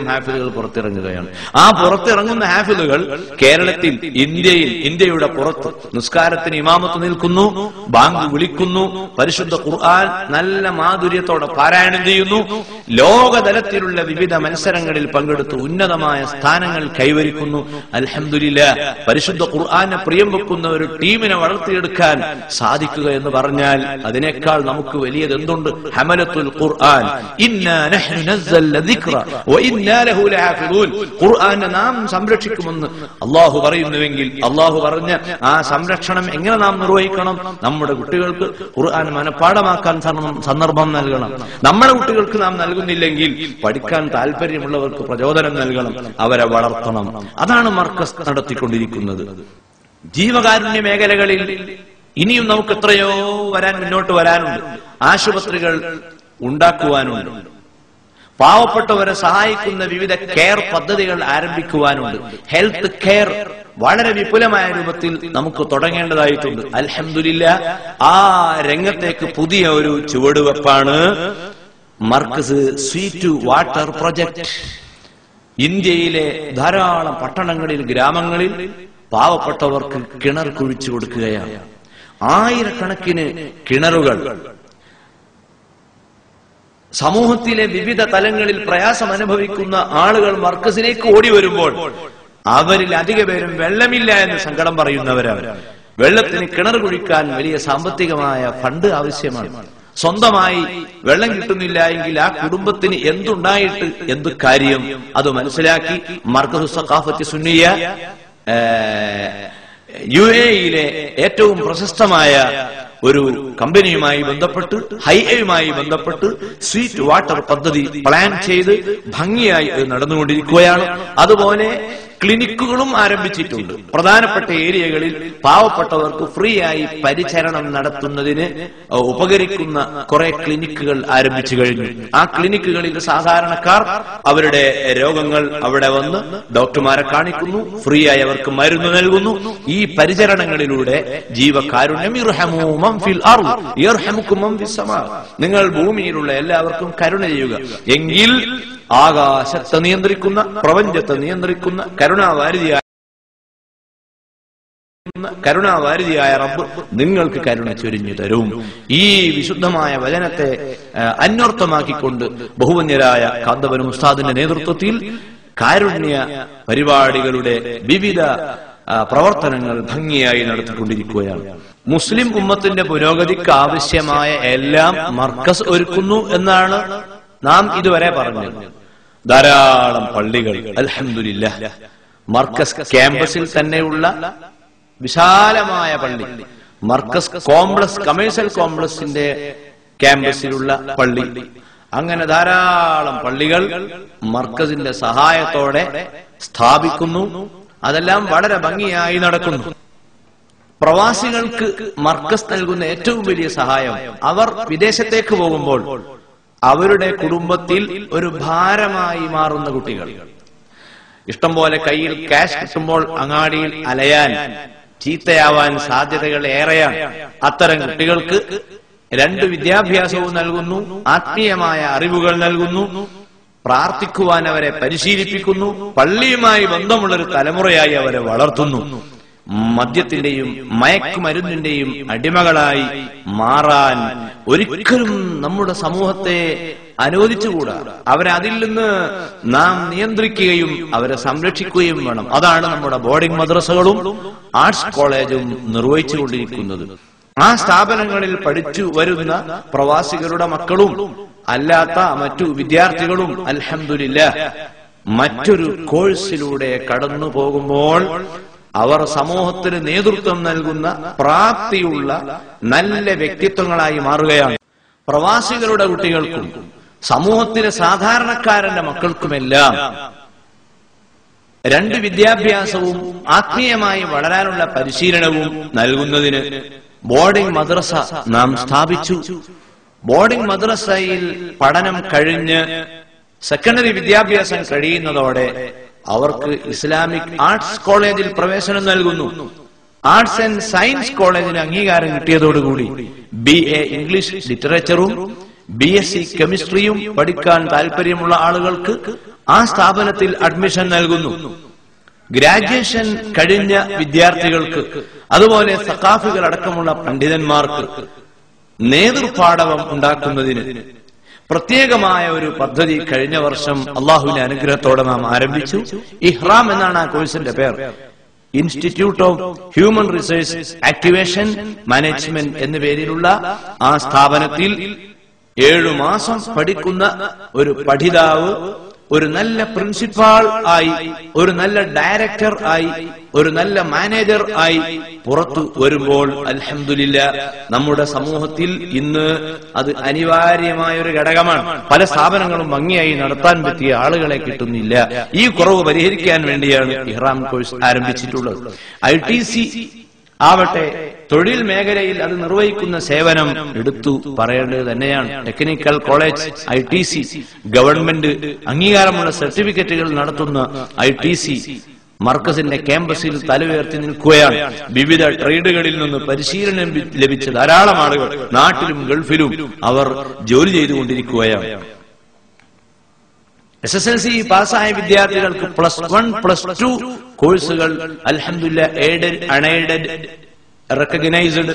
ഹാഫിലുകൾ പുറത്തിറങ്ങുകയാണ്. ആ പുറത്തിറങ്ങുന്ന ഹാഫിലുകൾ കേരളത്തിൽ, ഇന്ത്യയുടെ പുറത്ത് നിസ്കാരത്തിന് ഇമാമത്ത് നിൽക്കുന്നു, ബാങ്ക് വിളിക്കുന്നു, പരിശുദ്ധ ഖുർആൻ നല്ല മാധുര്യത്തോടെ പാരായണം ചെയ്യുന്നു, ലോകതലത്തിലുള്ള വിവിധ മത്സരങ്ങളിൽ പങ്കെടുത്ത് ഉന്നതമായ സ്ഥാനങ്ങൾ കൈവരിക്കുന്നു. അൽഹംദുലില്ലാഹ് പരിശുദ്ധ ഖുർആനെ പ്രിയം വെക്കുന്ന ഒരു ടീമിനെ വളർത്തിയെടുക്കാൻ സാധിക്കുക എന്ന് പറഞ്ഞാൽ അതിനേക്കാൾ നമുക്ക് വലിയത് എന്തുണ്ട്? ഹമലത്തുൽ ഖുർആൻ ഇന്നാ നഹ്നു നസ്സൽന ദിക്റ വഇന്നാ ലഹു ലഹാഫിദൂൻ. ഖുർആനെ നാം സംരക്ഷിക്കുമെന്ന് അല്ലാഹു പറയുന്നുവെങ്കിൽ അല്ലാഹു പറഞ്ഞ ആ സംരക്ഷണം എങ്ങനെ നാം നിർവഹിക്കണം? നമ്മുടെ കുട്ടികൾക്ക് ഖുർആൻ മനപ്പാഠമാക്കാൻ സന്ദർഭം നൽകണം. നമ്മുടെ കുട്ടികൾക്ക് നാം നൽകുന്നില്ലെങ്കിൽ പഠിക്കാൻ താല്പര്യമുള്ളവർക്ക് പ്രചോദനം നൽകണം, അവരെ വളർത്തണം. അതാണ് മർക്കസ് നടത്തിക്കൊണ്ടിരിക്കുന്നത്. ജീവകാരുണ്യ മേഖലകളിൽ ഇനിയും നമുക്ക് എത്രയോ മുന്നോട്ട് വരാനുണ്ട്. ആശുപത്രികൾ ഉണ്ടാക്കുവാനുണ്ട്. പാവപ്പെട്ടവരെ സഹായിക്കുന്ന വിവിധ കെയർ പദ്ധതികൾ ആരംഭിക്കുവാനുണ്ട്. ഹെൽത്ത് കെയർ വളരെ വിപുലമായ രൂപത്തിൽ നമുക്ക് തുടങ്ങേണ്ടതായിട്ടുണ്ട്. അൽഹംദുലില്ലാഹ് ആ രംഗത്തേക്ക് പുതിയ ഒരു ചുവടുവെപ്പാണ് മർക്കസ് സ്വീറ്റ് വാട്ടർ പ്രൊജക്ട്. ഇന്ത്യയിലെ ധാരാളം പട്ടണങ്ങളിൽ, ഗ്രാമങ്ങളിൽ പാവപ്പെട്ടവർക്ക് കിണർ കുഴിച്ചു കൊടുക്കുകയാണ്. ആയിരക്കണക്കിന് കിണറുകൾ സമൂഹത്തിലെ വിവിധ തലങ്ങളിൽ പ്രയാസം അനുഭവിക്കുന്ന ആളുകൾ മർക്കസിലേക്ക് ഓടി വരുമ്പോൾ അവരിൽ അധിക പേരും വെള്ളമില്ല എന്ന് സങ്കടം പറയുന്നവരാണ്. വെള്ളത്തിന് കിണർ കുഴിക്കാൻ വലിയ സാമ്പത്തികമായ ഫണ്ട് ആവശ്യമാണ്. സ്വന്തമായി വെള്ളം കിട്ടുന്നില്ല എങ്കിൽ ആ കുടുംബത്തിന് എന്തുണ്ടായിട്ട് എന്ത് കാര്യം? അത് മനസ്സിലാക്കി മർക്കസുസ് സഖാഫത്ത് സുന്നിയ UAE-യിലെ ഏറ്റവും പ്രശസ്തമായ ഒരു കമ്പനിയുമായി ബന്ധപ്പെട്ട്, ഹൈയുമായി ബന്ധപ്പെട്ട് സ്വീറ്റ് വാട്ടർ പദ്ധതി പ്ലാൻ ചെയ്ത് ഭംഗിയായി നടന്നുകൊണ്ടിരിക്കുകയാണ്. അതുപോലെ ക്ലിനിക്കുകളും ആരംഭിച്ചിട്ടുണ്ട്. പ്രധാനപ്പെട്ട ഏരിയകളിൽ പാവപ്പെട്ടവർക്ക് ഫ്രീ ആയി പരിചരണം നടത്തുന്നതിന് ഉപകരിക്കുന്ന കുറെ ക്ലിനിക്കുകൾ ആരംഭിച്ചു കഴിഞ്ഞു. ആ ക്ലിനിക്കുകളിൽ സാധാരണക്കാർ അവരുടെ രോഗങ്ങൾ അവിടെ വന്ന് ഡോക്ടർമാരെ കാണിക്കുന്നു, ഫ്രീ ആയി അവർക്ക് മരുന്ന് നൽകുന്നു. ഈ പരിചരണങ്ങളിലൂടെ ജീവകാരുണ്യം, ഇർഹമൂ മൻ ഫിൽ അർള് യർഹമുകും മൻ ഫിസ് സമാ, നിങ്ങൾ ഭൂമിയിലുള്ള എല്ലാവർക്കും കരുണ ചെയ്യുക, എങ്കിൽ ആകാശത്തെ നിയന്ത്രിക്കുന്ന, പ്രപഞ്ചത്തെ നിയന്ത്രിക്കുന്ന കരുണാവാരിധിയായ റബ്ബ് നിങ്ങൾക്ക് കരുണ ചൊരിഞ്ഞു തരും. ഈ വിശുദ്ധമായ വചനത്തെ അന്വർത്ഥമാക്കിക്കൊണ്ട് ബഹുവന്യരായ കാന്തപുരം ഉസ്താദിന്റെ നേതൃത്വത്തിൽ കാരുണ്യ പരിപാടികളുടെ വിവിധ പ്രവർത്തനങ്ങൾ ഭംഗിയായി നടത്തിക്കൊണ്ടിരിക്കുകയാണ്. മുസ്ലിം ഉമ്മത്തിന്റെ പുരോഗതിക്ക് ആവശ്യമായ എല്ലാം മർക്കസ് ഒരുക്കുന്നു എന്നാണ് നാം ഇതുവരെ പറഞ്ഞത്. ധാരാളം പള്ളികൾ അൽഹംദുലില്ലാഹ്, മർക്കസ് ക്യാമ്പസിൽ തന്നെയുള്ള വിശാലമായ പള്ളി, മർക്കസ് കോംപ്ലക്സ്, കമേഴ്സ്യൽ കോംപ്ലക്സിന്റെ ക്യാമ്പസിലുള്ള പള്ളി, അങ്ങനെ ധാരാളം പള്ളികൾ മർക്കസിന്റെ സഹായത്തോടെ സ്ഥാപിക്കുന്നു. അതെല്ലാം വളരെ ഭംഗിയായി നടക്കുന്നു. പ്രവാസികൾക്ക് മർക്കസ് നൽകുന്ന ഏറ്റവും വലിയ സഹായം, അവർ വിദേശത്തേക്ക് പോകുമ്പോൾ അവരുടെ കുടുംബത്തിൽ ഒരു ഭാരമായി മാറുന്ന കുട്ടികൾ, ഇഷ്ടം പോലെ കയ്യിൽ ക്യാഷ് കിട്ടുമ്പോൾ അങ്ങാടിയിൽ അലയാൻ, ചീത്തയാവാൻ സാധ്യതകൾ ഏറെയാണ്. അത്തരം കുട്ടികൾക്ക് 2 വിദ്യാഭ്യാസവും നൽകുന്നു, ആത്മീയമായ അറിവുകൾ നൽകുന്നു, പ്രാർത്ഥിക്കുവാൻ അവരെ പരിശീലിപ്പിക്കുന്നു, പള്ളിയുമായി ബന്ധമുള്ളൊരു തലമുറയായി അവരെ വളർത്തുന്നു. മദ്യത്തിന്റെയും മയക്കുമരുന്നിന്റെയും അടിമകളായി മാറാൻ ഒരിക്കലും നമ്മുടെ സമൂഹത്തെ അനുവദിച്ചുകൂടാ. അവരെ അതിൽ നിന്ന് നാം നിയന്ത്രിക്കുകയും അവരെ സംരക്ഷിക്കുകയും വേണം. അതാണ് നമ്മുടെ ബോർഡിംഗ് മദ്രസകളും ആർട്സ് കോളേജും നിർവഹിച്ചുകൊണ്ടിരിക്കുന്നത്. ആ സ്ഥാപനങ്ങളിൽ പഠിച്ചു വരുന്ന പ്രവാസികളുടെ മക്കളും അല്ലാത്ത മറ്റു വിദ്യാർത്ഥികളും അൽഹംദുലില്ലാഹ് മറ്റൊരു കോഴ്സിലൂടെ കടന്നു പോകുമ്പോൾ അവർ സമൂഹത്തിന് നേതൃത്വം നൽകുന്ന പ്രാപ്തിയുള്ള നല്ല വ്യക്തിത്വങ്ങളായി മാറുകയാണ്. പ്രവാസികളുടെ കുട്ടികൾക്കും സമൂഹത്തിലെ സാധാരണക്കാരന്റെ മക്കൾക്കുമെല്ലാം 2 വിദ്യാഭ്യാസവും ആത്മീയമായി വളരാനുള്ള പരിശീലനവും നൽകുന്നതിന് ബോർഡിംഗ് മദ്രസ നാം സ്ഥാപിച്ചു. ബോർഡിംഗ് മദ്രസയിൽ പഠനം കഴിഞ്ഞ് സെക്കൻഡറി വിദ്യാഭ്യാസം കഴിയുന്നതോടെ അവർക്ക് ഇസ്ലാമിക് ആർട്സ് കോളേജിൽ പ്രവേശനം നൽകുന്നു. ആർട്സ് ആൻഡ് സയൻസ് കോളേജിന് അംഗീകാരം കിട്ടിയതോടുകൂടി BA ഇംഗ്ലീഷ് ലിറ്ററേച്ചറും BSc കെമിസ്ട്രിയും പഠിക്കാൻ താല്പര്യമുള്ള ആളുകൾക്ക് ആ സ്ഥാപനത്തിൽ അഡ്മിഷൻ നൽകുന്നു. ഗ്രാജുവേഷൻ കഴിഞ്ഞ വിദ്യാർത്ഥികൾക്ക്, അതുപോലെ സഖാഫികൾ അടക്കമുള്ള പണ്ഡിതന്മാർക്ക് നേതൃപാടവം ഉണ്ടാക്കുന്നതിന് പ്രത്യേകമായ ഒരു പദ്ധതി കഴിഞ്ഞ വർഷം അള്ളാഹുവിന്റെ അനുഗ്രഹത്തോടെ നാം ആരംഭിച്ചു. ഇഹ്റാം എന്നാണ് ആ കോഴ്സിന്റെ പേർ. Institute of human resource activation management എന്ന പേരിലുള്ള ആ സ്ഥാപനത്തിൽ 7 മാസം പഠിക്കുന്ന ഒരു പഠിതാവ് ഒരു നല്ല പ്രിൻസിപ്പാൾ ആയി, ഒരു നല്ല ഡയറക്ടർ ആയി, ഒരു നല്ല മാനേജർ ആയി പുറത്തു വരുമ്പോൾ അൽഹംദുലില്ലാഹ് നമ്മുടെ സമൂഹത്തിൽ ഇന്ന് അത് അനിവാര്യമായ ഒരു ഘടകമാണ്. പല സ്ഥാപനങ്ങളും ഭംഗിയായി നടത്താൻ പറ്റിയ ആളുകളെ കിട്ടുന്നില്ല. ഈ കുറവ് പരിഹരിക്കാൻ വേണ്ടിയാണ് ഇഹ്റാം കോഴ്സ് ആരംഭിച്ചിട്ടുള്ളത്. ITC ആവട്ടെ, തൊഴിൽ മേഖലയിൽ അത് നിർവഹിക്കുന്ന സേവനം എടുത്തു പറയേണ്ടത് തന്നെയാണ്. ടെക്നിക്കൽ കോളേജ് ITC, ഗവൺമെന്റ് അംഗീകാരമുള്ള സർട്ടിഫിക്കറ്റുകൾ നടത്തുന്ന ITC മർക്കസിന്റെ ക്യാമ്പസിൽ തലയുയർത്തി നിൽക്കുകയാണ്. വിവിധ ട്രേഡുകളിൽ നിന്ന് പരിശീലനം ലഭിച്ച ധാരാളം ആളുകൾ നാട്ടിലും ഗൾഫിലും അവർ ജോലി ചെയ്തുകൊണ്ടിരിക്കുകയാണ്. SSLC പാസ്സായ വിദ്യാർത്ഥികൾക്ക് +1, +2 കോഴ്സുകൾ അൽഹംദുലില്ലാഹ് എയ്ഡഡ്, അൺഎയ്ഡഡ്, റെക്കഗ്നൈസ്ഡ്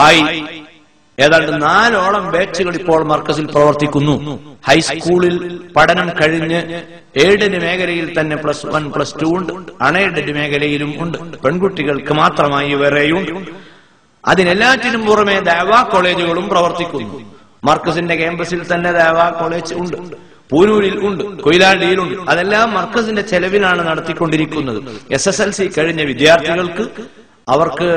ആയി ഏതാണ്ട് 4ഓളം ബാച്ചുകൾ ഇപ്പോൾ മർക്കസിൽ പ്രവർത്തിക്കുന്നു. ഹൈസ്കൂളിൽ പഠനം കഴിഞ്ഞ് എയ്ഡഡ് മേഖലയിൽ തന്നെ +1, +2 ഉണ്ട്, അൺഎയ്ഡഡ് മേഖലയിലും ഉണ്ട്. പെൺകുട്ടികൾക്ക് മാത്രമായി വേറെയുണ്ട്. അതിനെല്ലാറ്റിനും പുറമെ ദഅവാ കോളേജുകളും പ്രവർത്തിക്കുന്നു. മർക്കസിന്റെ ക്യാമ്പസിൽ തന്നെ ദഅവാ കോളേജ് ഉണ്ട്, പൂനൂരിൽ ഉണ്ട്, കൊയിലാണ്ടിയിലുണ്ട്. അതെല്ലാം മർക്കസിന്റെ ചെലവിലാണ് നടത്തിക്കൊണ്ടിരിക്കുന്നത്. SSLC കഴിഞ്ഞ വിദ്യാർത്ഥികൾക്ക് അവർക്ക്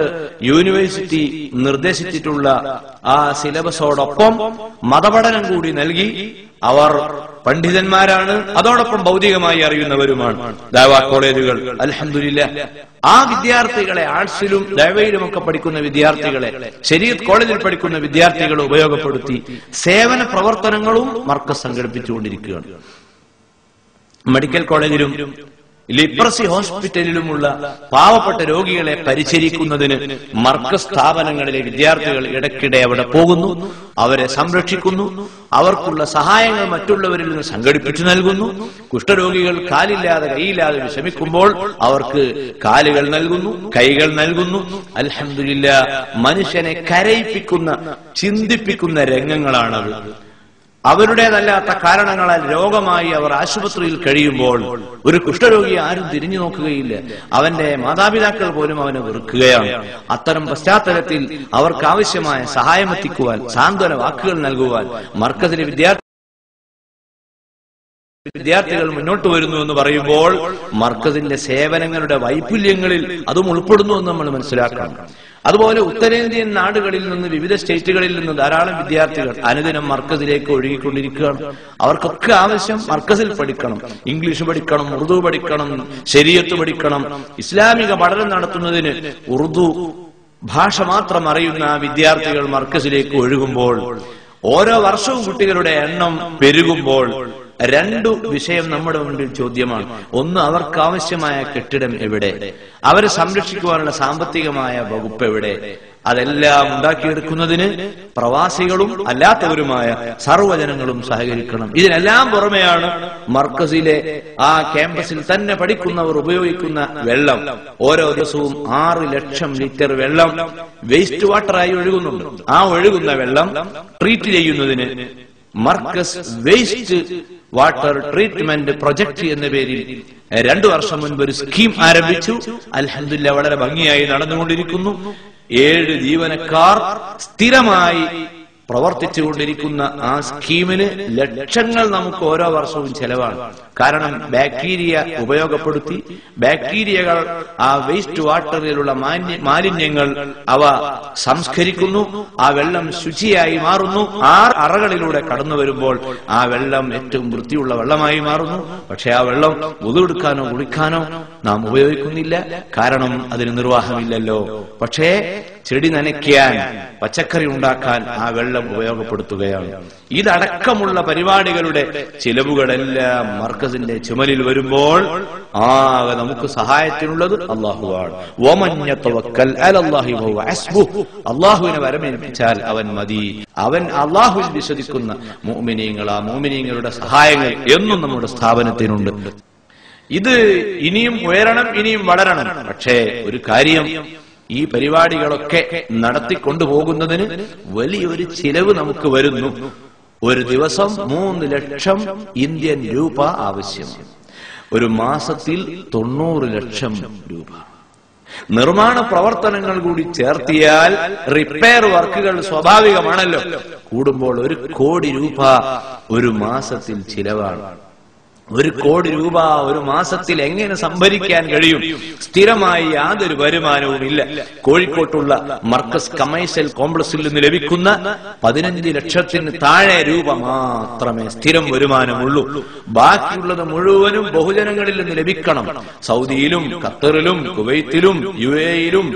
യൂണിവേഴ്സിറ്റി നിർദ്ദേശിച്ചിട്ടുള്ള ആ സിലബസോടൊപ്പം മതപഠനം കൂടി നൽകി. അവർ പണ്ഡിതന്മാരാണ്, അതോടൊപ്പം ഭൗതികമായി അറിയുന്നവരുമാണ്. ദഅവാ കോളേജുകൾ അൽഹംദുലില്ലാഹ് ആ വിദ്യാർത്ഥികളെ, ആർട്സിലും ദഅവയിലും ഒക്കെ പഠിക്കുന്ന വിദ്യാർത്ഥികളെ, ശരീഅത്ത് കോളേജിൽ പഠിക്കുന്ന വിദ്യാർത്ഥികളെ ഉപയോഗപ്പെടുത്തി സേവന പ്രവർത്തനങ്ങളും മർക്കസ് സംഘടിപ്പിച്ചുകൊണ്ടിരിക്കുകയാണ്. മെഡിക്കൽ കോളേജിലും ലിപ്രസി ഹോസ്പിറ്റലിലുമുള്ള പാവപ്പെട്ട രോഗികളെ പരിചരിക്കുന്നതിന് മർക്കസ് സ്ഥാപനങ്ങളിലെ വിദ്യാർത്ഥികൾ ഇടയ്ക്കിടെ അവിടെ പോകുന്നു, അവരെ സംരക്ഷിക്കുന്നു, അവർക്കുള്ള സഹായങ്ങൾ മറ്റുള്ളവരിൽ നിന്ന് സംഘടിപ്പിച്ചു നൽകുന്നു. കുഷ്ഠരോഗികൾ കാലില്ലാതെ കൈയില്ലാതെ വിഷമിക്കുമ്പോൾ അവർക്ക് കാലുകൾ നൽകുന്നു, കൈകൾ നൽകുന്നു. അൽഹംദുലില്ലാഹ് മനുഷ്യനെ കരയിപ്പിക്കുന്ന, ചിന്തിപ്പിക്കുന്ന രംഗങ്ങളാണത്. അവരുടേതല്ലാത്ത കാരണങ്ങളാൽ രോഗമായി അവർ ആശുപത്രിയിൽ കഴിയുമ്പോൾ ഒരു കുഷ്ഠരോഗിയെ ആരും തിരിഞ്ഞു നോക്കുകയില്ല. അവന്റെ മാതാപിതാക്കൾ പോലും അവനെ വെറുക്കുകയാണ്. അത്തരം പശ്ചാത്തലത്തിൽ അവർക്ക് ആവശ്യമായ സഹായമെത്തിക്കുവാൻ, സാന്ത്വന വാക്കുകൾ നൽകുവാൻ മർക്കസിലെ വിദ്യാർത്ഥികൾ മുന്നോട്ട് വരുന്നു എന്ന് പറയുമ്പോൾ മർക്കസിന്റെ സേവനങ്ങളുടെ വൈപുല്യങ്ങളിൽ അതും ഉൾപ്പെടുന്നു എന്ന് നമ്മൾ മനസ്സിലാക്കണം. അതുപോലെ ഉത്തരേന്ത്യൻ നാടുകളിൽ നിന്ന്, വിവിധ സ്റ്റേറ്റുകളിൽ നിന്ന് ധാരാളം വിദ്യാർത്ഥികൾ അനുദിനം മർക്കസിലേക്ക് ഒഴുകിക്കൊണ്ടിരിക്കുകയാണ്. അവർക്കൊക്കെ ആവശ്യം മർക്കസിൽ പഠിക്കണം, ഇംഗ്ലീഷ് പഠിക്കണം, ഉറുദു പഠിക്കണം, ശരീഅത്ത് പഠിക്കണം. ഇസ്ലാമിക പഠനം നടത്തുന്നതിന് ഉറുദു ഭാഷ മാത്രം അറിയുന്ന വിദ്യാർത്ഥികൾ മർക്കസിലേക്ക് ഒഴുകുമ്പോൾ, ഓരോ വർഷവും കുട്ടികളുടെ എണ്ണം പെരുകുമ്പോൾ രണ്ടു വിഷയം നമ്മുടെ മുമ്പിൽ ചോദ്യമാണ്. ഒന്ന്, അവർക്ക് ആവശ്യമായ കെട്ടിടം എവിടെ? അവരെ സംരക്ഷിക്കുവാനുള്ള സാമ്പത്തികമായ വകുപ്പ് എവിടെ? അതെല്ലാം ഉണ്ടാക്കിയെടുക്കുന്നതിന് പ്രവാസികളും അല്ലാത്തവരുമായ സർവ്വജനങ്ങളും സഹകരിക്കണം. ഇതിനെല്ലാം പുറമെയാണ് മർക്കസിലെ ആ ക്യാമ്പസിൽ തന്നെ പഠിക്കുന്നവർ ഉപയോഗിക്കുന്ന വെള്ളം. ഓരോ ദിവസവും 6 ലക്ഷം ലിറ്റർ വെള്ളം വേസ്റ്റ് വാട്ടറായി ഒഴുകുന്നുണ്ട്. ആ ഒഴുകുന്ന വെള്ളം ട്രീറ്റ് ചെയ്യുന്നതിന് Markaz waste water treatment project എന്ന പേരിൽ 2 വർഷം മുൻപ് ഒരു സ്കീം ആരംഭിച്ചു. അൽഹംദുലില്ലാഹ് വളരെ ഭംഗിയായി നടന്നുകൊണ്ടിരിക്കുന്നു. 7 ജീവനക്കാർ സ്ഥിരമായി പ്രവർത്തിച്ചുകൊണ്ടിരിക്കുന്ന ആ സ്കീമിന് ലക്ഷങ്ങൾ നമുക്ക് ഓരോ വർഷവും ചെലവാണ്. കാരണം ബാക്ടീരിയ ഉപയോഗപ്പെടുത്തി, ബാക്ടീരിയകൾ ആ വേസ്റ്റ് വാട്ടറിലുള്ള മാലിന്യങ്ങൾ അവ സംസ്കരിക്കുന്നു. ആ വെള്ളം ശുചിയായി മാറുന്നു. 6 അറകളിലൂടെ കടന്നു വരുമ്പോൾ ആ വെള്ളം ഏറ്റവും വൃത്തിയുള്ള വെള്ളമായി മാറുന്നു. പക്ഷെ ആ വെള്ളം വുദുഎടുക്കാനോ കുളിക്കാനോ നാം ഉപയോഗിക്കുന്നില്ല. കാരണം അതിന് നിർവാഹമില്ലല്ലോ. പക്ഷേ ചെടി നനയ്ക്കാൻ, പച്ചക്കറി ഉണ്ടാക്കാൻ ആ വെള്ളം ഉപയോഗപ്പെടുത്തുകയാണ്. ഇതടക്കമുള്ള പരിപാടികളുടെ ചിലവുകളെല്ലാം മർക്കസിന്റെ ചുമലിൽ വരുമ്പോൾ ആകെ നമുക്ക് സഹായത്തിനുള്ളത് അല്ലാഹുവാണ്. അല്ലാഹുവിനെ വരമേൽപ്പിച്ചാൽ അവൻ മതി. അവൻ അല്ലാഹുവിൽ വിശ്വസിക്കുന്ന മുഅ്മിനീങ്ങൾ, ആ മുഅ്മിനീങ്ങളുടെ സഹായങ്ങൾ എന്നും നമ്മുടെ സ്ഥാപനത്തിനുണ്ട്. ഇത് ഇനിയും ഉയരണം, ഇനിയും വളരണം. പക്ഷേ ഒരു കാര്യം, ഈ പരിപാടികളൊക്കെ നടത്തിക്കൊണ്ടുപോകുന്നതിന് വലിയൊരു ചിലവ് നമുക്ക് വരുന്നു. ഒരു ദിവസം 3 ലക്ഷം ഇന്ത്യൻ രൂപ ആവശ്യം. ഒരു മാസത്തിൽ 90 ലക്ഷം രൂപ. നിർമ്മാണ പ്രവർത്തനങ്ങൾ കൂടി ചേർത്തിയാൽ റിപ്പയർ വർക്കുകൾ സ്വാഭാവികമാണല്ലോ, കൂടുമ്പോൾ 1 കോടി രൂപ ഒരു മാസത്തിൽ ചിലവാണ്. 1 കോടി രൂപ ഒരു മാസത്തിൽ എങ്ങനെ സംഭരിക്കാൻ കഴിയും? സ്ഥിരമായി യാതൊരു വരുമാനവും ഇല്ല. കോഴിക്കോട്ടുള്ള മർക്കസ് കമേഴ്സ്യൽ കോംപ്ലക്സിൽ നിന്ന് ലഭിക്കുന്ന 15 ലക്ഷത്തിന് താഴെ രൂപ മാത്രമേ സ്ഥിരം വരുമാനമുള്ളൂ. ബാക്കിയുള്ളത് മുഴുവനും ബഹുജനങ്ങളിൽ നിന്ന് ലഭിക്കണം. സൗദിയിലും ഖത്തറിലും കുവൈത്തിലും UAE-യിലും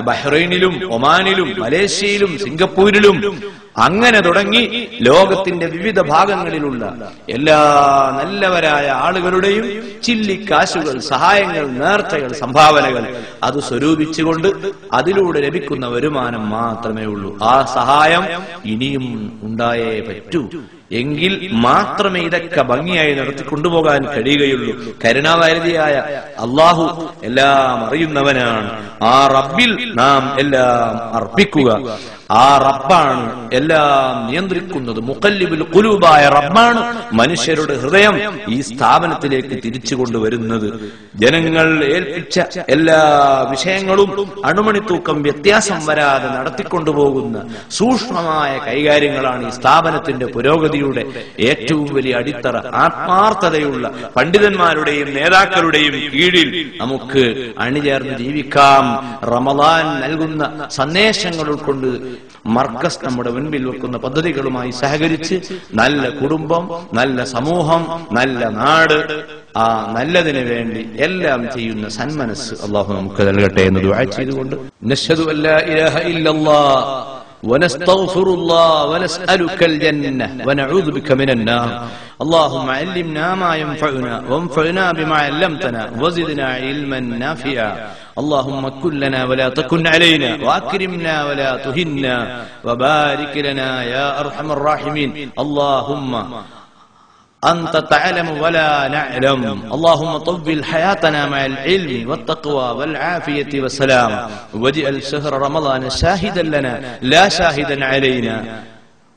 ബഹ്റൈനിലും ഒമാനിലും മലേഷ്യയിലും സിംഗപ്പൂരിലും അങ്ങനെ തുടങ്ങി ലോകത്തിന്റെ വിവിധ ഭാഗങ്ങളിലുള്ള എല്ലാ നല്ലവരായ ആളുകളുടെയും ചില്ലിക്കാശുകൾ, സഹായങ്ങൾ, നേർച്ചകൾ, സംഭാവനകൾ അത് സ്വരൂപിച്ചുകൊണ്ട് അതിലൂടെ ലഭിക്കുന്ന വരുമാനം മാത്രമേ ഉള്ളൂ. ആ സഹായം ഇനിയും ഉണ്ടായേ പറ്റൂ. എങ്കിൽ മാത്രമേ ഇതൊക്കെ ഭംഗിയായി നടത്തിക്കൊണ്ടുപോകാൻ കഴിയുകയുള്ളൂ. കരുണാവാരിധിയായ അല്ലാഹു എല്ലാം അറിയുന്നവനാണ്. ആ റബ്ബിൽ നാം എല്ലാം അർപ്പിക്കുക. ആ റബ്ബാണ് എല്ലാം നിയന്ത്രിക്കുന്നത്. മുഖല്ലിബുൽ ഖുലൂബായ റബ്ബാണ് മനുഷ്യരുടെ ഹൃദയം ഈ സ്ഥാപനത്തിലേക്ക് തിരിച്ചു കൊണ്ടുവരുന്നത്. ജനങ്ങൾ ഏൽപ്പിച്ച എല്ലാ വിഷയങ്ങളും അണുമണിത്തൂക്കം വ്യത്യാസം വരാതെ നടത്തിക്കൊണ്ടുപോകുന്ന സൂക്ഷ്മമായ കൈകാര്യങ്ങളാണ് ഈ സ്ഥാപനത്തിന്റെ പുരോഗതിയുടെ ഏറ്റവും വലിയ അടിത്തറ. ആത്മാർത്ഥതയുള്ള പണ്ഡിതന്മാരുടെയും നേതാക്കളുടെയും കീഴിൽ നമുക്ക് അണിചേർന്ന് ജീവിക്കാം. റമളാൻ നൽകുന്ന സന്ദേശങ്ങൾ ഉൾക്കൊണ്ട് മർക്കസ് നമ്മുടെ മുൻപിൽ വെക്കുന്ന പദ്ധതികളുമായി സഹകരിച്ച് നല്ല കുടുംബം, നല്ല സമൂഹം, നല്ല നാട്, ആ നല്ലതിന് വേണ്ടി എല്ലാം ചെയ്യുന്ന സന്മനസ് അല്ലാഹു നമുക്ക് നൽകട്ടെ എന്ന് ദുആ ചെയ്തുകൊണ്ട് നശ്ഹദു അല്ലാ ഇലാഹ ഇല്ലല്ലാഹ് ونستغفر الله ونسألك الجنة ونعوذ بك من النار. اللهم علمنا ما ينفعنا وانفعنا بما علمتنا وزدنا علما نافعا. اللهم كن لنا ولا تكن علينا وأكرمنا ولا تهنا وبارك لنا يا أرحم الراحمين. اللهم أنت تعلم ولا نعلم. اللهم طول حياتنا مع العلم والتقوى والعافية والسلام. واجعل شهر رمضان شاهدا لنا لا شاهدا علينا.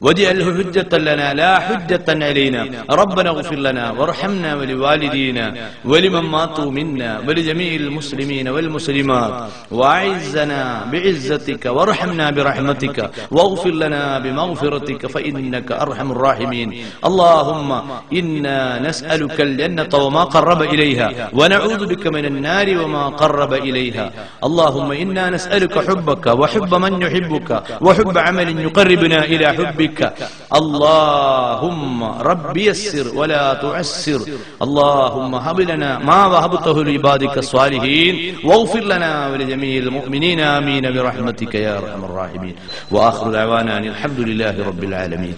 واجعله حجة لنا لا حجة علينا. ربنا اغفر لنا وارحمنا ولوالدينا ولمن ماتوا منا ولجميع المسلمين والمسلمات. واعزنا بعزتك وارحمنا برحمتك واغفر لنا بمغفرتك فإنك أرحم الراحمين. اللهم إنا نسألك الجنة وما قرب إليها ونعوذ بك من النار وما قرب إليها. اللهم إنا نسألك حبك وحب من يحبك وحب عمل يقربنا إلى حبك. اللهم رب يسر ولا تعسر. اللهم هب لنا ما وهبته لعبادك الصالحين واغفر لنا ولجميع المؤمنين آمين برحمتك يا أرحم الراحمين. وآخر دعوانا الحمد لله رب العالمين.